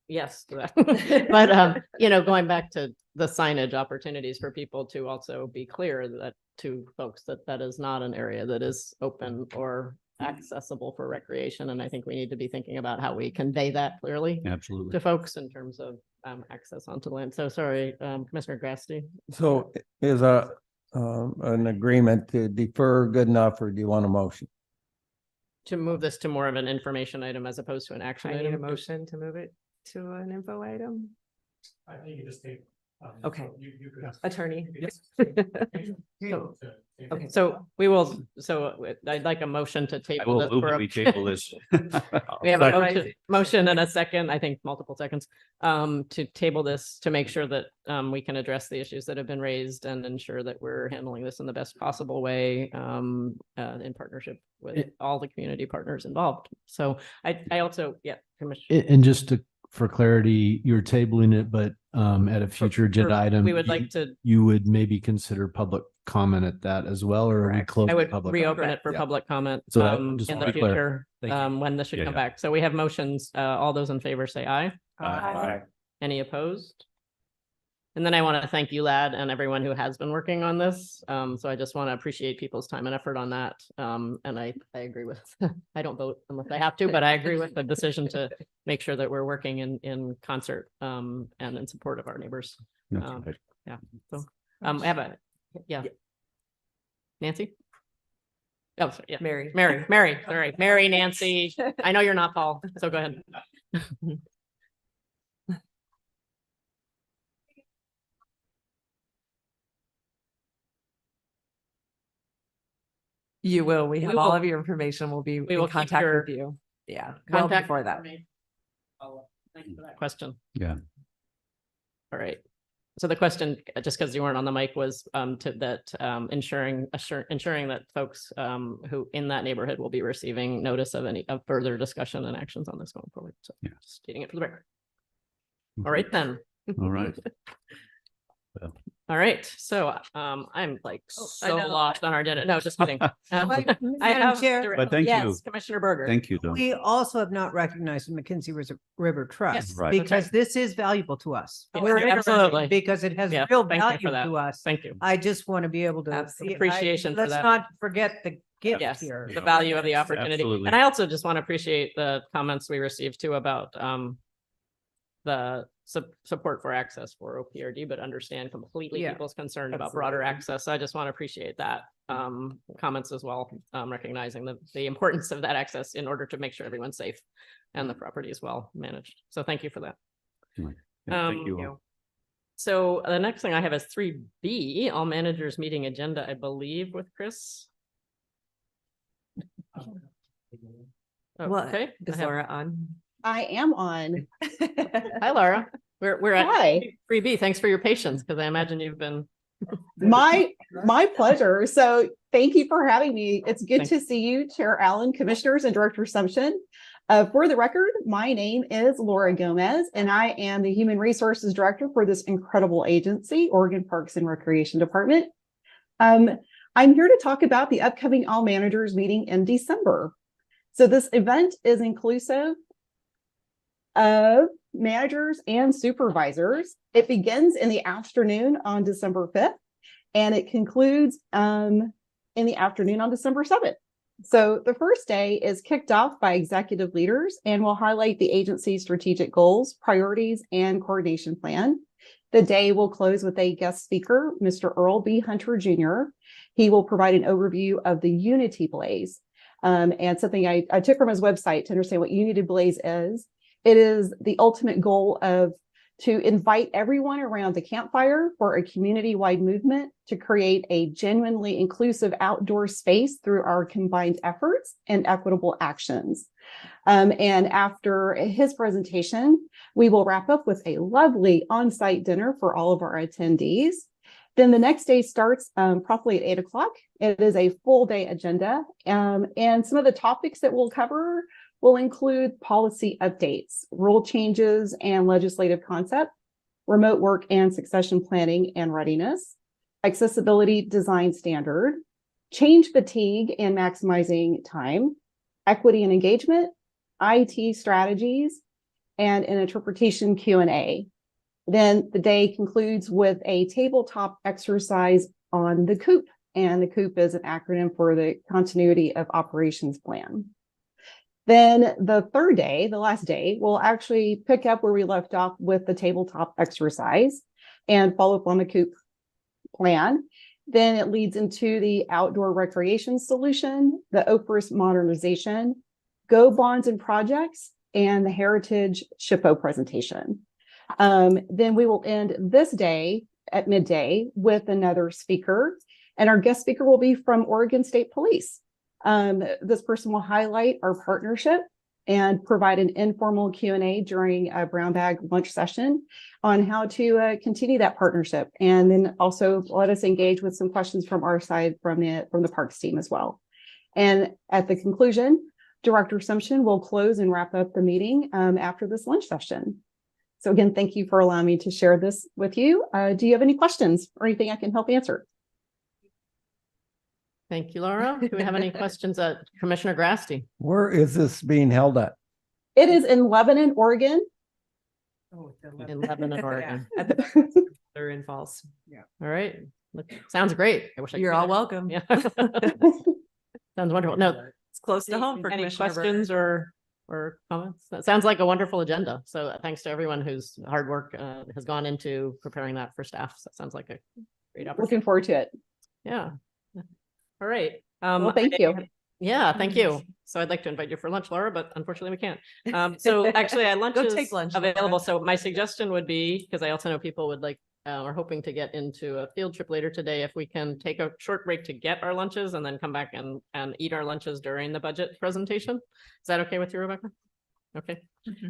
yes to that. But going back to the signage opportunities for people to also be clear that to folks that is not an area that is open or accessible for recreation. And I think we need to be thinking about how we convey that clearly Absolutely. to folks in terms of access onto the land. So sorry, Commissioner Grasty. So is an agreement to defer good enough, or do you want a motion? To move this to more of an information item as opposed to an action I need a item. motion to move it to an info item. I think you just take. Okay. Attorney. Okay, so we will, I'd like a motion to I table will this. move for that a- we table this. We have a motion and a second, I think multiple seconds, to table this to make sure that we can address the issues that have been raised and ensure that we're handling this in the best possible way in partnership with all the community partners involved. So I also, yeah, Commissioner. And just for clarity, you're tabling it, but at a future agenda item, we would like to- you would maybe consider public comment at that as well, or we close I the would public reopen it for Yeah. public comment So that- just in to the be clear. future, Thank you. when this should Yeah, come yeah. back. So we have motions, all those in favor say aye. Aye. Any opposed? And then I want to thank you, Lad, and everyone who has been working on this. So I just want to appreciate people's time and effort on that. And I agree with, I don't vote unless I have to, but I agree with the decision to make sure that we're working in concert and in support of our neighbors. That's right. Yeah. So I have yeah. Nancy? Oh, sorry, yeah. Mary. Sorry. Mary, Nancy. I know you're not Paul, so go ahead. You will. We have We all will- of your information. We'll be we in will keep contact your with you. Yeah. Well Contact before that. information. Thank you for that question. Yeah. All right. So the question, just because you weren't on the mic, was ensuring that folks who in that neighborhood will be receiving notice of any further discussion and actions on this going forward. So Yeah. just stating it for the record. All right then. All right. All right. So I'm like so lost on our agenda. No, just kidding. Madam have Chair? But thank you. Yes, Commissioner Berger. Thank you, though. We also have not recognized the McKenzie River Trust Yes, right. because this is valuable to us. Oh, We're interested absolutely. Because it has Yeah, real thank you for value that. to us. Thank you. I just want to be able to. Absolutely. Appreciation for Let's that. not forget the gift Yes, here. the value of the opportunity. Absolutely. And I also just want to appreciate the comments we received too about the support for access for OPRD, but understand completely Yeah, people's concern about broader access. So I just want to appreciate that comments as well, recognizing the importance of that access in order to make sure everyone's safe and the property is well managed. So thank you for that. Yeah, thank you all. So the next thing I have is 3B, all managers meeting agenda, I believe, with Chris. Well, Okay. is Laura on? I am on. Hi, Laura. We're at Hi. 3B. Thanks for your patience, because I imagine you've been. My pleasure. So thank you for having me. It's good Thank to see you, Chair Allen, Commissioners, and Director Assumption. For the record, my name is Laura Gomez, and I am the Human Resources Director for this incredible agency, Oregon Parks and Recreation Department. I'm here to talk about the upcoming All Managers meeting in December. So this event is inclusive of managers and supervisors. It begins in the afternoon on December 5th, and it concludes in the afternoon on December 7th. So the first day is kicked off by executive leaders and will highlight the agency's strategic goals, priorities, and coordination plan. The day will close with a guest speaker, Mr. Earl B. Hunter Jr. He will provide an overview of the Unity Blaze. And something I took from his website to understand what Unity Blaze is. It is the ultimate goal to invite everyone around the campfire for a community-wide movement to create a genuinely inclusive outdoor space through our combined efforts and equitable actions. And after his presentation, we will wrap up with a lovely on-site dinner for all of our attendees. Then the next day starts promptly at 8 o'clock. It is a full day agenda. And some of the topics that we'll cover will include policy updates, rule changes and legislative concept, remote work and succession planning and readiness, accessibility design standard, change fatigue and maximizing time, equity and engagement, IT strategies, and an interpretation Q&A. Then the day concludes with a tabletop exercise on the COOP, and the COOP is an acronym for the Continuity of Operations Plan. Then the third day, the last day, we'll actually pick up where we left off with the tabletop exercise and follow up on the COOP plan. Then it leads into the outdoor recreation solution, the OPRIS modernization, Go Bonds and Projects, and the Heritage SHPO presentation. Then we will end this day at midday with another speaker, and our guest speaker will be from Oregon State Police. This person will highlight our partnership and provide an informal Q&A during a brown bag lunch session on how to continue that partnership, and then also let us engage with some questions from our side from the parks team as well. And at the conclusion, Director Sumption will close and wrap up the meeting after this lunch session. So again, thank you for allowing me to share this with you. Do you have any questions or anything I can help answer? Thank you, Laura. Do we have any questions Commissioner Grasty? Where is this being held at? It is in Lebanon, Oregon. In Lebanon, Oregon. They're in Falls. Yeah. All right. Sounds great. I wish I could You're be all there. welcome. Yeah. Sounds wonderful. No, It's close to home for any Commissioner questions or comments? That sounds like a wonderful agenda. So thanks to everyone whose hard work has gone into preparing that for staff. So that sounds like a great opportunity. Looking forward to it. Yeah. All right. Well, thank you. Yeah, thank you. So I'd like to invite you for lunch, Laura, but unfortunately we can't. So actually, lunch Go is take lunch, available. Laura. So my suggestion would be, because I also know people would like, are hoping to get into a field trip later today, if we can take a short break to get our lunches and then come back and eat our lunches during the budget presentation. Is that okay with you, Rebecca? Okay,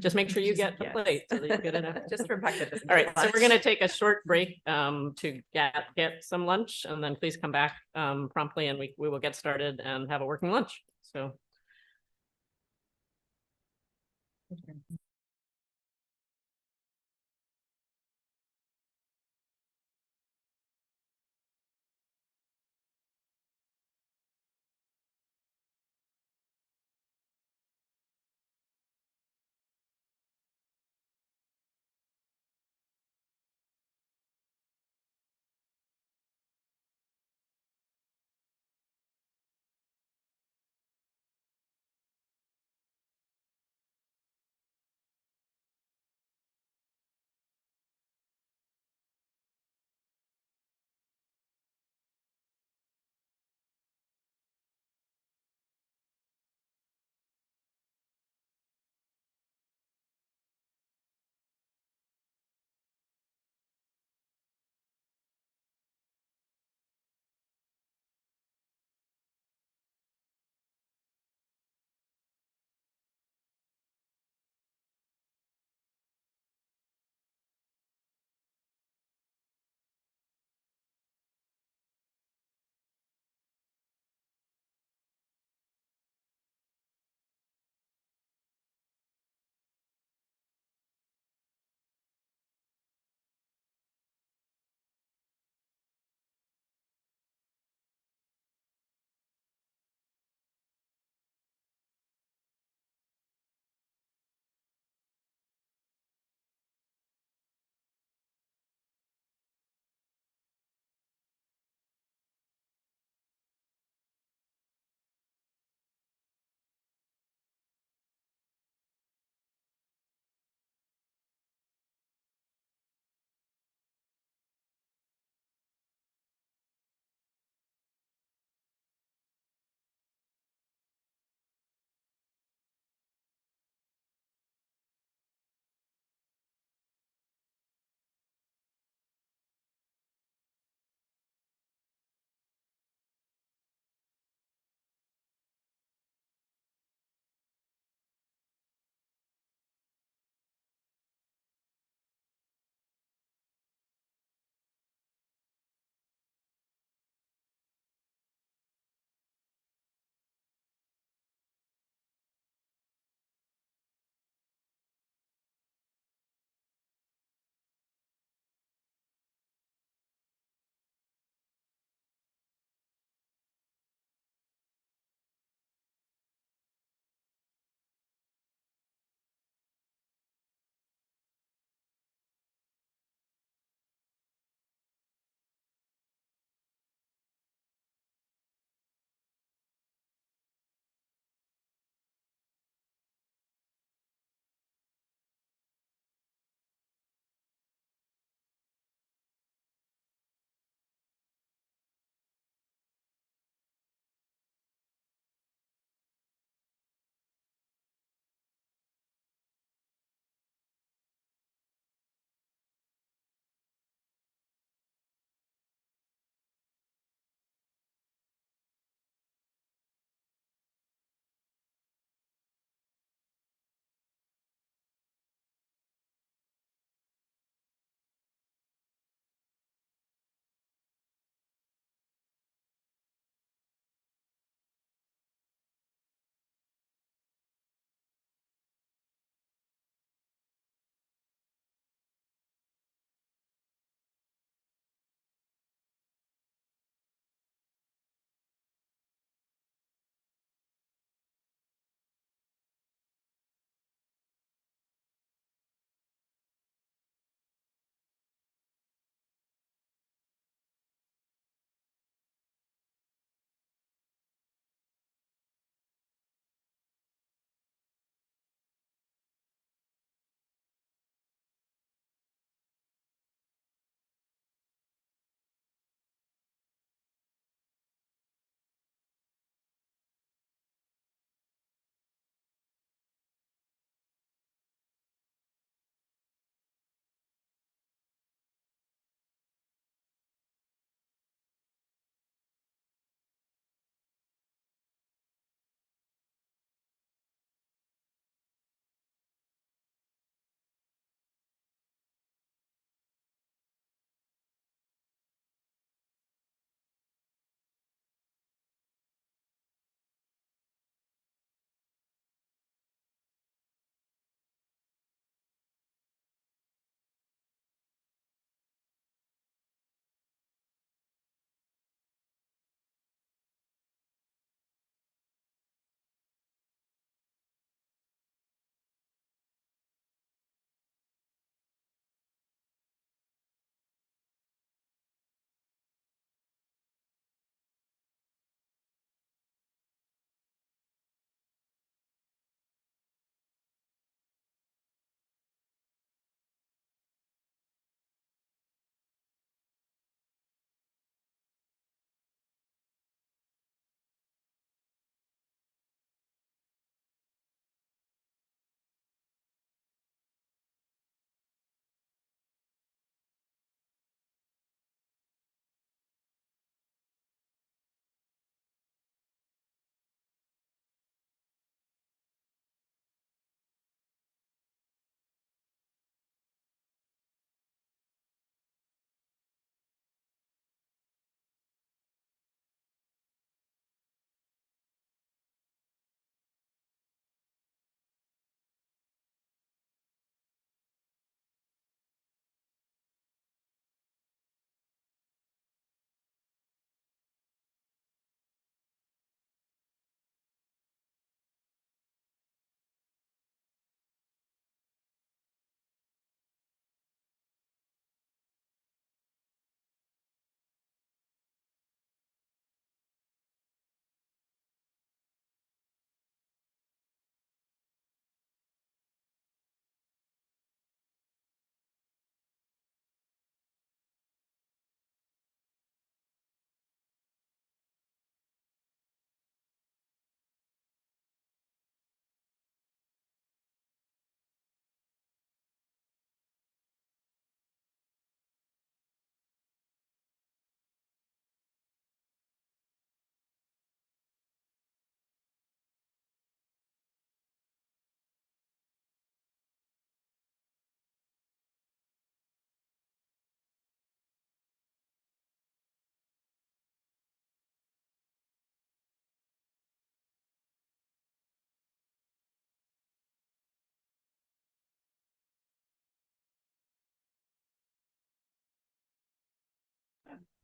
just make sure you get the plate so that you get it. Just Rebecca doesn't All right, get so we're lunch. gonna take a short break to get some lunch, and then please come back promptly, and we will get started and have a working lunch. So.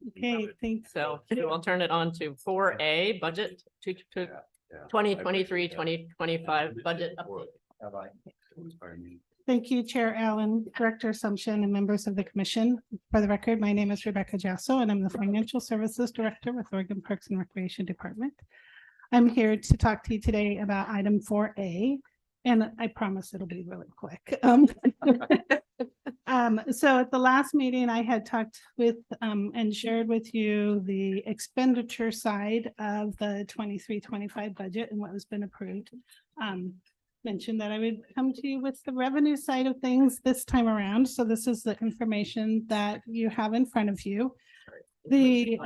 Okay, thanks. So we'll turn it on to 4A, budget to 2023-2025 budget update. Thank you, Chair Allen, Director Assumption, and members of the commission. For the record, my name is Rebecca Jasso, and I'm the Financial Services Director with Oregon Parks and Recreation Department. I'm here to talk to you today about item 4A, and I promise it'll be really quick. So at the last meeting, I had talked with and shared with you the expenditure side of the 23-25 budget and what has been approved. Mentioned that I would come to you with the revenue side of things this time around. So this is the information that you have in front of you. The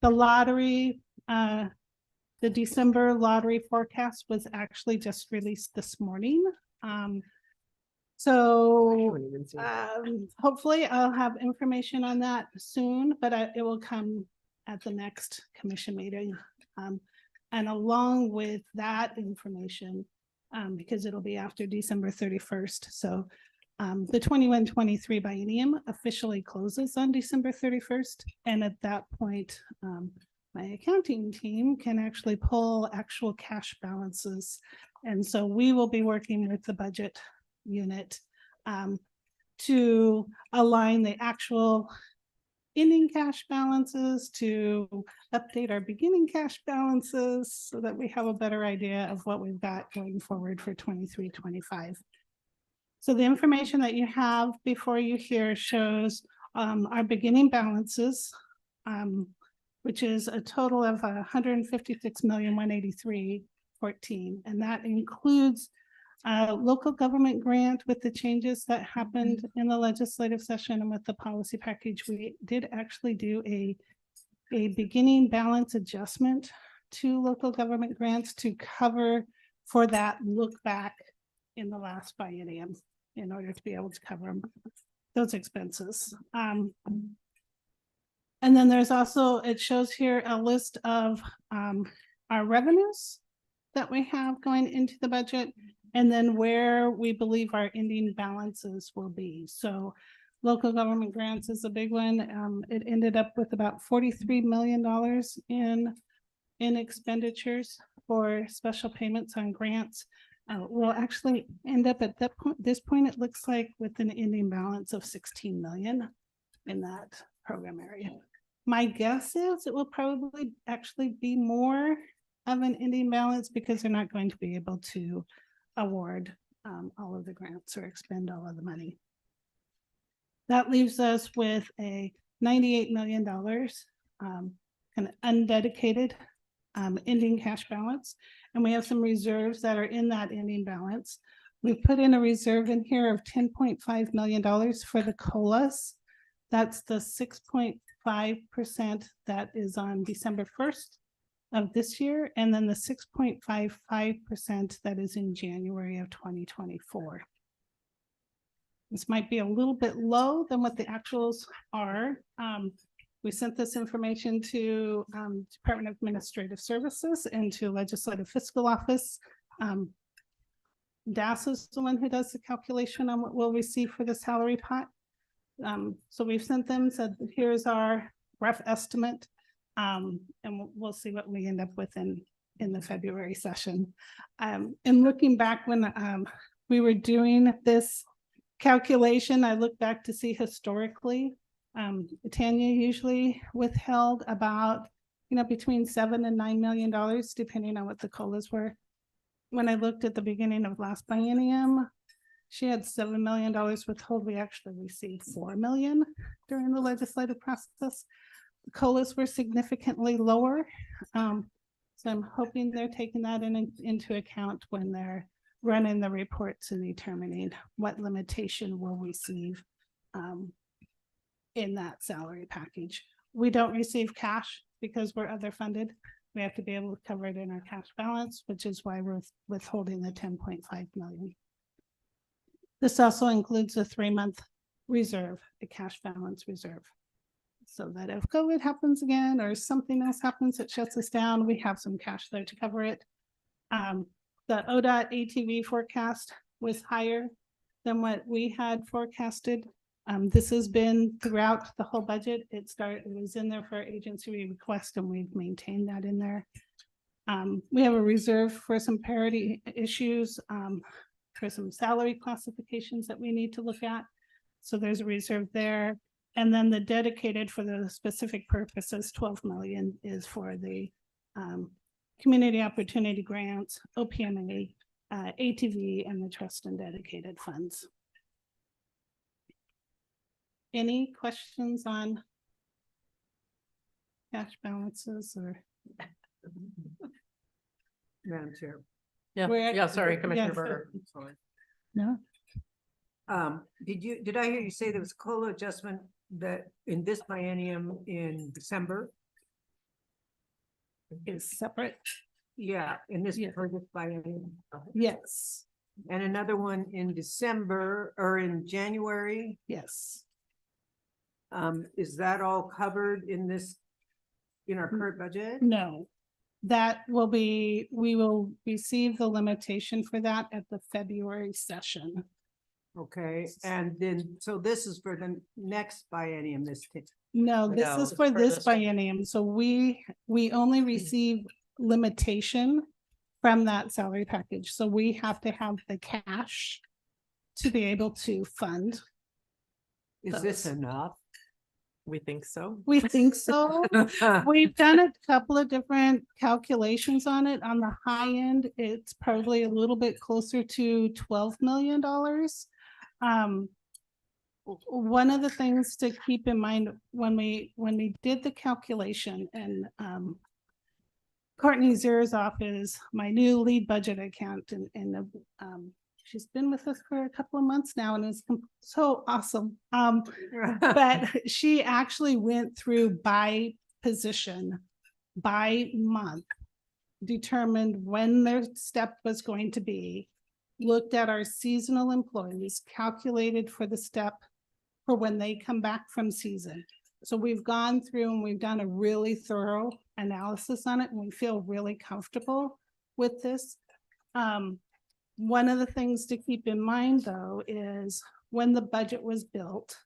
lottery, the December lottery forecast was actually just released this morning. Hopefully I'll have information on that soon, but it will come at the next commission meeting. And along with that information, because it'll be after December 31st. So the 21-23 biennium officially closes on December 31st. And at that point, my accounting team can actually pull actual cash balances. And so we will be working with the budget unit to align the actual ending cash balances to update our beginning cash balances so that we have a better idea of what we've got going forward for 23-25. So the information that you have before you here shows our beginning balances, which is a total of 156,183,014, and that includes local government grant. With the changes that happened in the legislative session and with the policy package, we did actually do a beginning balance adjustment to local government grants to cover for that look back in the last biennium in order to be able to cover those expenses. And then there's also, it shows here a list of our revenues that we have going into the budget, and then where we believe our ending balances will be. So local government grants is a big one. It ended up with about $43 million in expenditures for special payments on grants. We'll actually end up at this point, it looks like, with an ending balance of 16 million in that program area. My guess is it will probably actually be more of an ending balance because they're not going to be able to award all of the grants or expend all of the money. That leaves us with a $98 million kind of undedicated ending cash balance. And we have some reserves that are in that ending balance. We've put in a reserve in here of $10.5 million for the COLAs. That's the 6.5% that is on December 1st. Of this year, and then the 6.55% that is in January of 2024. This might be a little bit low than what the actuals are. We sent this information to Department of Administrative Services and to Legislative Fiscal Office. DAS is the one who does the calculation on what we'll receive for the salary pot. So we've sent them, said, here's our rough estimate. And we'll see what we end up with in the February session. And looking back when we were doing this calculation, I looked back to see historically, Tanya usually withheld about, between $7 and $9 million, depending on what the COLAs were. When I looked at the beginning of last biennium, she had $7 million withheld. We actually received $4 million during the legislative process. COLAs were significantly lower. So I'm hoping they're taking that into account when they're running the reports and determining what limitation we'll receive in that salary package. We don't receive cash because we're other funded. We have to be able to cover it in our cash balance, which is why we're withholding the 10.5 million. This also includes a 3-month reserve, a cash balance reserve. So that if COVID happens again or something else happens that shuts us down, we have some cash there to cover it. The ODOT ATV forecast was higher than what we had forecasted This has been throughout the whole budget. It was in there for agency request, and we've maintained that in there. We have a reserve for some parity issues, for some salary classifications that we need to look at. So there's a reserve there. And then the dedicated for the specific purposes, 12 million is for the community opportunity grants, OPMA, ATV, and the trust and dedicated funds. Any questions on cash balances or? Madam Chair. Yeah, sorry, Commissioner Yes. Berger. No. Did I hear you say there was a COLA adjustment that in this biennium in December? Is separate? Yeah, in this, for this biennium. Yes. And another one in December or in January? Yes. Is that all covered in this, in our current budget? No. That will be, we will receive the limitation for that at the February session. Okay, and then, so this is for the next biennium, this. No, this No, is it's for for this this one. biennium. So we only receive limitation from that salary package. So we have to have the cash to be able to fund. Is this enough? We think so. We think so. We've done a couple of different calculations on it. On the high end, it's probably a little bit closer to $12 million. One of the things to keep in mind when we did the calculation, and Courtney Zerezoff is my new lead budget accountant, and she's been with us for a couple of months now and is so awesome. But she actually went through by position, by month, determined when their step was going to be, looked at our seasonal employees, calculated for the step for when they come back from season. So we've gone through and we've done a really thorough analysis on it, and we feel really comfortable with this. One of the things to keep in mind, though, is when the budget was built,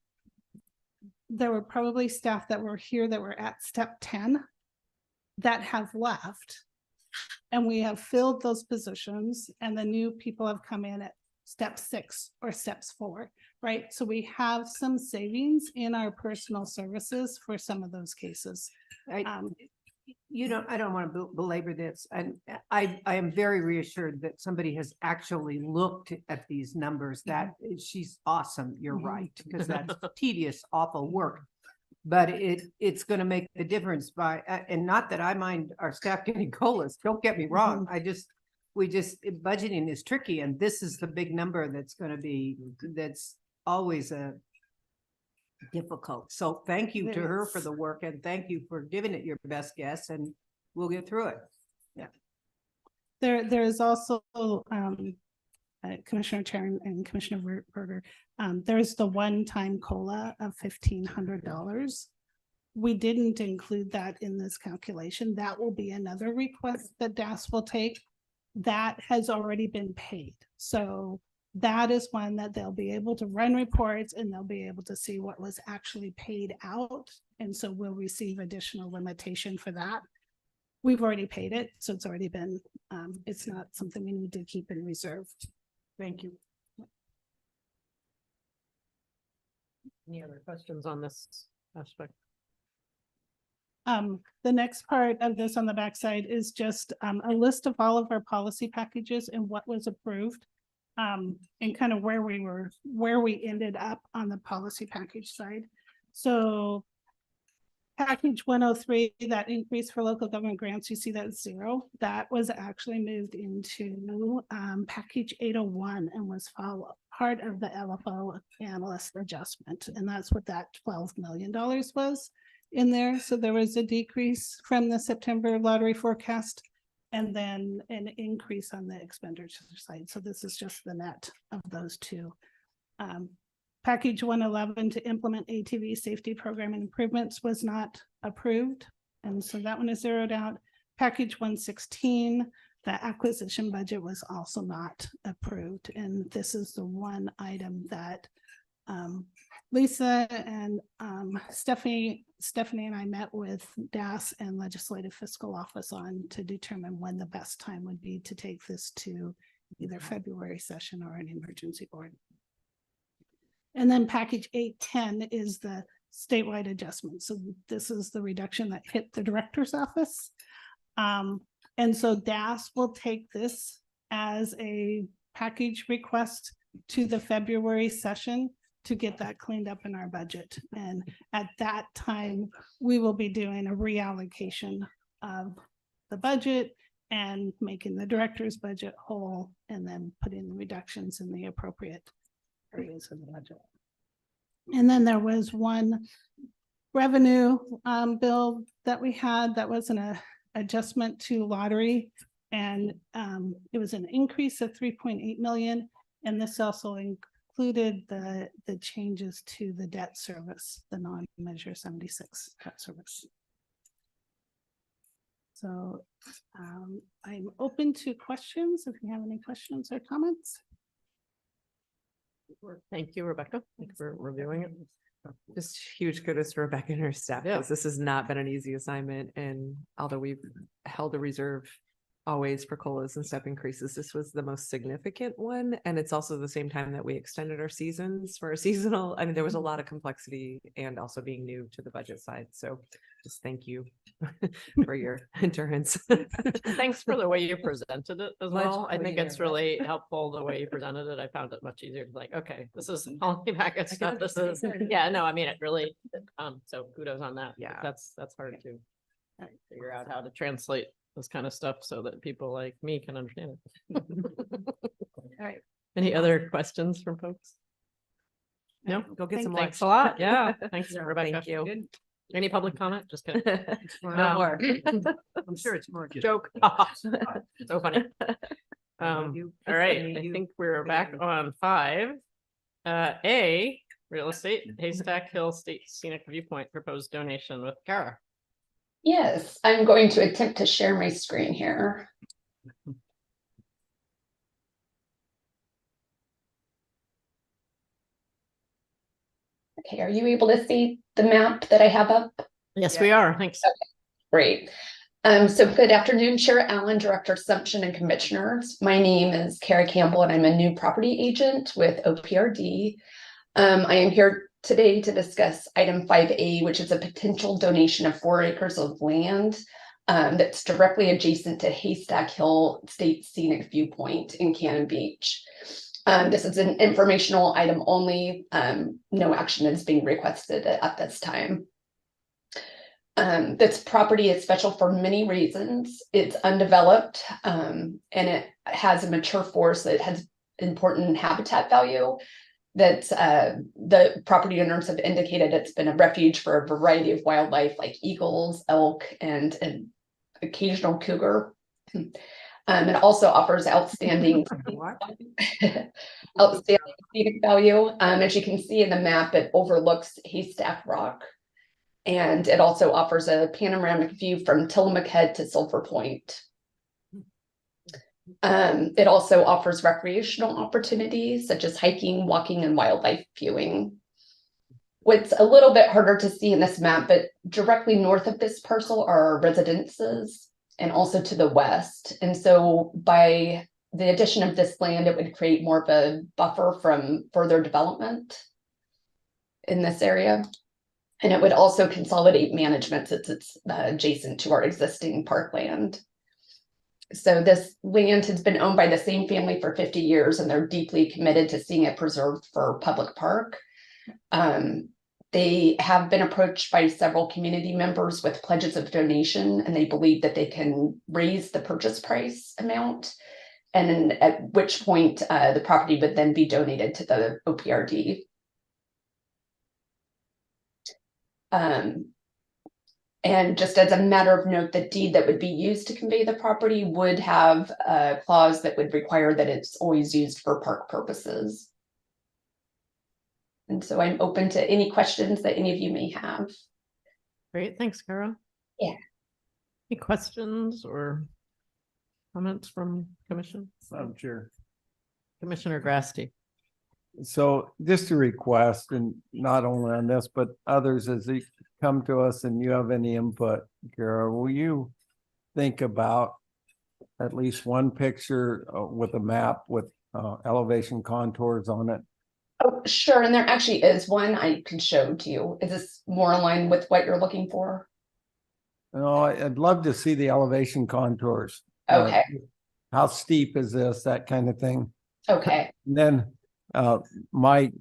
there were probably staff that were here that were at step 10 that have left. And we have filled those positions, and the new people have come in at step 6 or steps 4, right? So we have some savings in our personal services for some of those cases. I don't want to belabor this, and I am very reassured that somebody has actually looked at these numbers. That she's awesome. You're right, because that's tedious, awful work. But it's going to make the difference by, and not that I mind our staff getting COLAs. Don't get me wrong. Budgeting is tricky, and this is the big number that's going to be, that's always a difficult. So thank you to her for the work, and thank you for giving it your best guess, and we'll get through it. Yeah. There is also Commissioner Chair and Commissioner Berger. There's the one-time COLA of $1,500. We didn't include that in this calculation. That will be another request that DAS will take. That has already been paid. So that is one that they'll be able to run reports, and they'll be able to see what was actually paid out. And so we'll receive additional limitation for that. We've already paid it, so it's already been, it's not something we need to keep in reserve. Thank you. Any other questions on this aspect? The next part of this on the backside is just a list of all of our policy packages and what was approved, and kind of where we ended up on the policy package side. So package 103, that increase for local government grants, you see that 0. That was actually moved into package 801 and was part of the LFO analyst adjustment. And that's what that $12 million was in there. So there was a decrease from the September lottery forecast, and then an increase on the expenditure side. So this is just the net of those two. Package 111 to implement ATV safety program improvements was not approved, and so that one is zeroed out. Package 116, the acquisition budget was also not approved, and this is the one item that Lisa and Stephanie and I met with DAS and Legislative Fiscal Office on to determine when the best time would be to take this to either February session or an emergency board. And then package 810 is the statewide adjustment. So this is the reduction that hit the director's office. And so DAS will take this as a package request to the February session to get that cleaned up in our budget. And at that time, we will be doing a reallocation of the budget and making the director's budget whole, and then putting the reductions in the appropriate areas of the budget. And then there was one revenue bill that we had that was an adjustment to lottery, and it was an increase of 3.8 million. And this also included the changes to the debt service, the non-measure 76 debt service. So I'm open to questions if you have any questions or comments. Thank you, Rebecca. Thanks for reviewing it. Just huge kudos to Rebecca and her staff, because this has not been an easy assignment. And although we've held a reserve always for COLAs and step increases, this was the most significant one. And it's also the same time that we extended our seasons for a seasonal. I mean, there was a lot of complexity and also being new to the budget side. So just thank you for your endurance. Thanks for the way you presented it as Much well. I think it's cleaner, really helpful the way you presented it. I found it much easier to like, okay, this is policy packet stuff. This is, yeah, no, I mean, it really, so kudos on that. Yeah. That's hard to figure out how to translate this kind of stuff so that people like me can understand it. All right. Any other questions from folks? No, Go get some thanks lunch. a lot. Yeah, thanks, Rebecca. Thank you. Any public comment? Just kidding. No more. I'm sure it's more joke. So funny. All right, I think we're back on 5. A, real estate, Haystack Hill State Scenic Viewpoint proposed donation with Kara. Yes, I'm going to attempt to share my screen here. Okay, are you able to see the map that I have up? Yes, we are. Thanks. Okay, great. So good afternoon, Chair Allen, Director Assumption, and Commissioners. My name is Kara Campbell, and I'm a new property agent with OPRD. I am here today to discuss item 5A, which is a potential donation of 4 acres of land that's directly adjacent to Haystack Hill State Scenic Viewpoint in Cannon Beach. This is an informational item only. No action is being requested at this time. This property is special for many reasons. It's undeveloped and it has a mature forest that has important habitat value. That the property owners have indicated it's been a refuge for a variety of wildlife like eagles, elk, and an occasional cougar. It also offers outstanding scenic value. As you can see in the map, it overlooks Haystack Rock. And it also offers a panoramic view from Tillamook Head to Sulphur Point. It also offers recreational opportunities such as hiking, walking, and wildlife viewing. What's a little bit harder to see in this map, but directly north of this parcel are residences and also to the west. And so by the addition of this land, it would create more of a buffer from further development in this area. And it would also consolidate management since it's adjacent to our existing parkland. So this land has been owned by the same family for 50 years, and they're deeply committed to seeing it preserved for public park. They have been approached by several community members with pledges of donation, and they believe that they can raise the purchase price amount, and at which point the property would then be donated to the OPRD. And just as a matter of note, the deed that would be used to convey the property would have a clause that would require that it's always used for park purposes. And so I'm open to any questions that any of you may have. Great, thanks, Kara. Yeah. Any questions or comments from Commission? Chair. Commissioner Grasty. So just a request, and not only on this, but others as they come to us and you have any input, Kara, will you think about at least one picture with a map with elevation contours on it? Oh, sure. And there actually is one I can show to you. Is this more in line with what you're looking for? No, I'd love to see the elevation contours. Okay. How steep is this, that kind of thing. Okay. And then my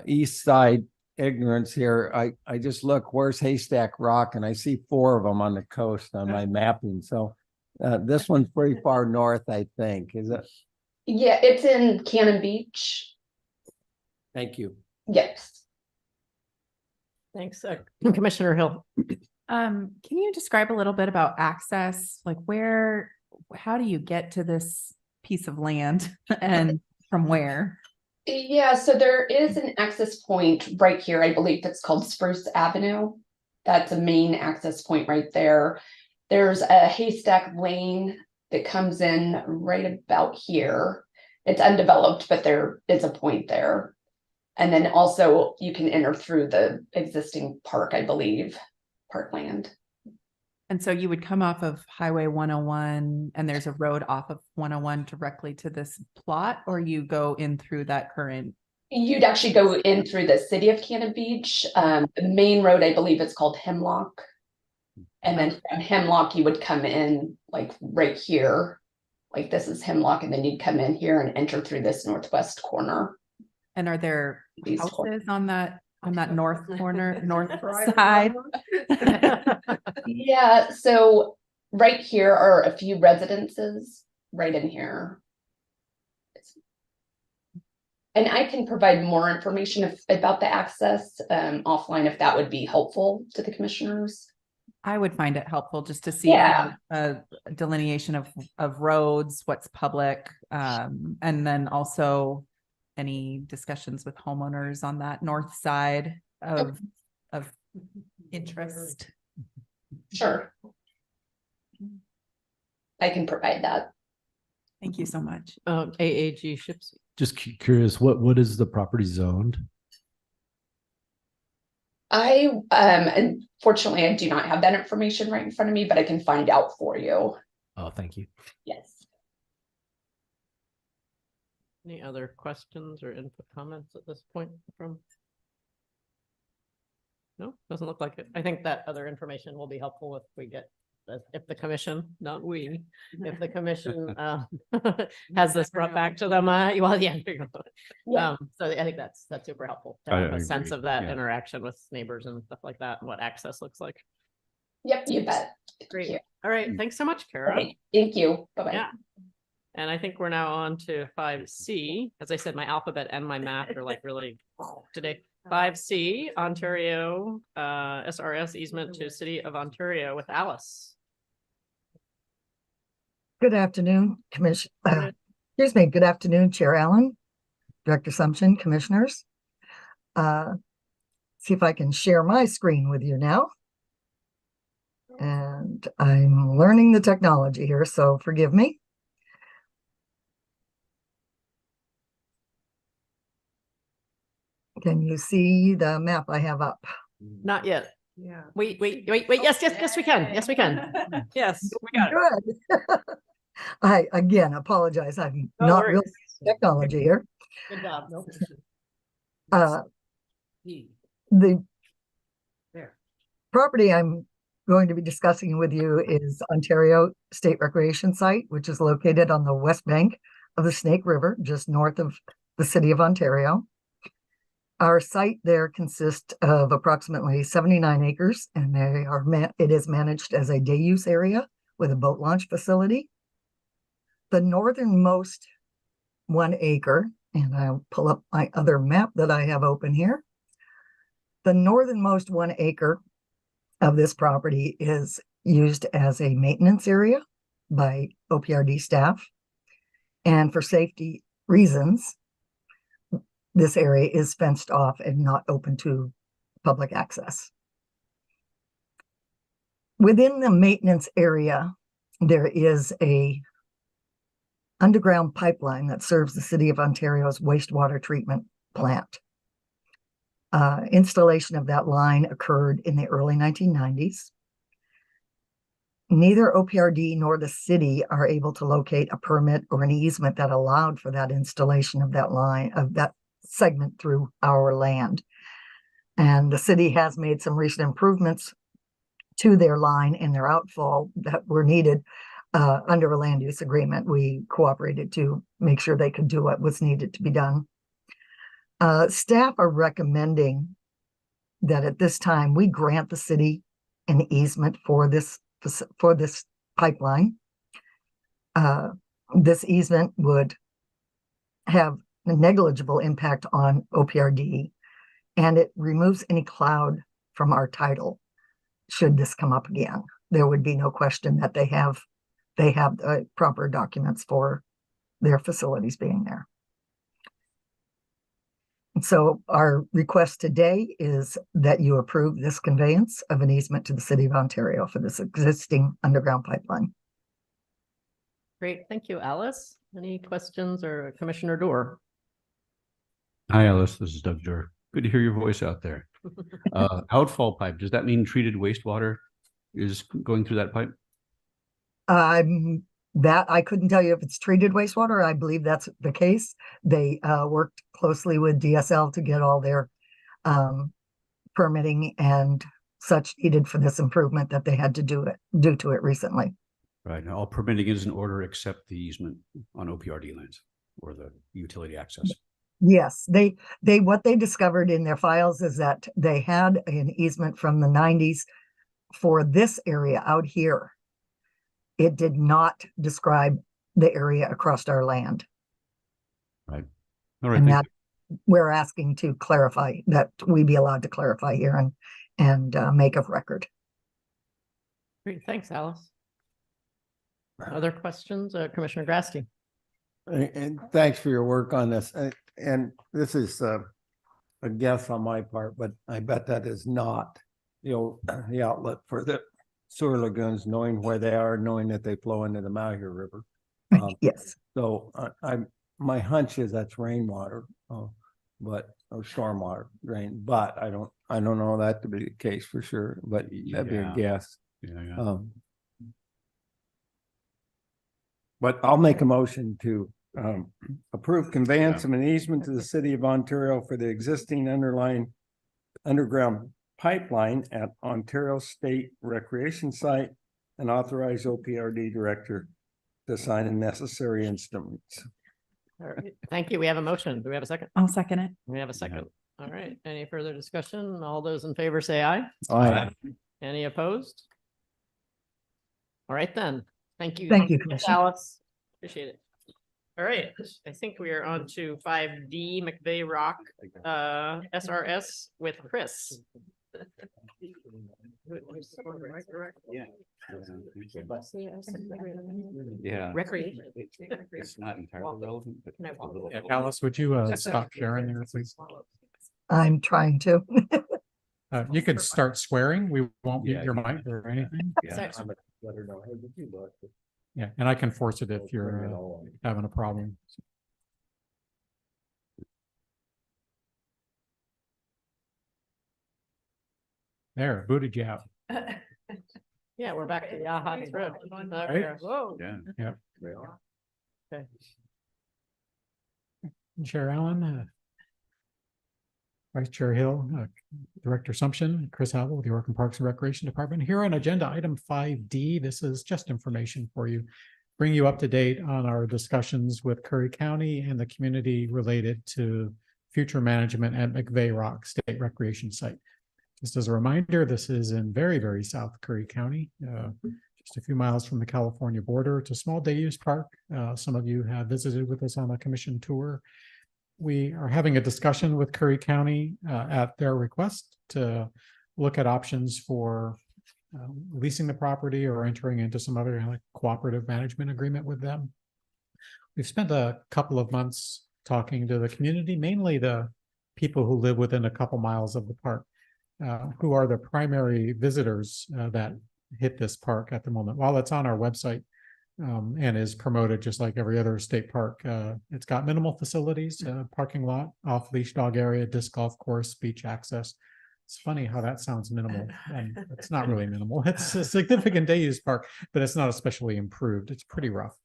east side ignorance here, I just look, where's Haystack Rock? And I see 4 of them on the coast on my mapping. So this one's pretty far north, I think. Is it? Yeah, it's in Cannon Beach. Thank you. Yes. Thanks, Commissioner Hill. Can you describe a little bit about access? Like how do you get to this piece of land and from where? Yeah, so there is an access point right here. I believe it's called Spruce Avenue. That's a main access point right there. There's a Haystack Lane that comes in right about here. It's undeveloped, but there is a point there. And then also you can enter through the existing park, I believe, parkland. And so you would come off of Highway 101 and there's a road off of 101 directly to this plot, or you go in through that current? You'd actually go in through the city of Cannon Beach. The main road, I believe it's called Hemlock. And then from Hemlock, you would come in like right here. Like this is Hemlock, and then you'd come in here and enter through this northwest corner. And are there These houses on that north corner, north side? Yeah, so right here are a few residences right in here. And I can provide more information about the access offline if that would be helpful to the commissioners. I would find it helpful just to see a delineation of roads, what's public, and then also any discussions with homeowners on that north side of interest. Sure. I can provide that. Thank you so much. AAG Ships. Just curious, what is the property zoned? Unfortunately, I do not have that information right in front of me, but I can find out for you. Oh, thank you. Yes. Any other questions or input comments at this point from? No, doesn't look like it. I think that other information will be helpful if we get, if the commission, not we, if the commission has this brought back to them. Well, yeah. So I think that's super helpful to have a sense of that interaction with neighbors and stuff like that, and what access looks like. Yep, you bet. Great. All right. Thanks so much, Kara. Okay, thank you. Bye-bye. Yeah. And I think we're now on to 5C. As I said, my alphabet and my math are like really today. 5C, Ontario, SRS easement to City of Ontario with Alice. Good afternoon, Commission. Excuse me. Good afternoon, Chair Allen, Director Sumption, Commissioners. See if I can share my screen with you now. And I'm learning the technology here, so forgive me. Can you see the map I have up? Not yet. Yeah. Wait. Yes, we can. Yes, we can. Yes, we got it. Good. I again apologize. I'm not real technology here. Good job. The property I'm going to be discussing with you is Ontario State Recreation Site, which is located on the west bank of the Snake River, just north of the city of Ontario. Our site there consists of approximately 79 acres, and it is managed as a day use area with a boat launch facility. The northernmost 1 acre, and I'll pull up my other map that I have open here. The northernmost 1 acre of this property is used as a maintenance area by OPRD staff. And for safety reasons, this area is fenced off and not open to public access. Within the maintenance area, there is a underground pipeline that serves the City of Ontario's wastewater treatment plant. Installation of that line occurred in the early 1990s. Neither OPRD nor the city are able to locate a permit or an easement that allowed for that installation of that line, of that segment through our land. And the city has made some recent improvements to their line and their outfall that were needed under a land use agreement. We cooperated to make sure they could do what was needed to be done. Staff are recommending that at this time we grant the city an easement for this pipeline. This easement would have a negligible impact on OPRD, and it removes any cloud from our title should this come up again. There would be no question that they have the proper documents for their facilities being there. And so our request today is that you approve this conveyance of an easement to the city of Ontario for this existing underground pipeline. Great. Thank you, Alice. Any questions or Commissioner Dorr? Hi, Alice. This is Doug Dorr. Good to hear your voice out there. Outfall pipe, does that mean treated wastewater is going through that pipe? That I couldn't tell you if it's treated wastewater. I believe that's the case. They worked closely with DSL to get all their permitting and such needed for this improvement that they had to do to it recently. Right. Now, all permitting is in order except the easement on OPRD lands or the utility access. Yes, what they discovered in their files is that they had an easement from the 90s for this area out here. It did not describe the area across our land. Right. All right. And that we're asking to clarify, that we be allowed to clarify here and make of record. Great. Thanks, Alice. Other questions? Commissioner Grasty. And thanks for your work on this. And this is a guess on my part, but I bet that is not the outlet for the sewer lagoons, knowing where they are, knowing that they flow into the Malheur River. Yes. So my hunch is that's rainwater, or stormwater drain, but I don't know that to be the case for sure, but that'd be a guess. Yeah. But I'll make a motion to approve conveyance of an easement to the city of Ontario for the existing underground pipeline at Ontario State Recreation Site and authorize OPRD director to sign the necessary instruments. All right. Thank you. We have a motion. Do we have a second? I'll second it. We have a second. All right. Any further discussion? All those in favor say aye. Aye. Any opposed? All right, then. Thank you. Thank you, Thanks, Commissioner. Alice. Appreciate it. All right. I think we are on to 5D McVeigh Rock SRS with Chris. Yeah. Recreation. It's not entirely relevant, but Yeah, Alice, would you stop sharing there, please? I'm trying to. You can start swearing. We won't mute your mic or anything. Yeah, and I can force it if you're having a problem. There, booted you out. Yeah, we're back to the aha thread. Right? Whoa. Yeah. Okay. Chair Allen, Vice Chair Hill, Director Sumption, Chris Howell with the Oregon Parks and Recreation Department. Here on agenda item 5D, this is just information for you. Bring you up to date on our discussions with Curry County and the community related to future management at McVeigh Rock State Recreation Site. Just as a reminder, this is in very, very South Curry County, just a few miles from the California border. It's a small day use park. Some of you have visited with us on a commission tour. We are having a discussion with Curry County at their request to look at options for leasing the property or entering into some other cooperative management agreement with them. We've spent a couple of months talking to the community, mainly the people who live within a couple miles of the park, who are the primary visitors that hit this park at the moment. While it's on our website, and is promoted just like every other state park. It's got minimal facilities, parking lot, off-leash dog area, disc golf course, beach access. It's funny how that sounds minimal, and it's not really minimal. It's a significant day use park, but it's not especially improved. It's pretty rough.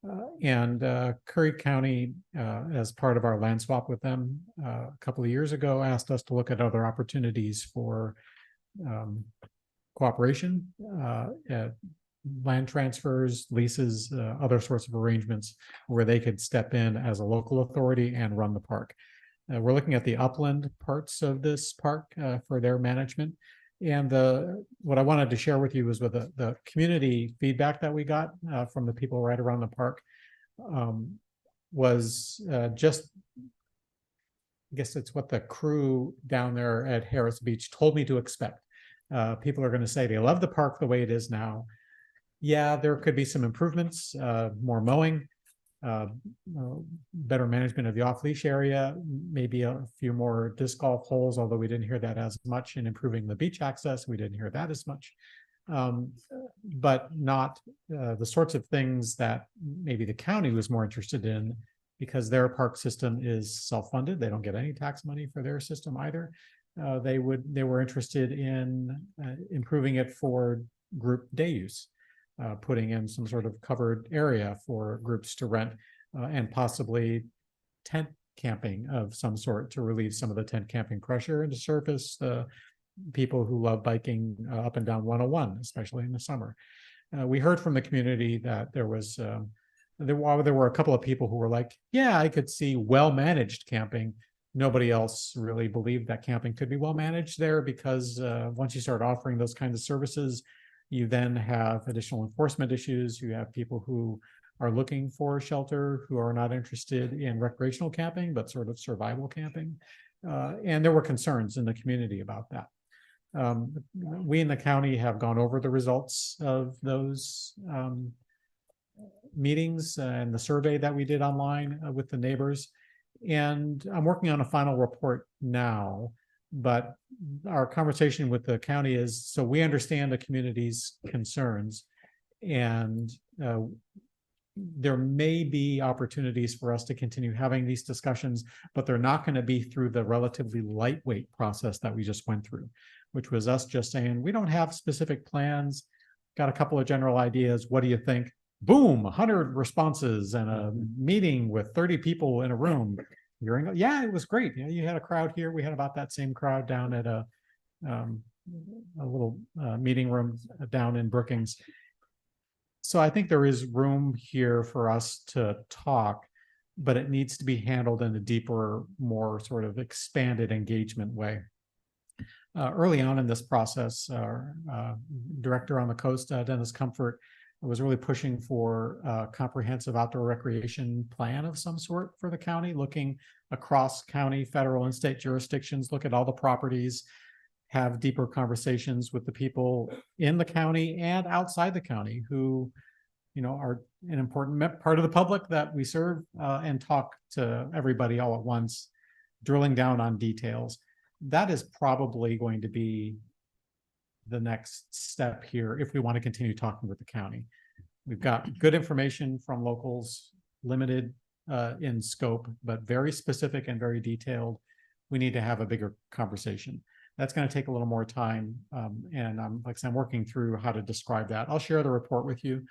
Curry County, as part of our land swap with them a couple of years ago, asked us to look at other opportunities for cooperation, land transfers, leases, other sorts of arrangements where they could step in as a local authority and run the park. We're looking at the upland parts of this park for their management. And what I wanted to share with you was with the community feedback that we got from the people right around the park was just, I guess it's what the crew down there at Harris Beach told me to expect. People are going to say they love the park the way it is now. Yeah, there could be some improvements, more mowing, better management of the off-leash area, maybe a few more disc golf holes, although we didn't hear that as much, in improving the beach access. We didn't hear that as much, but not the sorts of things that maybe the county was more interested in, because their park system is self-funded. They don't get any tax money for their system either. They were interested in improving it for group day use. Putting in some sort of covered area for groups to rent, and possibly tent camping of some sort to relieve some of the tent camping pressure and to surface the people who love biking up and down 101, especially in the summer. We heard from the community that there were a couple of people who were like, yeah, I could see well-managed camping. Nobody else really believed that camping could be well-managed there, because once you start offering those kinds of services, you then have additional enforcement issues. You have people who are looking for shelter, who are not interested in recreational camping, but sort of survival camping. And there were concerns in the community about that. We in the county have gone over the results of those meetings and the survey that we did online with the neighbors. And I'm working on a final report now. But our conversation with the county is, so we understand the community's concerns, and there may be opportunities for us to continue having these discussions, but they're not going to be through the relatively lightweight process that we just went through, which was us just saying, we don't have specific plans, got a couple of general ideas. What do you think? Boom, 100 responses and a meeting with 30 people in a room. Yeah, it was great. You know, you had a crowd here. We had about that same crowd down at a little meeting room down in Brookings. So I think there is room here for us to talk, but it needs to be handled in a deeper, more sort of expanded engagement way. Early on in this process, our director on the coast, Dennis Comfort, was really pushing for a comprehensive outdoor recreation plan of some sort for the county, looking across county, federal, and state jurisdictions, look at all the properties, have deeper conversations with the people in the county and outside the county who, you know, are an important part of the public that we serve, and talk to everybody all at once, drilling down on details. That is probably going to be the next step here if we want to continue talking with the county. We've got good information from locals, limited in scope, but very specific and very detailed. We need to have a bigger conversation. That's going to take a little more time, and like I said, I'm working through how to describe that. I'll share the report with you,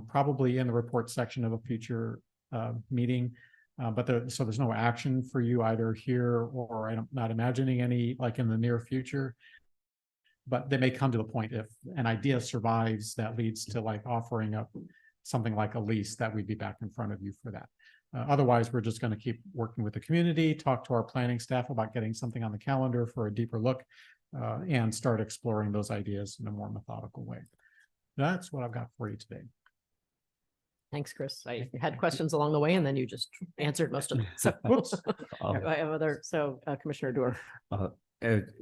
probably in the report section of a future meeting. But there's no action for you either here, or I'm not imagining any like in the near future. But they may come to the point if an idea survives that leads to like offering up something like a lease, that we'd be back in front of you for that. Otherwise, we're just going to keep working with the community, talk to our planning staff about getting something on the calendar for a deeper look, and start exploring those ideas in a more methodical way. That's what I've got for you today. Thanks, Chris. I had questions along the way, and then you just answered most of them. So, I have other. So, Commissioner Doerr.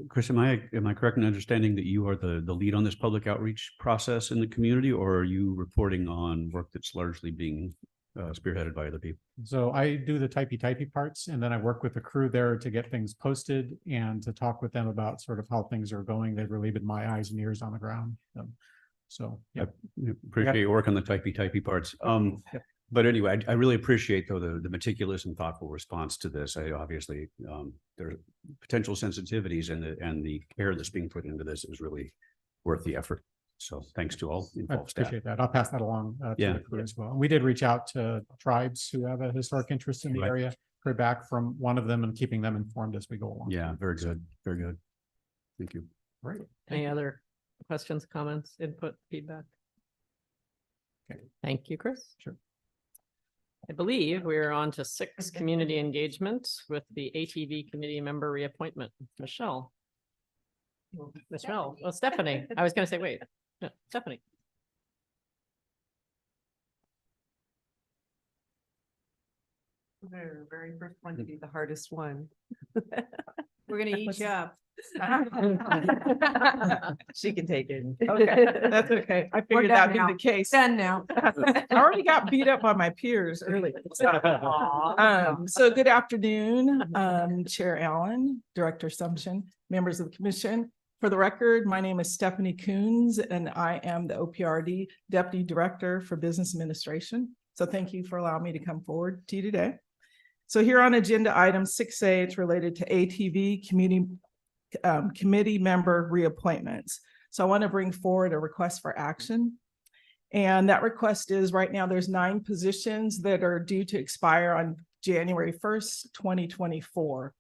Chris, am I correct in understanding that you are the lead on this public outreach process in the community, or are you reporting on work that's largely being spearheaded by other people? So I do the typey parts, and then I work with the crew there to get things posted and to talk with them about sort of how things are going. They've really been my eyes and ears on the ground. So, I yeah. appreciate your work on the typey parts. Yep. But anyway, I really appreciate though the meticulous and thoughtful response to this. I obviously there are potential sensitivities and the care that's being put into this is really worth the effort. So thanks to all I involved staff. appreciate that. I'll pass that along to Yeah. the crew as well. We did reach out to tribes who have a historic interest in the Right. area. Heard back from one of them and keeping them informed as we go along. Yeah, very good. Very good. Thank you. Great. Any other questions, comments, input, feedback? Okay. Thank you, Chris. Sure. I believe we're on to 6 community engagement with the ATV committee member reappointment. Michelle. Oh, Stephanie. I was going to say, wait, no, Stephanie. Very, very first one to be the hardest one. We're gonna eat you up. She can take it. Okay, that's okay. I We're figured done that'd be now. the case. Done now. I already got beat up by my peers earlier. So good afternoon, Chair Allen, Director Sumption, members of the commission. For the record, my name is Stephanie Coons and I am the OPRD Deputy Director for Business Administration. So thank you for allowing me to come forward to you today. So here on agenda item 6A, it's related to ATV committee member reappointments. So I want to bring forward a request for action. And that request is right now there's 9 positions that are due to expire on January 1st, 2024.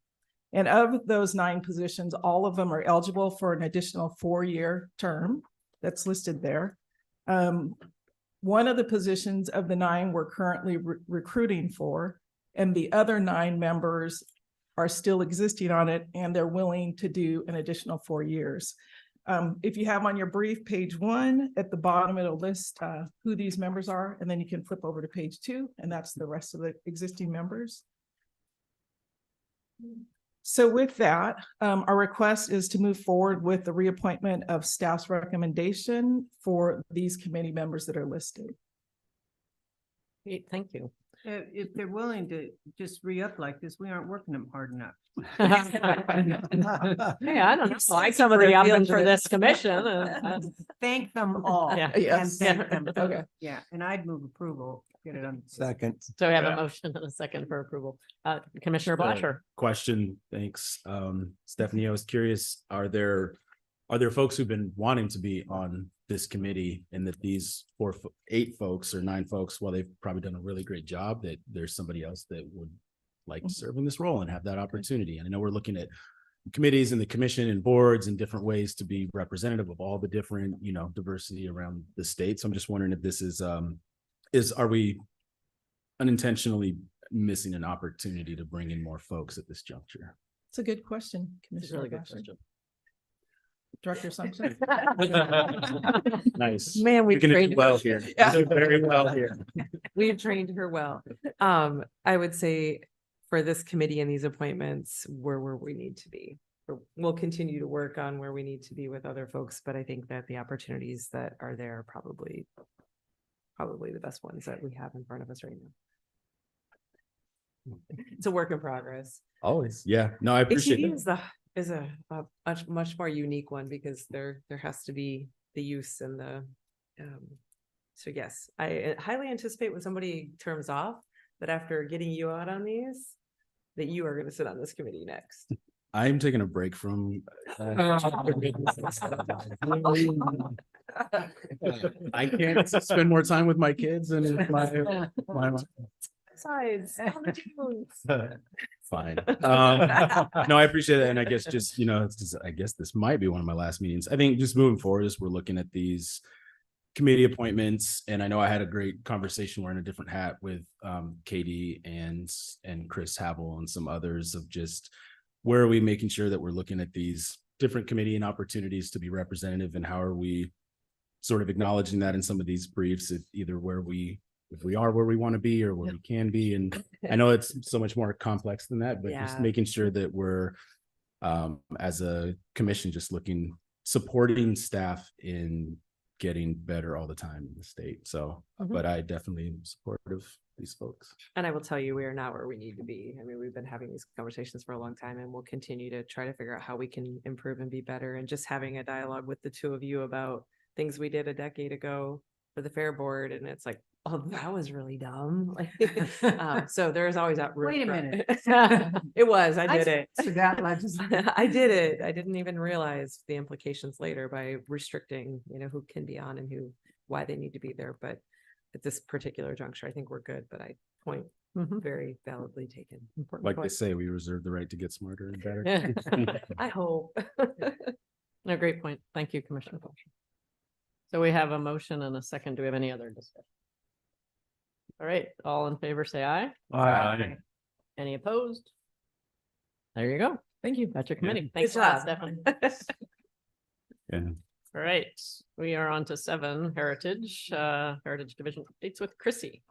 And of those 9 positions, all of them are eligible for an additional 4-year term that's listed there. One of the positions of the 9 we're currently recruiting for, and the other 9 members are still existing on it and they're willing to do an additional 4 years. If you have on your brief, page 1, at the bottom, it'll list who these members are, and then you can flip over to page 2, and that's the rest of the existing members. So with that, our request is to move forward with the reappointment of staff's recommendation for these committee members that are listed. Great, thank you. If they're willing to just re-up like this, we aren't working them hard enough. Hey, I don't know. I some of the for this commission. Thank them all. Yeah. And Yes. thank them. Okay. Yeah, and I'd move approval, get it on. Second. So we have a motion and a second for approval. Commissioner Blasher. Question, thanks. Stephanie, I was curious, are there folks who've been wanting to be on this committee and that these 8 folks or 9 folks, while they've probably done a really great job, that there's somebody else that would like to serve in this role and have that opportunity? And I know we're looking at committees and the commission and boards and different ways to be representative of all the different, diversity around the state. So I'm just wondering if this are we unintentionally missing an opportunity to bring in more folks at this juncture? It's a good question, It's a Commissioner. really good Blasher. question. Director Sumption. Nice. Man, we've You're gonna trained do well here. Yeah. You're doing very well here. We've trained her well. I would say for this committee and these appointments, we're where we need to be. We'll continue to work on where we need to be with other folks, but I think that the opportunities that are there are probably the best ones that we have in front of us right now. It's a work in progress. Always. Yeah. No, I appreciate ATV it. is a much more unique one because there has to be the use and the so yes, I highly anticipate when somebody terms off that after getting you out on these, that you are going to sit on this committee next. I'm taking a break from I can't spend more time with my kids and my Besides, fine. No, I appreciate it. And I guess just, I guess this might be one of my last meetings. I think just moving forward as we're looking at these committee appointments, and I know I had a great conversation wearing a different hat with Katie and Chris Havel and some others of just where are we making sure that we're looking at these different committee and opportunities to be representative, and how are we sort of acknowledging that in some of these briefs, if we are where we want to be or where we can be. And I know it's so much more complex than that, but just making sure that we're as a commission just supporting staff in getting better all the time in the state. So but I definitely am supportive of these folks. and I will tell you, we are not where we need to be. I mean, we've been having these conversations for a long time, and we'll continue to try to figure out how we can improve and be better. And just having a dialogue with the two of you about things we did a decade ago for the fair board, and it's like, oh, that was really dumb. So there's always that room. Wait a for- minute. It was, I did it. So that legislation. I did it. I didn't even realize the implications later by restricting, who can be on and why they need to be there. But at this particular juncture, I think we're good, but point very validly taken. Important Like they point. say, we reserve the right to get smarter and better. I hope. No, great point. Thank you, Commissioner Fulcher. So we have a motion and a second. Do we have any other discussion? All right, all in favor, say aye. Aye. Any opposed? There you go. Thank you. That's your committee. Thanks Good a lot, job. Stephanie. Yeah. All right, we are on to 7, Heritage Division updates with Chrissy.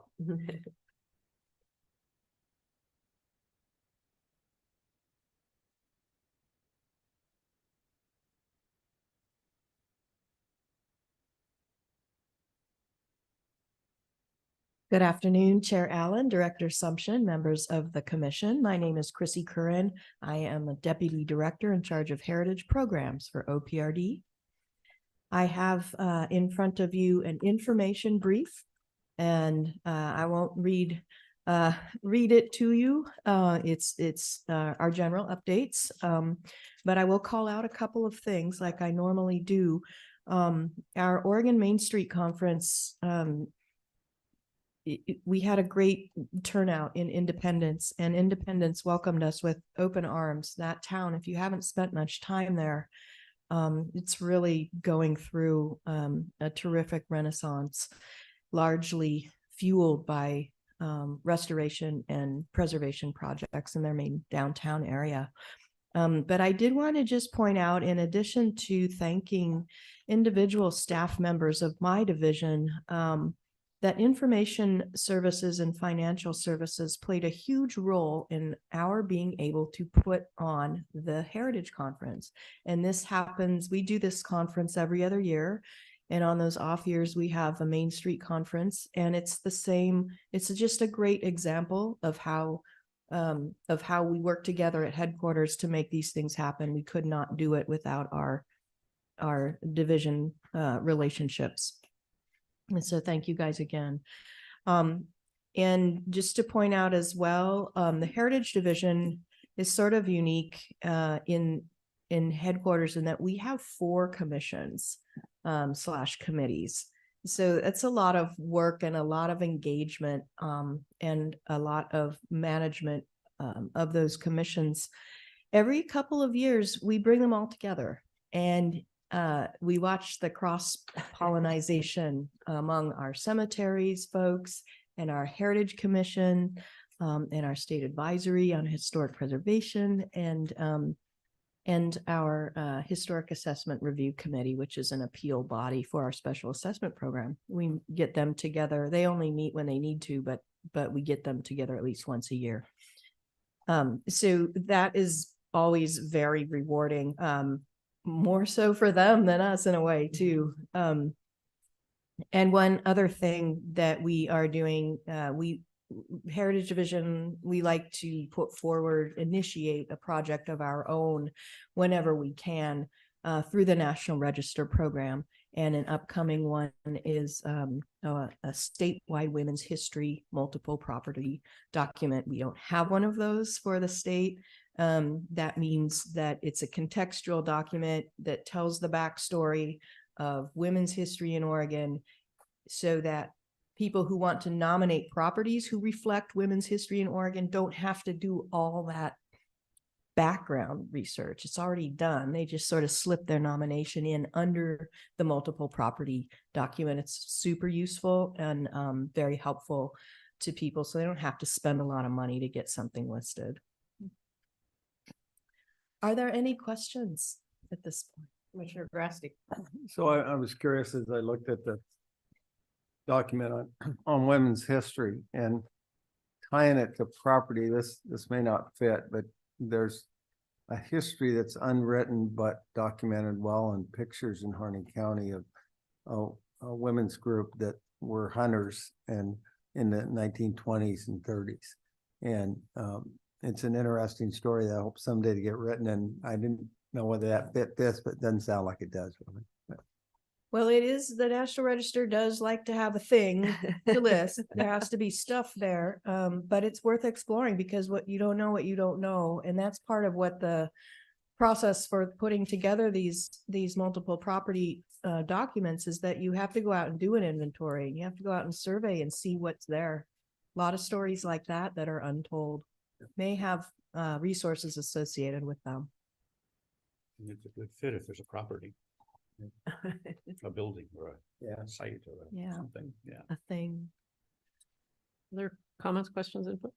Good afternoon, Chair Allen, Director Sumption, members of the Commission. My name is Chrissy Curran. I am a Deputy Director in charge of Heritage Programs for OPRD. I have in front of you an information brief, and I won't read it to you. It's our general updates, but I will call out a couple of things like I normally do. Our Oregon Main Street Conference, we had a great turnout in Independence, and Independence welcomed us with open arms. That town, if you haven't spent much time there, it's really going through a terrific renaissance, largely fueled by restoration and preservation projects in their main downtown area. But I did want to just point out, in addition to thanking individual staff members of my division, that information services and financial services played a huge role in our being able to put on the Heritage Conference. And this happens, we do this conference every other year. And on those off years, we have a Main Street Conference, and it's the same. It's just a great example of how we work together at headquarters to make these things happen. We could not do it without our division relationships. And so thank you guys again. And just to point out as well, the Heritage Division is sort of unique in headquarters in that we have 4 commissions / committees. So it's a lot of work and a lot of engagement and a lot of management of those commissions. Every couple of years, we bring them all together, and we watch the cross-pollinization among our cemeteries folks and our Heritage Commission and our State Advisory on Historic Preservation and our Historic Assessment Review Committee, which is an appeal body for our special assessment program. We get them together. They only meet when they need to, but we get them together at least once a year. So that is always very rewarding. More so for them than us in a way too. And one other thing that we are doing, Heritage Division, we like to put forward, initiate a project of our own whenever we can through the National Register program. And an upcoming one is a statewide women's history multiple property document. We don't have one of those for the state. That means that it's a contextual document that tells the backstory of women's history in Oregon, so that people who want to nominate properties who reflect women's history in Oregon don't have to do all that background research. It's already done. They just sort of slip their nomination in under the multiple property document. It's super useful and very helpful to people, so they don't have to spend a lot of money to get something listed. Are there any questions at this point? Commissioner Grasty. So I was curious as I looked at the document on women's history and tying it to property. This may not fit, but there's a history that's unwritten but documented well in pictures in Harney County of a women's group that were hunters and in the 1920s and 30s. And it's an interesting story that I hope someday to get written, and I didn't know whether that fit this, but it doesn't sound like it does really. Well, it is, the National Register does like to have a thing to list. There has to be stuff there. But it's worth exploring because what you don't know. And that's part of what the process for putting together these multiple property documents is, that you have to go out and do an inventory. You have to go out and survey and see what's there. A lot of stories like that are untold may have resources associated with them. And it's a good fit if there's a property, a building or a site or something. Yeah. A thing. Other comments, questions, input?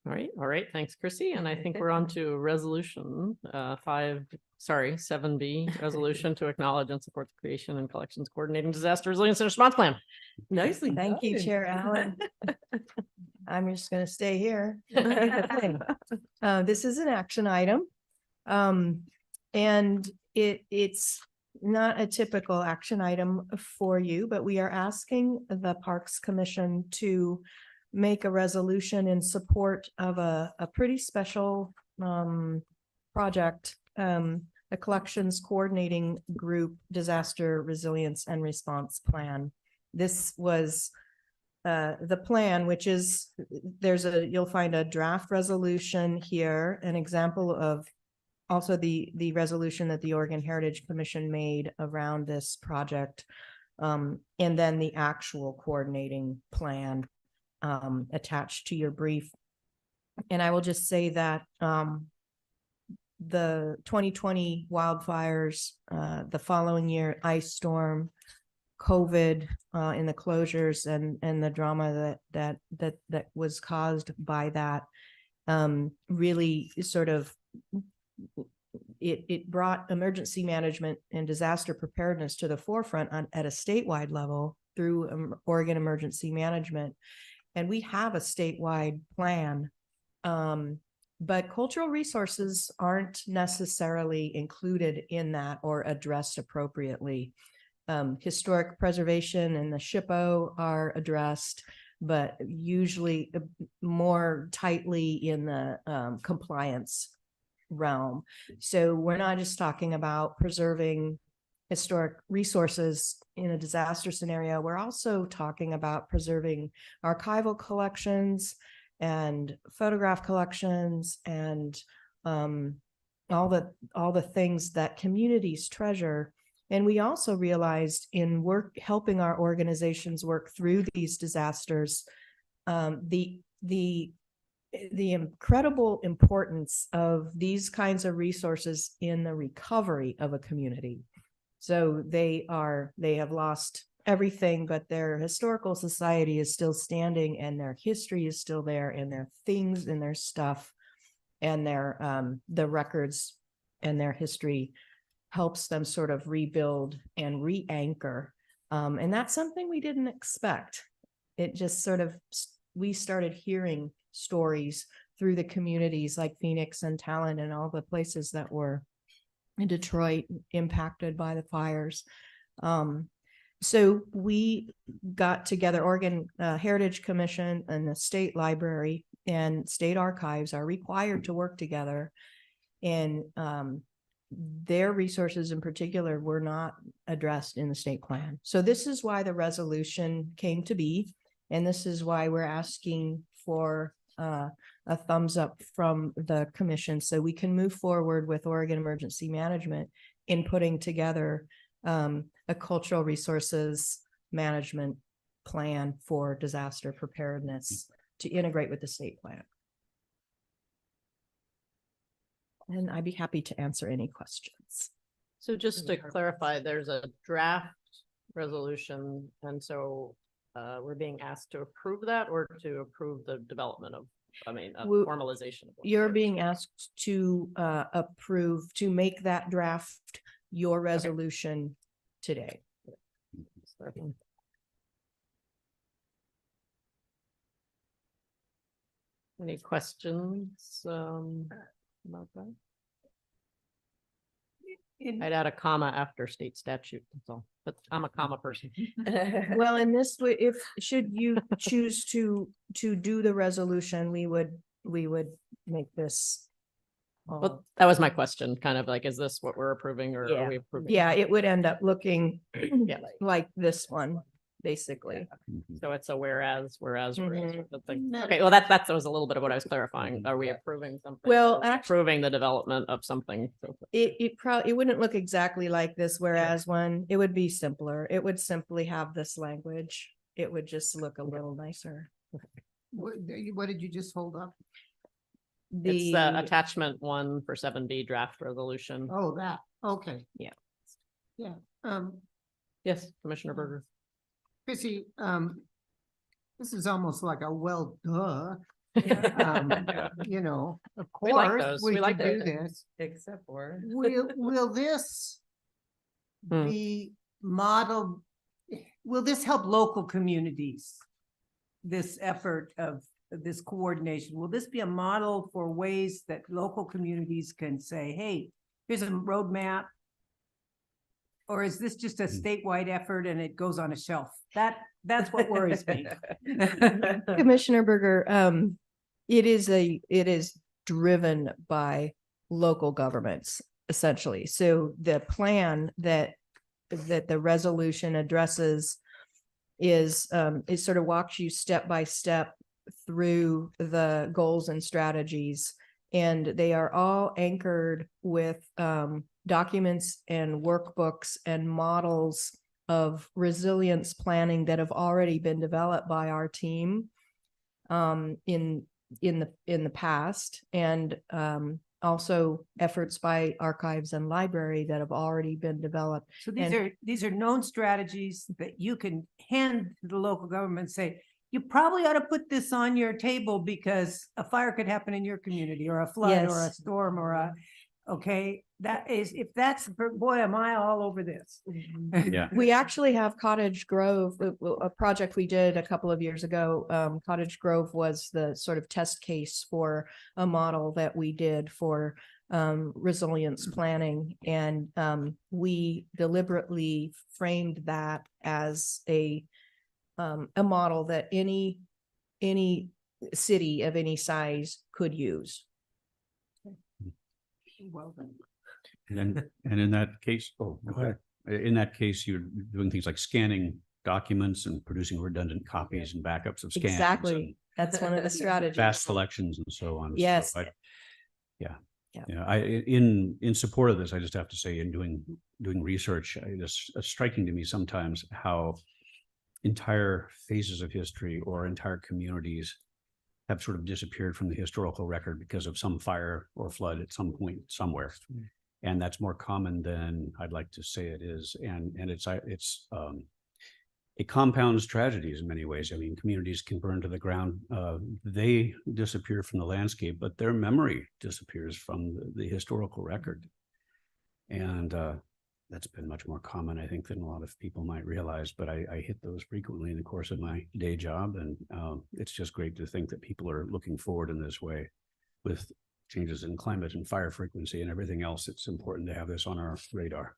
All right. Thanks, Chrissy. And I think we're on to resolution 7B, resolution to acknowledge and support the creation and collections coordinating disaster resilience and response plan. Nicely. Thank you, Chair Allen. I'm just going to stay here. This is an action item. And it's not a typical action item for you, but we are asking the Parks Commission to make a resolution in support of a pretty special project, the Collections Coordinating Group Disaster Resilience and Response Plan. This was the plan, which is, you'll find a draft resolution here, an example of also the resolution that the Oregon Heritage Commission made around this project, and then the actual coordinating plan attached to your brief. And I will just say that the 2020 wildfires, the following year ice storm, COVID, in the closures and the drama that was caused by that, really sort of it brought emergency management and disaster preparedness to the forefront at a statewide level through Oregon Emergency Management. And we have a statewide plan, but cultural resources aren't necessarily included in that or addressed appropriately. Historic preservation and the SHPO are addressed, but usually more tightly in the compliance realm. So we're not just talking about preserving historic resources in a disaster scenario. We're also talking about preserving archival collections and photograph collections and all the things that communities treasure. And we also realized in helping our organizations work through these disasters, the incredible importance of these kinds of resources in the recovery of a community. So they have lost everything, but their historical society is still standing and their history is still there and their things and their stuff and their the records and their history helps them sort of rebuild and re-anchor. And that's something we didn't expect. It just sort of, we started hearing stories through the communities like Phoenix and Talon and all the places that were in Detroit impacted by the fires. So we got together, Oregon Heritage Commission and the State Library and State Archives are required to work together, and their resources in particular were not addressed in the state plan. So this is why the resolution came to be, and this is why we're asking for a thumbs up from the commission so we can move forward with Oregon Emergency Management in putting together a cultural resources management plan for disaster preparedness to integrate with the state plan. And I'd be happy to answer any questions. So just to clarify, there's a draft resolution, and so we're being asked to approve that or to approve the development of, formalization. You're being asked to approve, to make that draft your resolution today. Any questions about that? I'd add a comma after state statute, that's all, but I'm a comma person. Well, in this way, if should you choose to do the resolution, we would make this Well, that was my question, kind of like, is this what we're approving or Yeah. are we approving? Yeah, it would end up looking Yeah. like this one, basically. So it's a whereas. Mhm. sort of thing. Okay, well, that was a little bit of what I was clarifying. Are we approving something? Well, Or actually- approving the development of something. It wouldn't look exactly like this, whereas one, it would be simpler. It would simply have this language. It would just look a little nicer. What did you just hold up? It's The attachment 1 for 7B draft resolution. Oh, that, okay. Yeah. Yeah, Yes, Commissioner Berger. Chrissy, this is almost like a well, duh. You know, of We like course, those. we We like should do those. this. Except for. Will this be modeled? Will this help local communities? This effort of this coordination, will this be a model for ways that local communities can say, hey, here's a roadmap? Or is this just a statewide effort and it goes on a shelf? That's what worries me. Commissioner Berger, it is driven by local governments, essentially. So the plan that the resolution addresses is it sort of walks you step by step through the goals and strategies, and they are all anchored with documents and workbooks and models of resilience planning that have already been developed by our team in the past, and also efforts by archives and library that have already been developed. So these are known strategies that you can hand to the local government and say, you probably ought to put this on your table because a fire could happen in your community or a flood or a Yes. storm or okay, that is, if that's, boy, am I all over this. Yeah. We actually have Cottage Grove, a project we did a couple of years ago. Cottage Grove was the sort of test case for a model that we did for resilience planning. And we deliberately framed that as a model that any city of any size could use. Well done. And in that case, in that case, you're doing things like scanning documents and producing redundant copies and backups of scans. Exactly. That's one of the strategies. Fast selections and so on. Yes. So yeah. Yeah. Yeah. In support of this, I just have to say, in doing research, it's striking to me sometimes how entire phases of history or entire communities have sort of disappeared from the historical record because of some fire or flood at some point somewhere. And that's more common than I'd like to say it is. And it compounds tragedies in many ways. I mean, communities can burn to the ground. They disappear from the landscape, but their memory disappears from the historical record. And that's been much more common, I think, than a lot of people might realize, but I hit those frequently in the course of my day job. And it's just great to think that people are looking forward in this way with changes in climate and fire frequency and everything else. It's important to have this on our radar.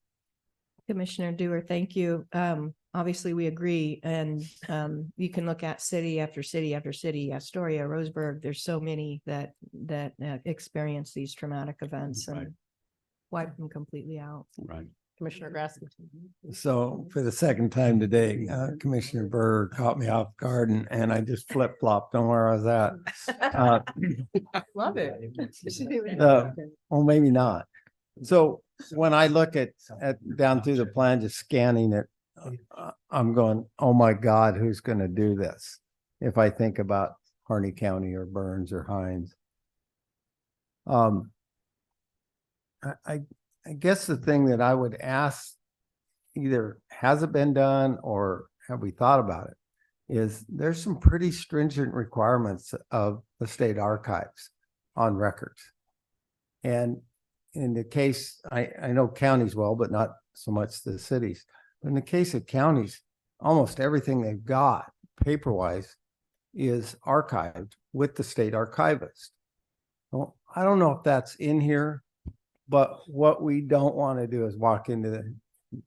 Commissioner Dewar, thank you. Obviously, we agree. And you can look at city after city after city, Astoria, Roseburg. There's so many that experience these traumatic events and wipe them completely out. Right. Commissioner Grassley. So for the second time today, Commissioner Burr caught me off guard and I just flip-flopped on where I was at. Love it. Well, maybe not. So when I look at down through the plan, just scanning it, I'm going, oh my God, who's going to do this? If I think about Harney County or Burns or Hines. I guess the thing that I would ask, either has it been done or have we thought about it, is there's some pretty stringent requirements of the state archives on records. And in the case, I know counties well, but not so much the cities. But in the case of counties, almost everything they've got paper-wise is archived with the state archivist. Well, I don't know if that's in here, but what we don't want to do is walk into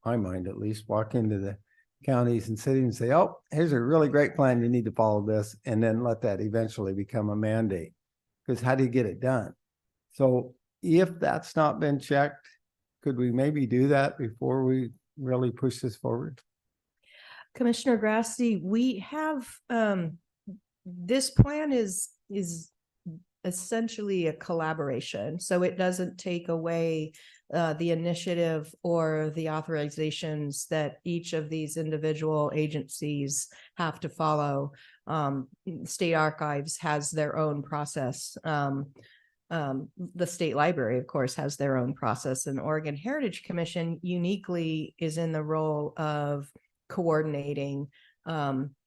my mind at least, walk into the counties and cities and say, oh, here's a really great plan, you need to follow this, and then let that eventually become a mandate. Because how do you get it done? So if that's not been checked, could we maybe do that before we really push this forward? Commissioner Grassi, we have, this plan is essentially a collaboration. So it doesn't take away the initiative or the authorizations that each of these individual agencies have to follow. State Archives has their own process. The State Library, of course, has their own process, and Oregon Heritage Commission uniquely is in the role of coordinating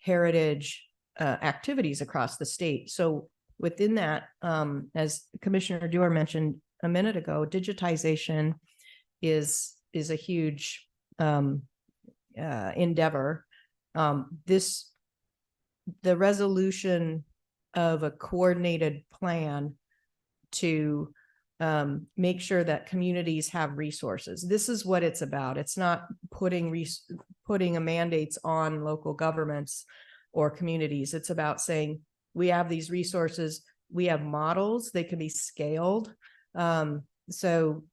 heritage activities across the state. So within that, as Commissioner Dewar mentioned a minute ago, digitization is a huge endeavor. The resolution of a coordinated plan to make sure that communities have resources. This is what it's about. It's not putting a mandates on local governments or communities. It's about saying, we have these resources, we have models, they can be scaled. So,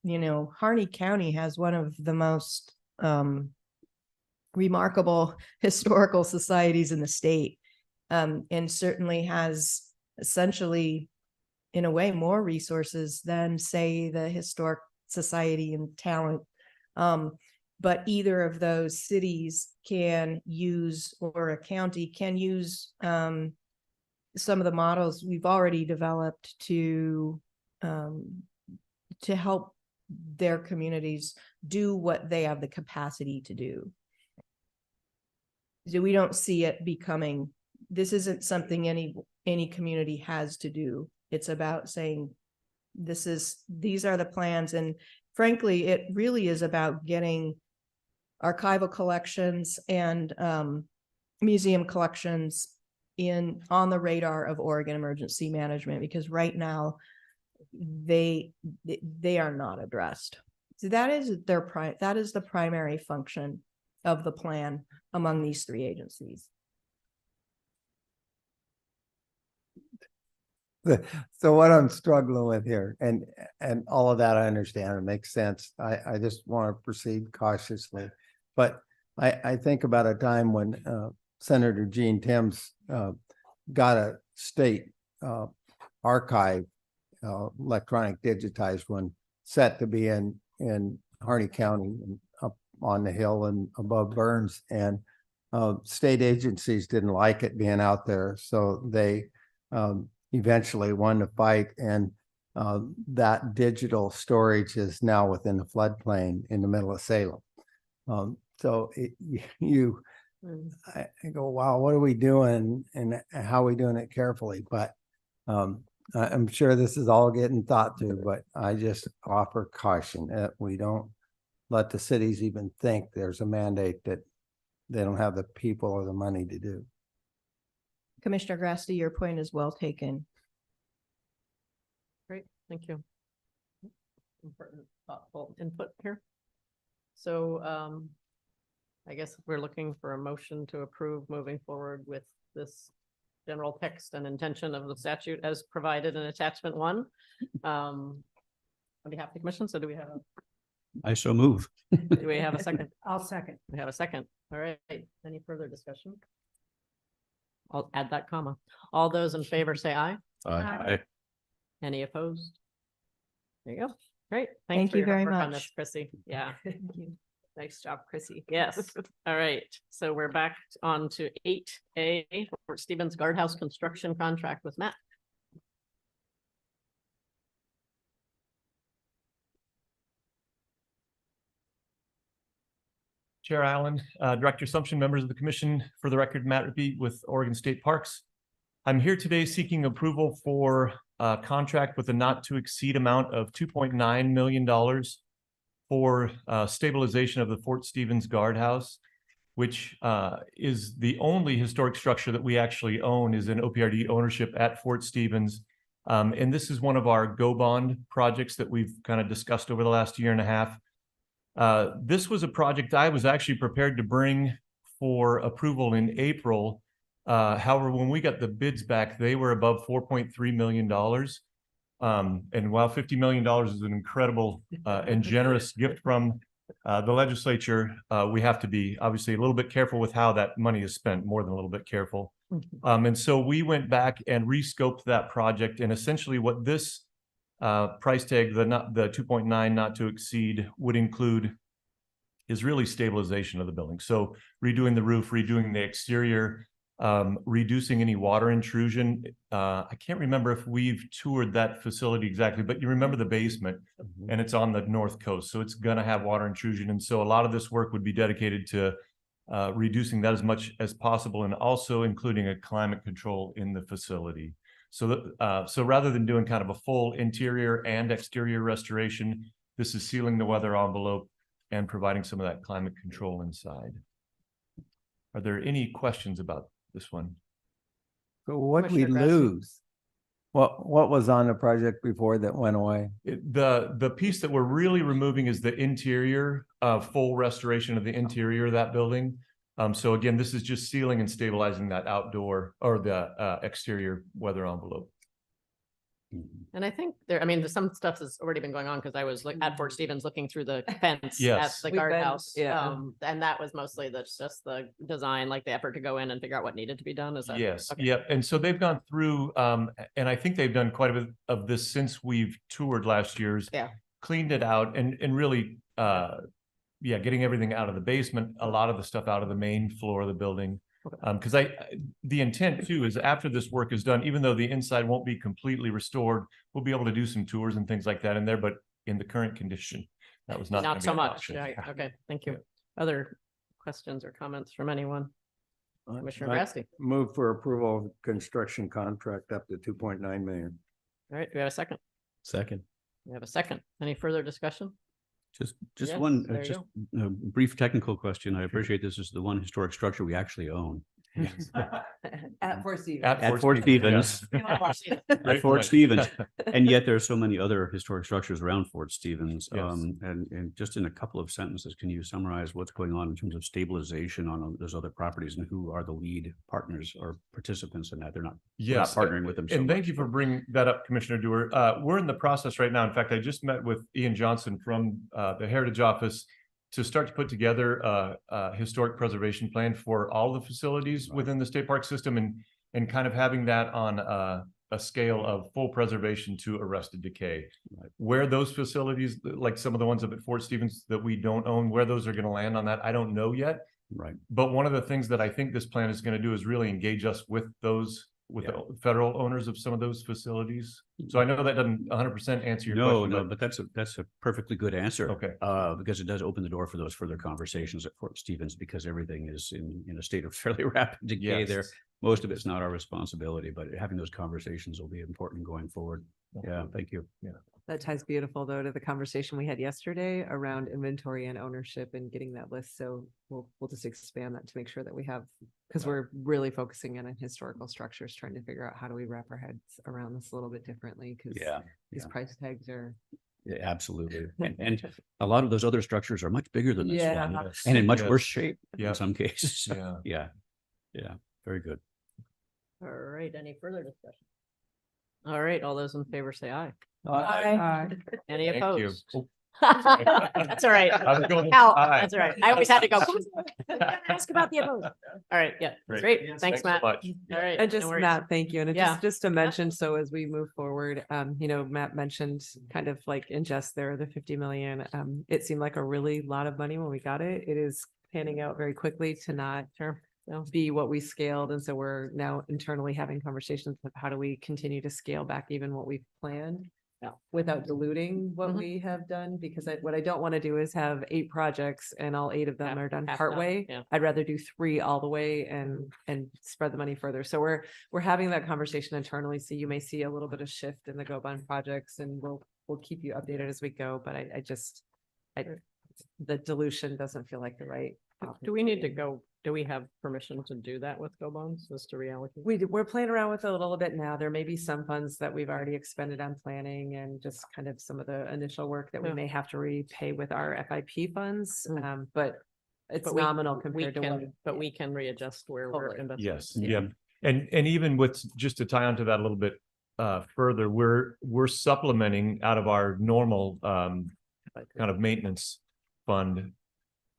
Harney County has one of the most remarkable historical societies in the state, and certainly has essentially, in a way, more resources than, say, the Historic Society and Talent. But either of those cities can use, or a county can use, some of the models we've already developed to help their communities do what they have the capacity to do. So we don't see it becoming, this isn't something any community has to do. It's about saying, these are the plans. And frankly, it really is about getting archival collections and museum collections on the radar of Oregon Emergency Management, because right now they are not addressed. So that is the primary function of the plan among these three agencies. So what I'm struggling with here, and all of that I understand, it makes sense. I just want to proceed cautiously, but I think about a time when Senator Gene Timms got a state archive, electronic digitized one, set to be in Harney County and up on the hill and above Burns, and state agencies didn't like it being out there, so they eventually won the fight, and that digital storage is now within the floodplain in the middle of Salem. So I go, wow, what are we doing, and how are we doing it carefully? But I'm sure this is all getting thought through, but I just offer caution that we don't let the cities even think there's a mandate that they don't have the people or the money to do. Commissioner Grassi, your point is well taken. Great, thank you. Important, thoughtful input here. So I guess we're looking for a motion to approve moving forward with this general text and intention of the statute as provided in attachment 1. On behalf of the commission, so do we have I so move. do we have a second? I'll second. We have a second. All right. Any further discussion? I'll add that comma. All those in favor say aye. Aye. Any opposed? There you go. Great. Thank for you your hard very work on much. this, Chrissy. Yeah. Thank you. Nice job, Chrissy. Yes. All right. So we're back on to 8A, Fort Stevens Guardhouse Construction Contract with Matt. Chair Allen, Director Assumption, members of the commission, for the record, Matt Rippey with Oregon State Parks. I'm here today seeking approval for a contract with a not to exceed amount of $2.9 million for stabilization of the Fort Stevens Guardhouse, which is the only historic structure that we actually own, is an OPRD ownership at Fort Stevens. And this is one of our Go Bond projects that we've kind of discussed over the last year and a half. This was a project I was actually prepared to bring for approval in April. However, when we got the bids back, they were above $4.3 million. And while $50 million is an incredible and generous gift from the legislature, we have to be obviously a little bit careful with how that money is spent, more than a little bit careful. And so we went back and rescoped that project, and essentially what this price tag, the 2.9 not to exceed, would include is really stabilization of the building. So redoing the roof, redoing the exterior, reducing any water intrusion. I can't remember if we've toured that facility exactly, but you remember the basement, and it's on the north coast, so it's gonna have water intrusion. And so a lot of this work would be dedicated to reducing that as much as possible, and also including a climate control in the facility. So that, so rather than doing kind of a full interior and exterior restoration, this is sealing the weather envelope and providing some of that climate control inside. Are there any questions about this one? So what we lose? What was on the project before that went away? The piece that we're really removing is the interior, full restoration of the interior of that building. So again, this is just sealing and stabilizing that outdoor or the exterior weather envelope. And I think there, I mean, some stuff has already been going on because I was like at Fort Stevens looking through the fence Yes. at the We've been- guardhouse. yeah. And that was mostly just the design, like the effort to go in and figure out what needed to be done. Is that? Yes, Okay. yep. And so they've gone through, and I think they've done quite a bit of this since we've toured last year's. Yeah. Cleaned it out and really, yeah, getting everything out of the basement, a lot of the stuff out of the main floor of the building. Because the intent too is after this work is done, even though the inside won't be completely restored, we'll be able to do some tours and things like that in there, but in the current condition, that was not gonna be so an much. option. Yeah. Yeah. Okay. Thank you. Other questions or comments from anyone? Commissioner I Grassley. Move for approval of construction contract up to 2.9 million. All right. Do we have a second? Second. We have a second. Any further discussion? Just Yes, one, there you just a brief technical question. I appreciate this is the one historic structure we actually own. At Fort Stevens. At Fort Stevens. At Great Fort point. Stevens. And yet there are so many other historic structures around Fort Stevens. Yes. And just in a couple of sentences, can you summarize what's going on in terms of stabilization on those other properties and who are the lead partners or participants in that? We're not Yes, partnering with them. so And thank much, you for but- bringing that up, Commissioner Dewar. We're in the process right now. In fact, I just met with Ian Johnson from the Heritage Office to start to put together a historic preservation plan for all the facilities within the state park system, and kind of having that on a scale of full preservation to arrested decay. Where those facilities, like some of the ones up at Fort Stevens that we don't own, where those are going to land on that, I don't know yet. Right. But one of the things that I think this plan is going to do is really engage us with those, with the federal owners of some of those facilities. So I know that doesn't 100% answer your question. No, but that's a perfectly good answer. Okay. Because it does open the door for those further conversations at Fort Stevens, because everything is in a state of fairly rapid decay there. Yes. Most of it's not our responsibility, but having those conversations will be important going forward. Yeah, thank you. Yeah. That ties beautiful though to the conversation we had yesterday around inventory and ownership and getting that list. So we'll just expand that to make sure that we have, because we're really focusing in on historical structures, trying to figure out how do we wrap our heads around this a little bit differently, because these price tags are. Yeah, absolutely. And a lot of those other structures are much bigger than this Yeah. one, Yes. and in much Yes. worse shape Yeah. in some cases. Yeah. Yeah. Yeah, very good. All right. Any further discussion? All right. All those in favor say aye. Any Thank you. opposed? That's all right. I was going Al, aye. that's all right. I always had to go. Ask about the opposed. All right. Yeah. Great. Great. Yes, Thanks, thanks so Matt. much. All right. And just no worries. Matt, thank you. And Yeah. just to mention, so as we move forward, you know, Matt mentioned kind of like in jest there, the 50 million, it seemed like a really lot of money when we got it. It is panning out very quickly to not be what we scaled. And so we're now internally having conversations with how do we continue to scale back even what we've planned without diluting what we have done, because what I don't want to do is have 8 projects and all 8 of them are done half partway. done, yeah. I'd rather do 3 all the way and spread the money further. So we're having that conversation internally. So you may see a little bit of shift in the Go Bond projects, and we'll keep you updated as we go. But the dilution doesn't feel like the right. Do we need to go? Do we have permission to do that with Go Bonds, just to reallocate? We're playing around with it a little bit now. There may be some funds that we've already expended on planning and just kind of some of the initial work that we Yeah. may have to repay with our FIP funds. But it's But we- nominal we compared to what. can- But we can readjust where we're Totally. investing. Yes, yeah. And even with, just to tie onto that a little bit, further, we're supplementing out of our normal kind of maintenance fund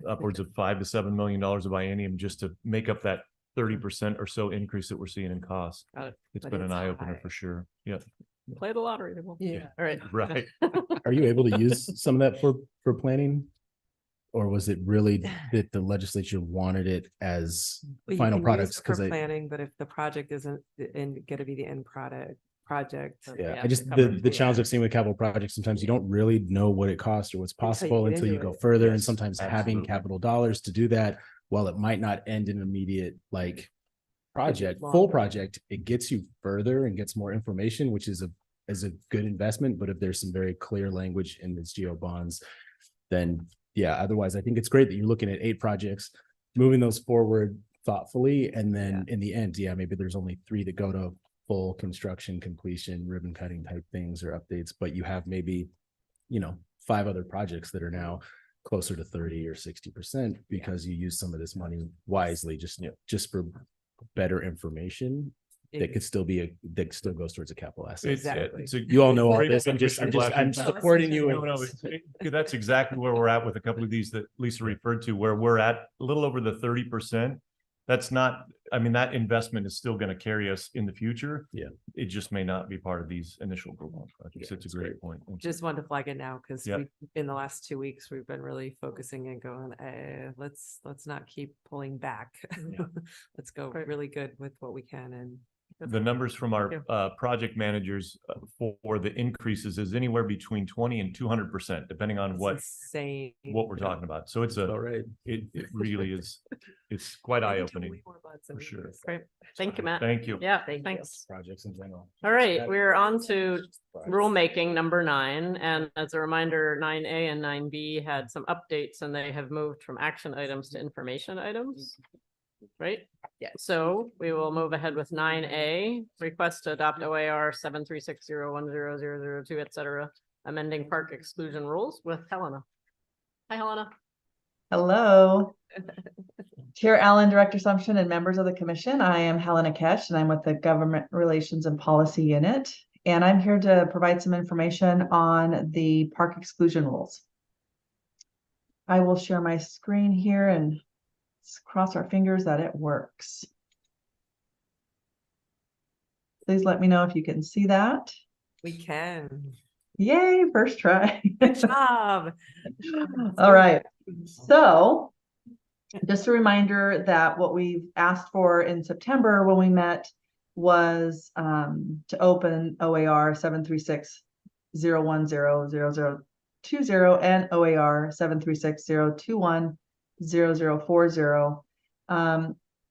upwards of $5 to $7 million of biennium just to make up that 30% or so increase that we're seeing in cost. It's But been an it's eye opener high. for sure. Yeah. Play the lottery. They will. Yeah. All right. Right. Are you able to use some of that for planning? Or was it really that the legislature wanted it as Well, you final can use products? it for Because planning, but if the project isn't going to be the end project, yeah, Yeah, I just it covers the the challenge I've seen with capital projects, sometimes you don't really know what it costs or what's Until you possible get until you into go it. further. And Yes, sometimes having absolutely. capital dollars to do that, while it might not end in an immediate like project, full longer. project, it gets you further and gets more information, which is a good investment. But if there's some very clear language in this geo bonds, then yeah, otherwise I think it's great that you're looking at 8 projects, moving those forward thoughtfully, and then in the end, yeah, maybe there's only 3 that go to full construction completion, ribbon cutting type things or updates, but you have maybe 5 other projects that are now closer to 30 or 60% because you use some of this money wisely, just for better information that could still that still goes towards a capital asset. Exactly. You all know all Great this. point, I'm supporting you. No, that's exactly where we're at with a couple of these that Lisa referred to, where we're at a little over the 30%. That's not, I mean, that investment is still going to carry us in the future. Yeah. It just may not be part of these initial global projects. It's a great point. Just wanted to flag it now because Yep. in the last 2 weeks we've been really focusing and going, let's not keep pulling back. Let's go really good with what we can. And The numbers from our project managers for the increases is anywhere between 20 and 200%, depending on what we're talking about. So it's it really is, it's quite eye opening for sure. Great. Thank you, Matt. Thank you. Yeah, thanks. Projects in general. All right, we're on to rulemaking number 9. And as a reminder, 9A and 9B had some updates and they have moved from action items to information items. Right? Yeah. So we will move ahead with 9A, request to adopt OAR 736010002, et cetera, amending park exclusion rules with Helena. Hi, Helena. Hello. Chair Allen, Director Sumption, and members of the commission. I am Helena Kesh, and I'm with the Government Relations and Policy Unit. And I'm here to provide some information on the park exclusion rules. I will share my screen here and cross our fingers that it works. Please let me know if you can see that. we can. Yay, first try. Good job. All right. So just a reminder that what we've asked for in September when we met was to open OAR 73601000020 and OAR 73602100040.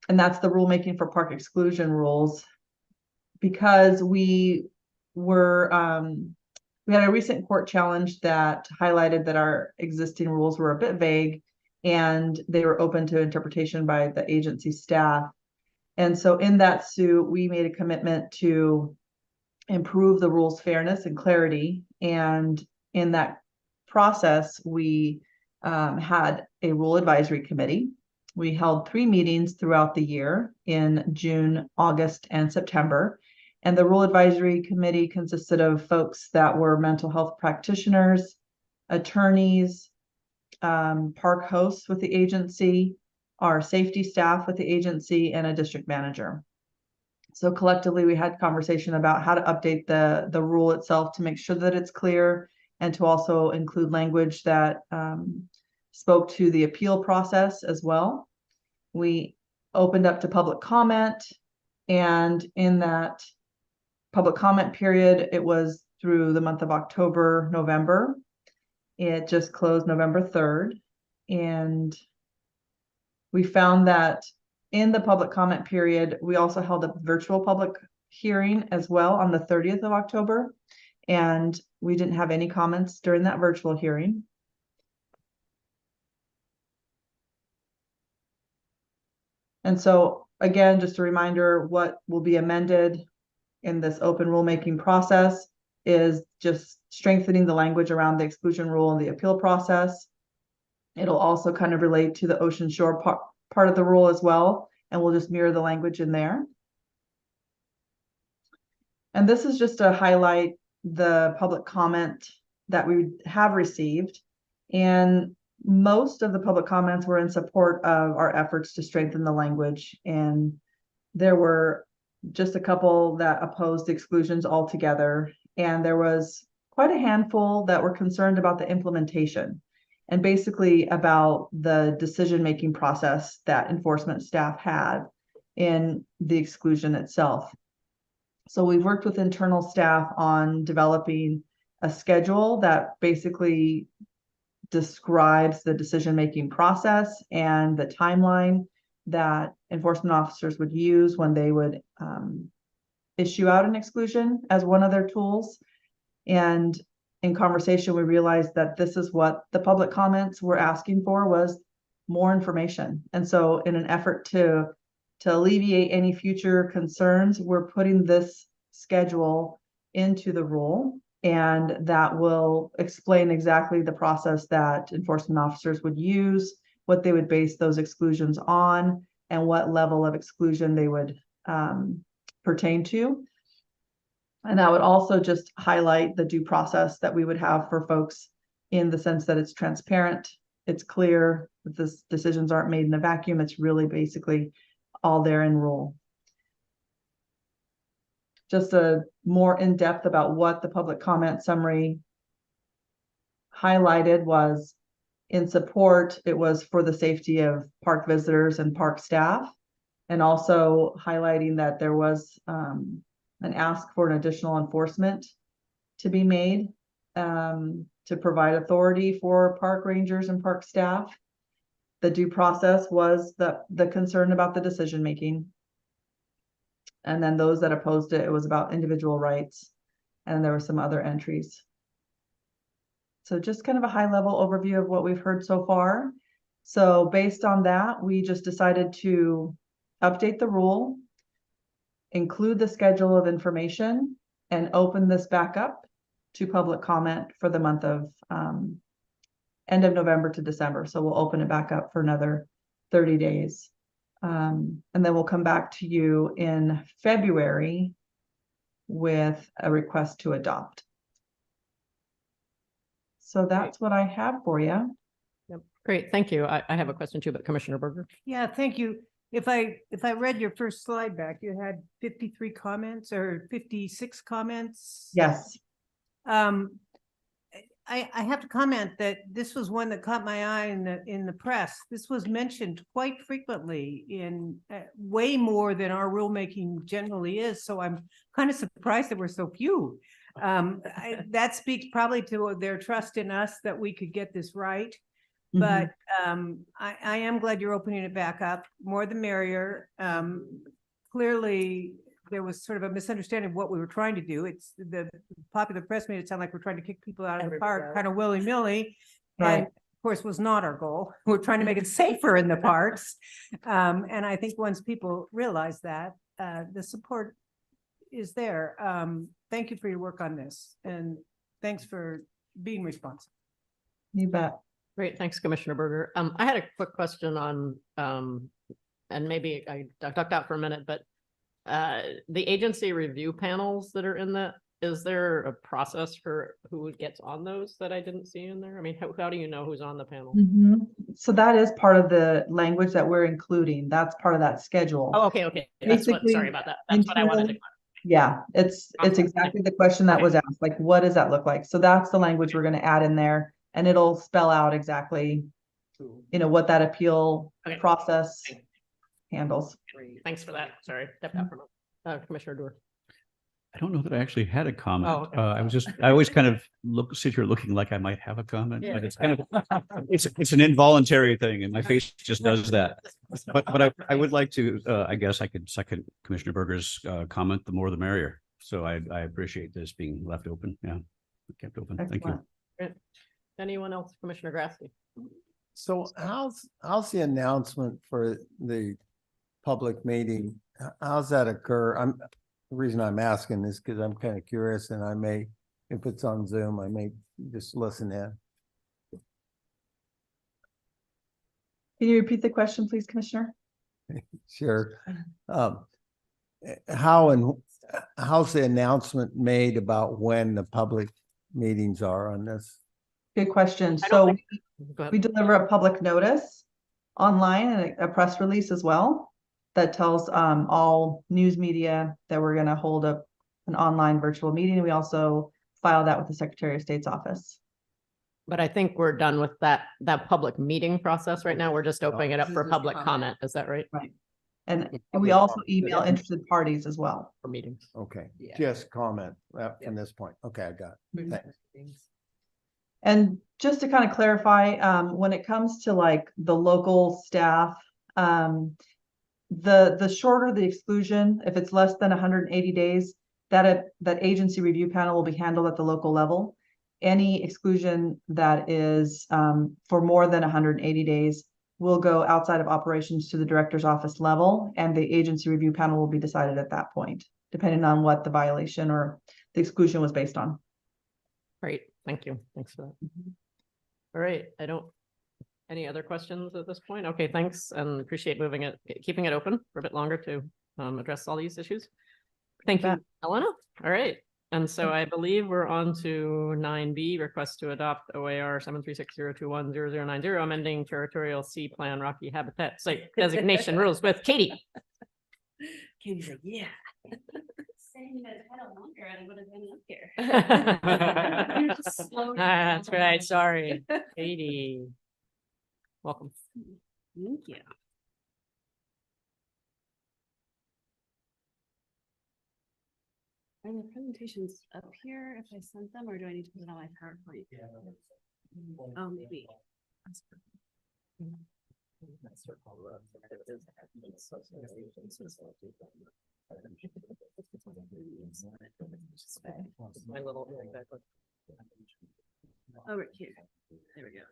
And that's the rulemaking for park exclusion rules, because we had a recent court challenge that highlighted that our existing rules were a bit vague and they were open to interpretation by the agency staff. And so in that suit, we made a commitment to improve the rules' fairness and clarity. And in that process, we had a rule advisory committee. We held 3 meetings throughout the year in June, August, and September. And the rule advisory committee consisted of folks that were mental health practitioners, attorneys, park hosts with the agency, our safety staff with the agency, and a district manager. So collectively, we had conversation about how to update the rule itself to make sure that it's clear and to also include language that spoke to the appeal process as well. We opened up to public comment, and in that public comment period, it was through the month of October, November. It just closed November 3rd. And we found that in the public comment period, we also held a virtual public hearing as well on the 30th of October. And we didn't have any comments during that virtual hearing. And so again, just a reminder, what will be amended in this open rulemaking process is just strengthening the language around the exclusion rule and the appeal process. It'll also kind of relate to the ocean shore part of the rule as well, and we'll just mirror the language in there. And this is just to highlight the public comment that we have received. And most of the public comments were in support of our efforts to strengthen the language. And there were just a couple that opposed exclusions altogether. And there was quite a handful that were concerned about the implementation and basically about the decision-making process that enforcement staff had in the exclusion itself. So we've worked with internal staff on developing a schedule that basically describes the decision-making process and the timeline that enforcement officers would use when they would issue out an exclusion as one of their tools. And in conversation, we realized that this is what the public comments were asking for, was more information. And so in an effort to alleviate any future concerns, we're putting this schedule into the rule, and that will explain exactly the process that enforcement officers would use, what they would base those exclusions on, and what level of exclusion they would pertain to. And that would also just highlight the due process that we would have for folks, in the sense that it's transparent, it's clear, that the decisions aren't made in a vacuum. It's really basically all there in rule. Just a more in-depth about what the public comment summary highlighted was in support. It was for the safety of park visitors and park staff, and also highlighting that there was an ask for an additional enforcement to be made to provide authority for park rangers and park staff. The due process was the concern about the decision making. And then those that opposed it, it was about individual rights. And there were some other entries. So just kind of a high level overview of what we've heard so far. So based on that, we just decided to update the rule, include the schedule of information, and open this back up to public comment for the month of end of November to December. So we'll open it back up for another 30 days. And then we'll come back to you in February with a request to adopt. So that's what I have for you. Yep. Great, thank you. I have a question too, but Commissioner Berger. Yeah, thank you. If I read your first slide back, you had 53 comments or 56 comments. Yes. I have to comment that this was one that caught my eye in the press. This was mentioned quite frequently in way more than our rulemaking generally is. So I'm kind of surprised that we're so few. That speaks probably to their trust in us that we could get this right. But I am glad you're opening it back up. More the merrier. Clearly, there was sort of a misunderstanding of what we were trying to do. It's the popular press made it sound like we're trying to kick people out of the park kind of willy-nilly. Right. And of course was not our goal. We're trying to make it safer in the parks. And I think once people realize that, the support is there. Thank you for your work on this. And thanks for being responsive. You bet. Great, thanks, Commissioner Berger. I had a quick question on, and maybe I ducked out for a minute, but the agency review panels that are in that, is there a process for who gets on those that I didn't see in there? I mean, how do you know who's on the panel? So that is part of the language that we're including. That's part of that schedule. Oh, okay. That's what, sorry about that. That's what I wanted to. Yeah, it's exactly the question that was asked. Like, what does that look like? So that's the language we're going to add in there, and it'll spell out exactly, what that appeal process handles. Thanks for that. Sorry, stepped out from Commissioner Dewar. I don't know that I actually had a comment. Oh, okay. I always kind of sit here looking like I might have a comment, Yeah. but it's kind of, it's an involuntary thing and my face just does that. But I would like to, I guess I could second Commissioner Berger's comment, the more the merrier. So I appreciate this being left open. Yeah, kept open. Thank you. Great. Anyone else? Commissioner Grassley. So how's the announcement for the public meeting? How's that occur? The reason I'm asking is because I'm kind of curious, and I may, if it's on Zoom, I may just listen in. Can you repeat the question, please, Commissioner? Sure. How and how's the announcement made about when the public meetings are on this? Good question. I don't So think- Go ahead. we deliver a public notice online and a press release as well that tells all news media that we're going to hold an online virtual meeting. We also file that with the Secretary of State's office. But I think we're done with that public meeting process right now. We're just opening it up This for is public comment. comment. Is that right? Right. And we also email interested parties as well. For meetings. Okay, Yeah. just comment from this point. Okay, I got it. Thanks. And just to kind of clarify, when it comes to like the local staff, the shorter the exclusion, if it's less than 180 days, that agency review panel will be handled at the local level. Any exclusion that is for more than 180 days will go outside of operations to the director's office level, and the agency review panel will be decided at that point, depending on what the violation or the exclusion was based on. Great. Thank you. Thanks for that. All right. Any other questions at this point? Okay, thanks. And appreciate keeping it open for a bit longer to address all these issues. Thank you, Elena. All right. And so I believe we're on to 9B, request to adopt OAR 736021090, amending territorial sea plan Rocky Habitat Site designation rules with Katie. Katie's like, yeah. Saying that I don't longer, I would have been up here. You're just slow. That's right. Sorry, Katie. Welcome. Thank you. Are the presentations up here if I sent them, or do I need to put it on my PowerPoint? Oh, maybe. My little Over here. There we go.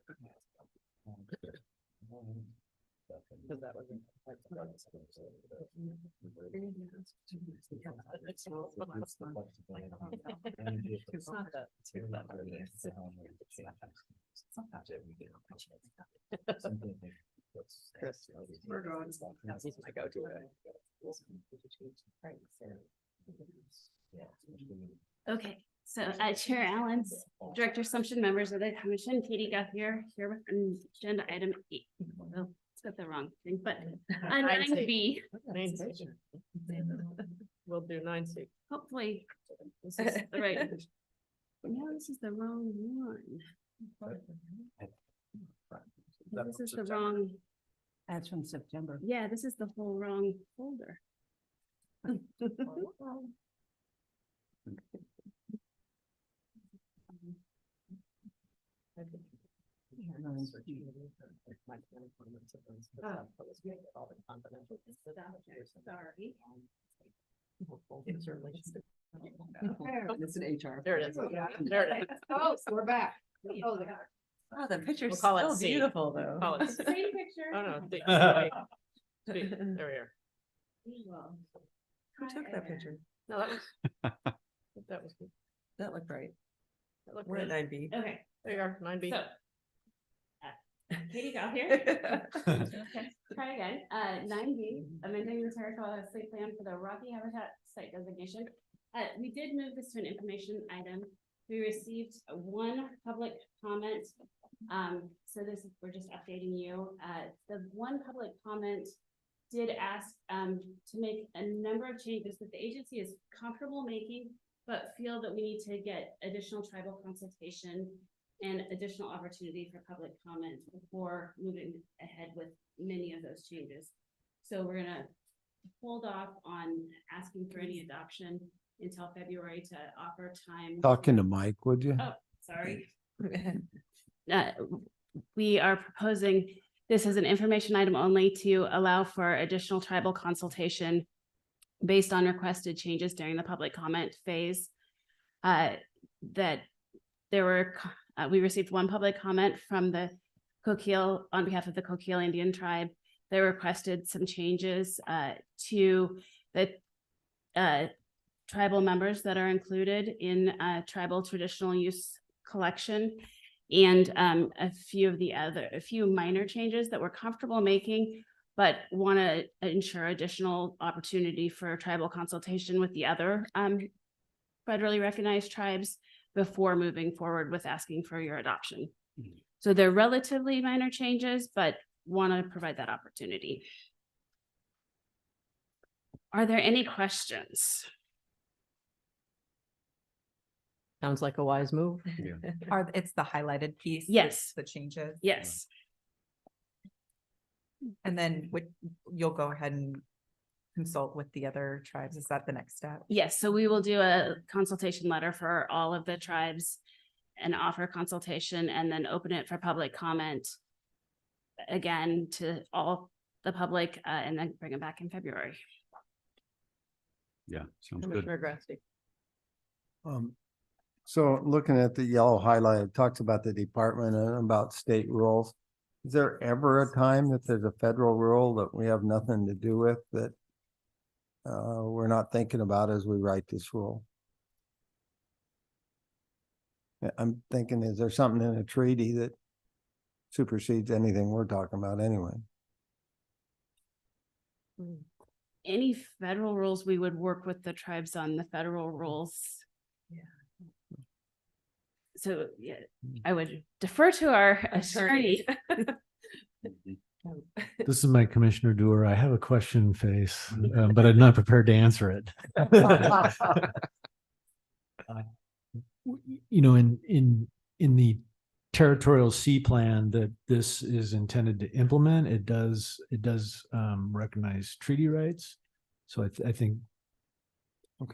He's my go-to guy. Okay, so Chair Allen's, Director Assumption, members of the Commission, Katie Guthier here with agenda item 8. Well, it's got the wrong thing, but on 9B. We'll do 9C. Hopefully this is the right. No, this is the wrong one. This is the wrong. That's from September. Yeah, this is the whole wrong folder. Sorry. It's an HR. There it is. There it is. Oh, so we're back. Oh, the picture's We'll call it so C. beautiful, though. Call it C. Same picture. Oh, no. There we are. Who took that picture? No, that was good. That looked right. That looked We're at good. 9B. Okay. There you are, 9B. So, Katie got here. Okay, try again. 9B, amending the territorial site plan for the Rocky Habitat site designation. We did move this to an information item. We received one public comment. So we're just updating you. The one public comment did ask to make a number of changes that the agency is comfortable making, but feel that we need to get additional tribal consultation and additional opportunity for public comment before moving ahead with many of those changes. So we're gonna hold off on asking for any adoption until February to offer time. Talking to Mike, would you? Oh, sorry. We are proposing this as an information item only to allow for additional tribal consultation based on requested changes during the public comment phase. That there were, we received one public comment from the Coquille on behalf of the Coquille Indian tribe. They requested some changes to the tribal members that are included in tribal traditional use collection, and a few minor changes that we're comfortable making, but want to ensure additional opportunity for tribal consultation with the other federally recognized tribes before moving forward with asking for your adoption. So they're relatively minor changes, but want to provide that opportunity. Are there any questions? Sounds like a wise move. It's the highlighted piece. Yes. The changes. Yes. And then you'll go ahead and consult with the other tribes. Is that the next step? Yes, so we will do a consultation letter for all of the tribes and offer consultation and then open it for public comment again to all the public and then bring it back in February. Yeah, sounds good. Commissioner Grassley. So looking at the yellow highlight, it talks about the department and about state rules. Is there ever a time that there's a federal rule that we have nothing to do with that we're not thinking about as we write this rule? I'm thinking, is there something in a treaty that supersedes anything we're talking about anyway? Any federal rules, we would work with the tribes on the federal rules. Yeah. So yeah, I would defer to our attorney. This is my Commissioner Doer. I have a question face, but I'm not prepared to answer it. You know, in the territorial sea plan that this is intended to implement, it does recognize treaty rights. So I think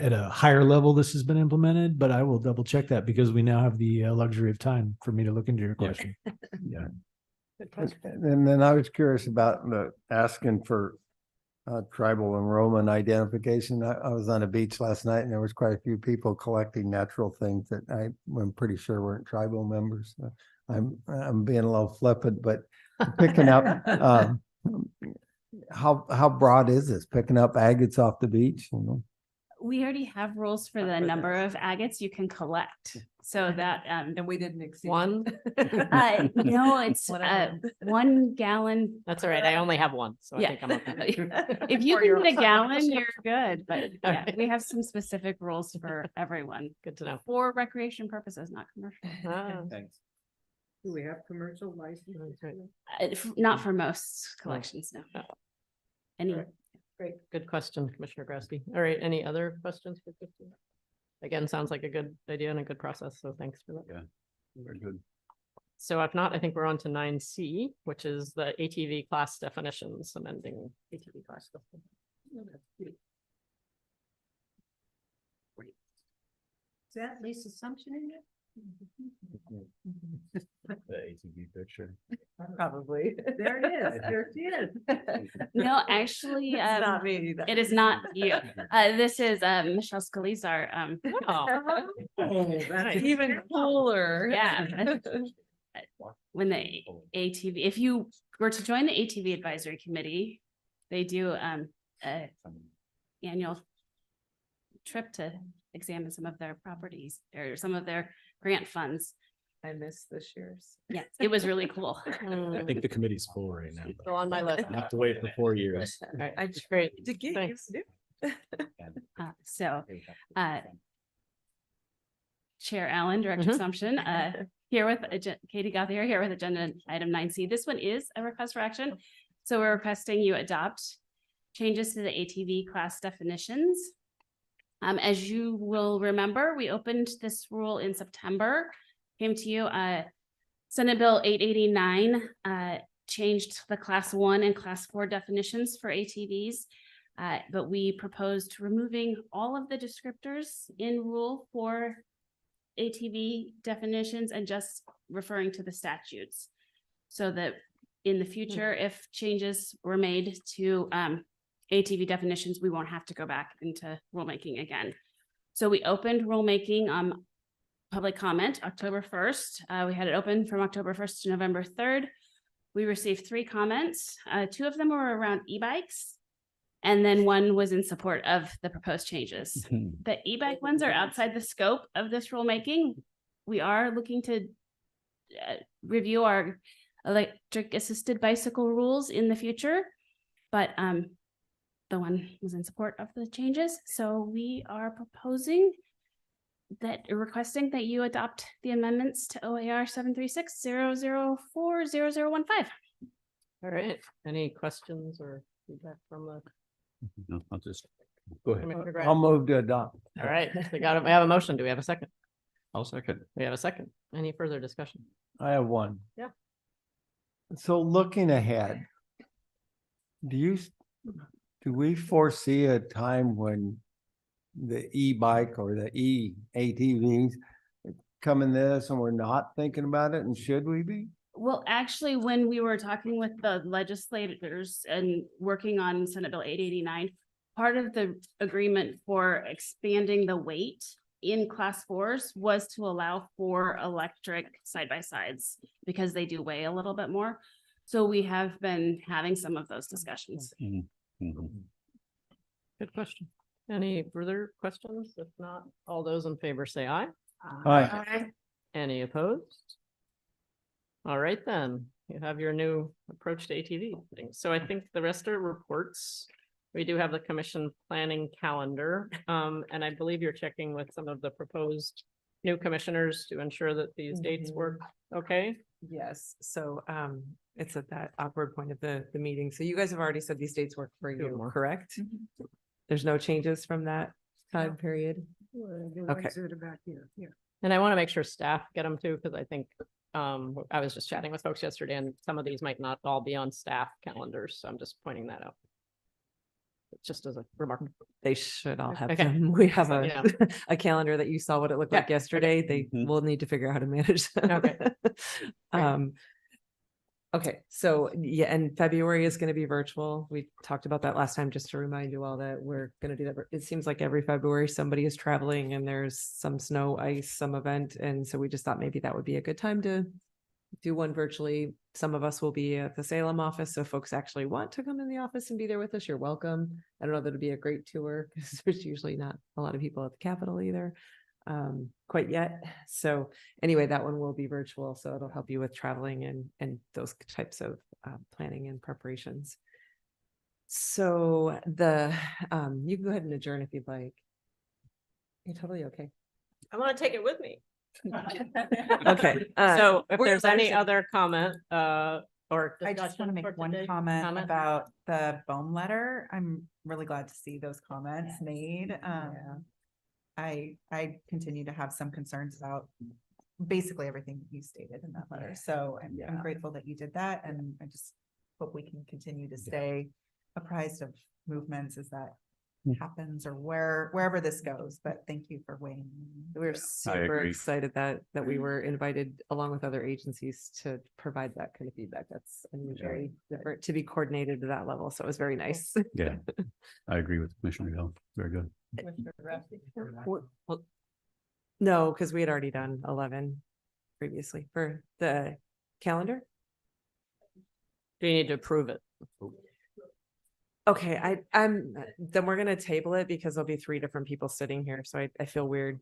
at a higher level this has been implemented, but I will double check that because we now have the luxury of time for me to look into your question. Yeah. And then I was curious about the asking for tribal enrollment identification. I was on a beach last night and there was quite a few people collecting natural things that I'm pretty sure weren't tribal members. I'm being a little flippant, but picking up how broad is this? Picking up agates off the beach, you know? We already have rules for the number of agates you can collect. So that and we didn't exceed one. No, it's 1 gallon. That's all right. I only have one, so I Yeah. think I'm okay. If you Or can you're get a fine. gallon, you're good. But yeah, right. we have some specific rules for everyone Good to know. for recreation purposes, not commercial. Ah, Thanks. Do we have commercial license? Not for most collections, no. Any. Great, good question, Commissioner Grassley. All right, any other questions for Christine? Again, sounds like a good idea and a good process, so thanks for that. Yeah, very good. So if not, I think we're on to 9C, which is the ATV class definitions, amending ATV class definitions. Is that Lisa's assumption in it? The ATV picture. Probably. There it is. There it is. No, actually, It's not me. it is not you. This is Michelle Scalise, That's even cooler. Yeah. When the ATV, if you were to join the ATV advisory committee, they do a annual trip to examine some of their properties or some of their grant funds. I missed this year's. Yeah, it was really cool. I think the committee's full right now. Still on my list. I have to wait for 4 years. All right, I just great. to get Thanks. used to. Chair Allen, Director Mhm. Assumption, here with Katie Gauthier here with agenda item 9C. This one is a request for action. So we're requesting you adopt changes to the ATV class definitions. As you will remember, we opened this rule in September, came to you, Senate Bill 889 changed the class 1 and class 4 definitions for ATVs. But we proposed removing all of the descriptors in rule for ATV definitions and just referring to the statutes. So that in the future, if changes were made to ATV definitions, we won't have to go back into rulemaking again. So we opened rulemaking public comment October 1st. We had it open from October 1st to November 3rd. We received 3 comments. 2 of them were around e-bikes. And then 1 was in support of the proposed changes. The e-bike ones are outside the scope of this rulemaking. We are looking to review our electric assisted bicycle rules in the future. but the one was in support of the changes. So we are proposing requesting that you adopt the amendments to OAR 736-004-0015. All right, any questions or feedback from the? No, I'll just, go ahead. Commissioner I'll Grant? move to adopt. All right, we have a motion. Do we have a second? I'll second. We have a second. Any further discussion? I have one. Yeah. So looking ahead, do we foresee a time when the e-bike or the e-ATVs come in this and we're not thinking about it, and should we be? Well, actually, when we were talking with the legislators and working on Senate Bill 889, part of the agreement for expanding the weight in class 4s was to allow for electric side-by-sides because they do weigh a little bit more. So we have been having some of those discussions. Good question. Any further questions? If not, all those in favor say aye. Aye. Any opposed? All right, then, you have your new approach to ATV thing. So I think the rest are reports. We do have the commission planning calendar, and I believe you're checking with some of the proposed new commissioners to ensure that these dates work okay. Yes, so it's at that awkward point of the meeting. So you guys have already said these dates work for you, correct? There's no changes from that time period? Okay. Back here, yeah. And I want to make sure staff get them too, because I think I was just chatting with folks yesterday and some of these might not all be on staff calendars. So I'm just pointing that out. Just as a remark. They should all have Okay. them. We have a, Yeah. a calendar that you saw what it looked like yesterday. They will need to figure out how to manage that. Okay. Okay, so yeah, and February is going to be virtual. We talked about that last time, just to remind you all that we're going to do that. It seems like every February somebody is traveling and there's some snow, ice, some event. And so we just thought maybe that would be a good time to do one virtually. Some of us will be at the Salem office. So if folks actually want to come in the office and be there with us, you're welcome. I don't know that it'd be a great tour because there's usually not a lot of people at the Capitol either. Quite yet. So anyway, that one will be virtual. So it'll help you with traveling and those types of planning and preparations. So you can go ahead and adjourn if you'd like. You're totally okay. I want to take it with me. Okay. So if We're there's any excited. other comment, or I just want to make one comment about the BOEM letter. I'm really glad to see those comments made. I continue to have some concerns about basically everything that you stated in that letter. So I'm grateful that you did that. And I just hope we can continue to stay apprised of movements as that happens or wherever this goes. But thank you for weighing in. We're super excited that we were invited along with other agencies to provide that kind of feedback. That's very different to be coordinated to that level. So it was very nice. Yeah, I agree with Commissioner Hill. Very good. No, because we had already done 11 previously for the calendar. do you need to approve it? Okay, then we're gonna table it because there'll be 3 different people sitting here, so I feel weird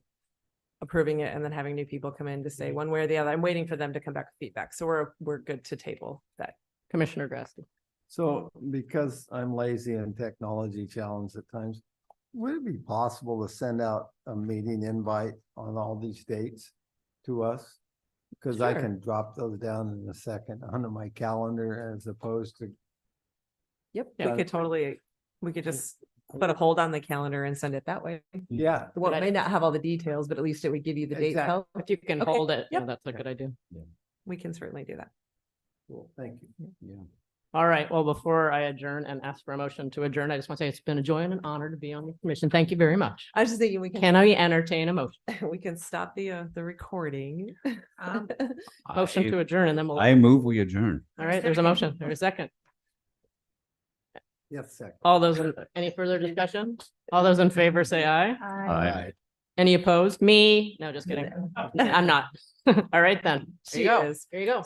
approving it and then having new people come in to say one way or the other. I'm waiting for them to come back with feedback, so we're good to table that. Commissioner Grassley. So because I'm lazy and technology challenged at times, would it be possible to send out a meeting invite on all these dates to us? Because I Sure. can drop those down in a second onto my calendar as opposed to. Yep, Yeah. we could just put a hold on the calendar and send it that way. Yeah. Well, it may not have all the details, but at least it would give you the date. Exactly. If you can Okay. hold it, Yep. that's a good idea. We can certainly do that. Cool, thank you. Yeah. All right, well, before I adjourn and ask for a motion to adjourn, I just want to say it's been a joy and an honor to be on the commission. Thank you very much. I was just thinking we Can I entertain a motion? we can stop the recording. Motion to adjourn and then we'll. I move we adjourn. All right, there's a motion. There's a second. Yes, second. All those, any further discussion? All those in favor say aye. Aye. Any opposed? Me? No, just kidding. I'm not. All right, then. There you go. Cheers. There you go.